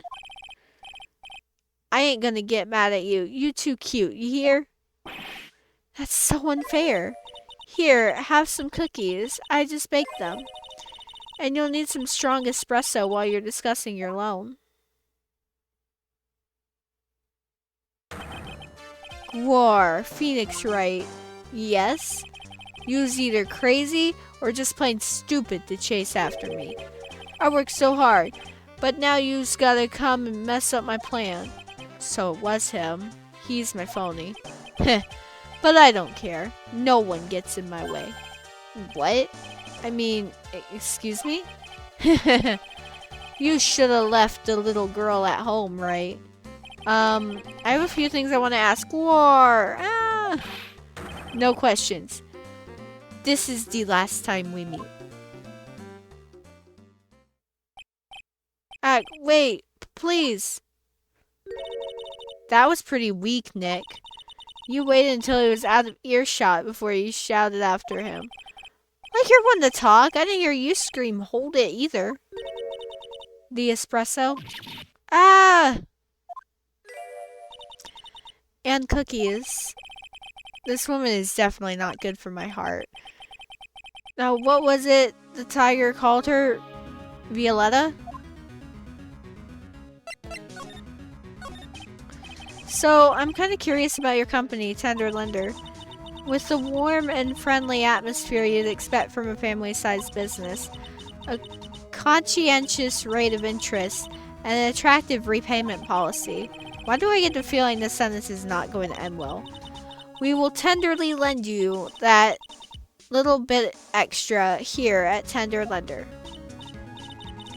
A: I ain't gonna get mad at you. You too cute, you hear? That's so unfair. Here, have some cookies. I just baked them. And you'll need some strong espresso while you're discussing your loan. War, Phoenix right. Yes? You's either crazy or just plain stupid to chase after me. I worked so hard, but now you's gotta come and mess up my plan. So it was him. He's my phony. But I don't care. No one gets in my way. What? I mean, excuse me? You should have left the little girl at home, right? I have a few things I want to ask. War! Ah! No questions. This is the last time we meet. Wait, please. That was pretty weak, Nick. You waited until he was out of earshot before you shouted after him. Like you're one to talk. I didn't hear you scream, hold it, either. The espresso? Ah! And cookies. This woman is definitely not good for my heart. Now, what was it the tiger called her? Violetta? So, I'm kind of curious about your company, Tender Lender. With the warm and friendly atmosphere you'd expect from a family-sized business, a conscientious rate of interest, and an attractive repayment policy. Why do I get the feeling this sentence is not going to end well? We will tenderly lend you that little bit extra here at Tender Lender.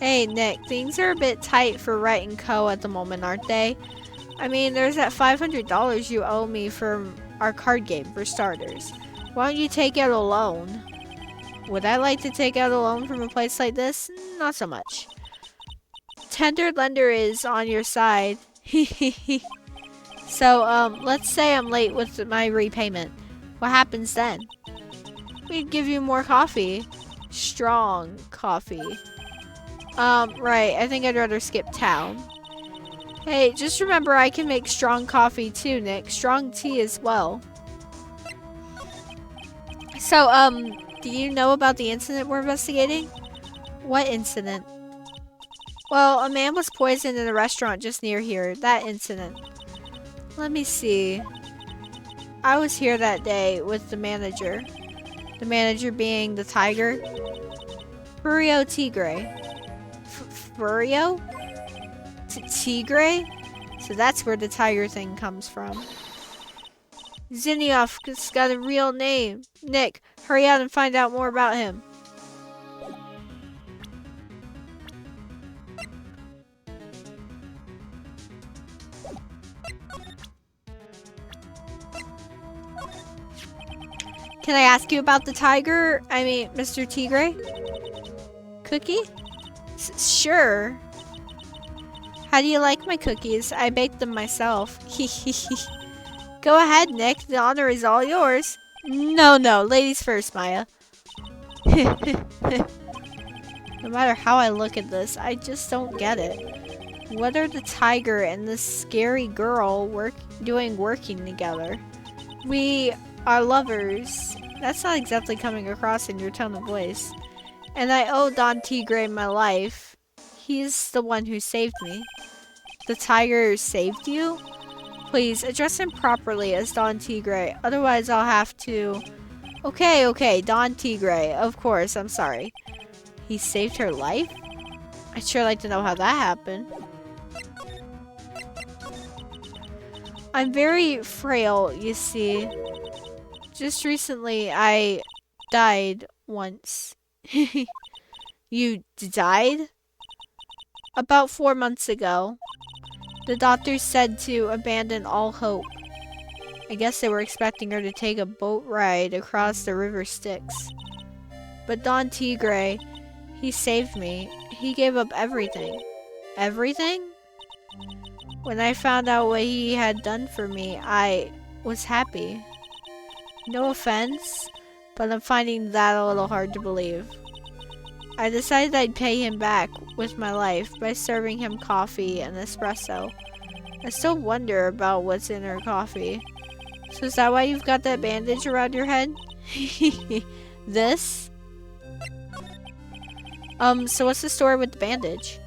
A: Hey, Nick, things are a bit tight for Wright & Co. at the moment, aren't they? I mean, there's that $500 you owe me for our card game, for starters. Why don't you take out a loan? Would I like to take out a loan from a place like this? Not so much. Tender Lender is on your side. So, let's say I'm late with my repayment. What happens then? We'd give you more coffee. Strong coffee. Right, I think I'd rather skip town. Hey, just remember I can make strong coffee too, Nick. Strong tea as well. So, do you know about the incident we're investigating? What incident? Well, a man was poisoned in a restaurant just near here. That incident. Let me see. I was here that day with the manager. The manager being the tiger. Furio Tigre. Furio? Tigre? So that's where the tiger thing comes from. Zinniof's got a real name. Nick, hurry out and find out more about him. Can I ask you about the tiger? I mean, Mr. Tigre? Cookie? Sure. How do you like my cookies? I baked them myself. Go ahead, Nick. The honor is all yours. No, ladies first, Maya. No matter how I look at this, I just don't get it. What are the tiger and this scary girl doing working together? We are lovers. That's not exactly coming across in your tone of voice. And I owe Don Tigre my life. He's the one who saved me. The tiger saved you? Please, address him properly as Don Tigre. Otherwise, I'll have to... Okay, Don Tigre. Of course, I'm sorry. He saved her life? I'd sure like to know how that happened. I'm very frail, you see. Just recently, I died once. You died? About 4 months ago. The doctors said to abandon all hope. I guess they were expecting her to take a boat ride across the river Styx. But Don Tigre, he saved me. He gave up everything. Everything? When I found out what he had done for me, I was happy. No offense, but I'm finding that a little hard to believe. I decided I'd pay him back with my life by serving him coffee and espresso. I still wonder about what's in her coffee. So is that why you've got that bandage around your head? This? So what's the story with the bandage?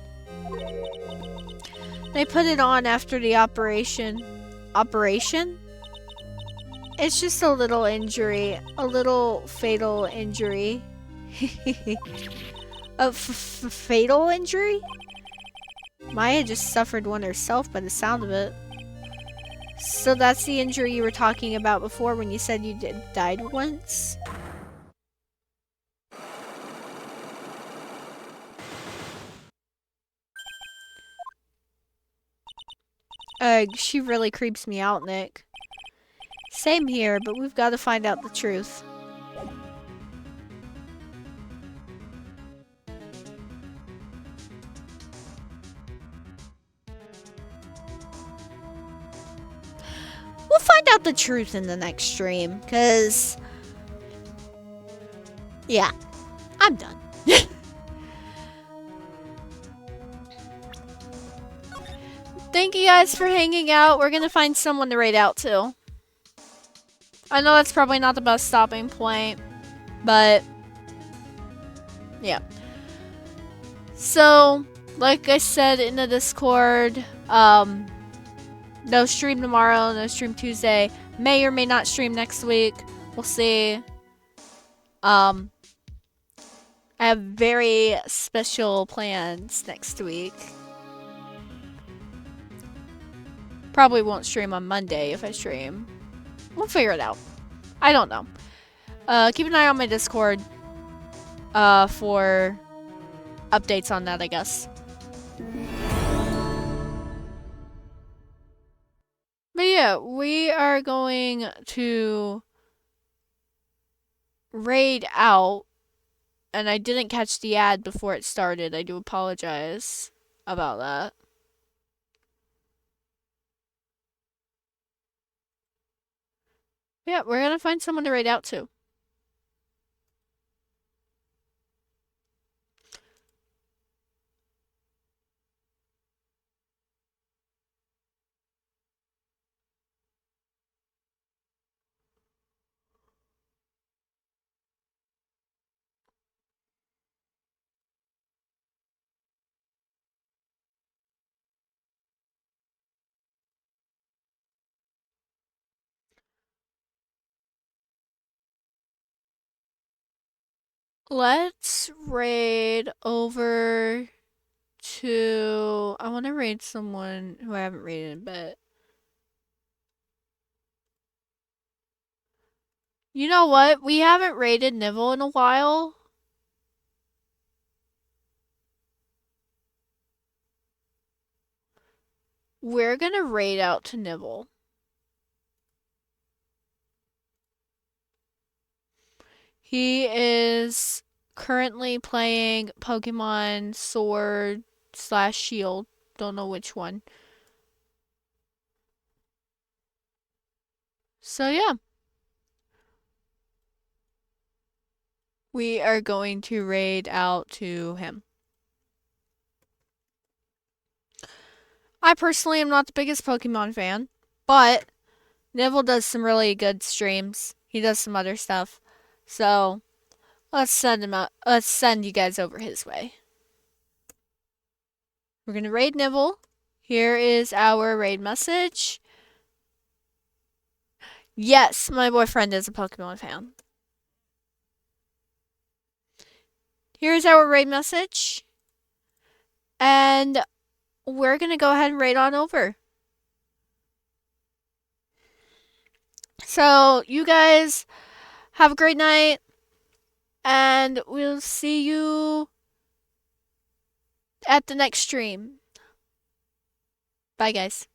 A: They put it on after the operation. Operation? It's just a little injury. A little fatal injury. A fatal injury? Maya just suffered one herself by the sound of it. So that's the injury you were talking about before when you said you died once? She really creeps me out, Nick. Same here, but we've got to find out the truth. We'll find out the truth in the next stream, because... yeah, I'm done. Thank you guys for hanging out. We're gonna find someone to raid out to. I know that's probably not the best stopping point, but... yeah. So, like I said in the Discord, no stream tomorrow, no stream Tuesday. May or may not stream next week. We'll see. I have very special plans next week. Probably won't stream on Monday if I stream. We'll figure it out. I don't know. Keep an eye on my Discord for updates on that, I guess. But yeah, we are going to raid out. And I didn't catch the ad before it started. I do apologize about that. Yeah, we're gonna find someone to raid out to. Let's raid over to... I want to raid someone who I haven't raided in a bit. You know what? We haven't raided Nivell in a while. We're gonna raid out to Nivell. He is currently playing Pokemon Sword / Shield. Don't know which one. So yeah. we are going to raid out to him. I personally am not the biggest Pokemon fan, but Neville does some really good streams. He does some other stuff. So let's send him out. Let's send you guys over his way. We're gonna raid Neville. Here is our raid message. Yes, my boyfriend is a Pokemon fan. Here's our raid message. And we're gonna go ahead and raid on over. So you guys have a great night. And we'll see you at the next stream. Bye, guys.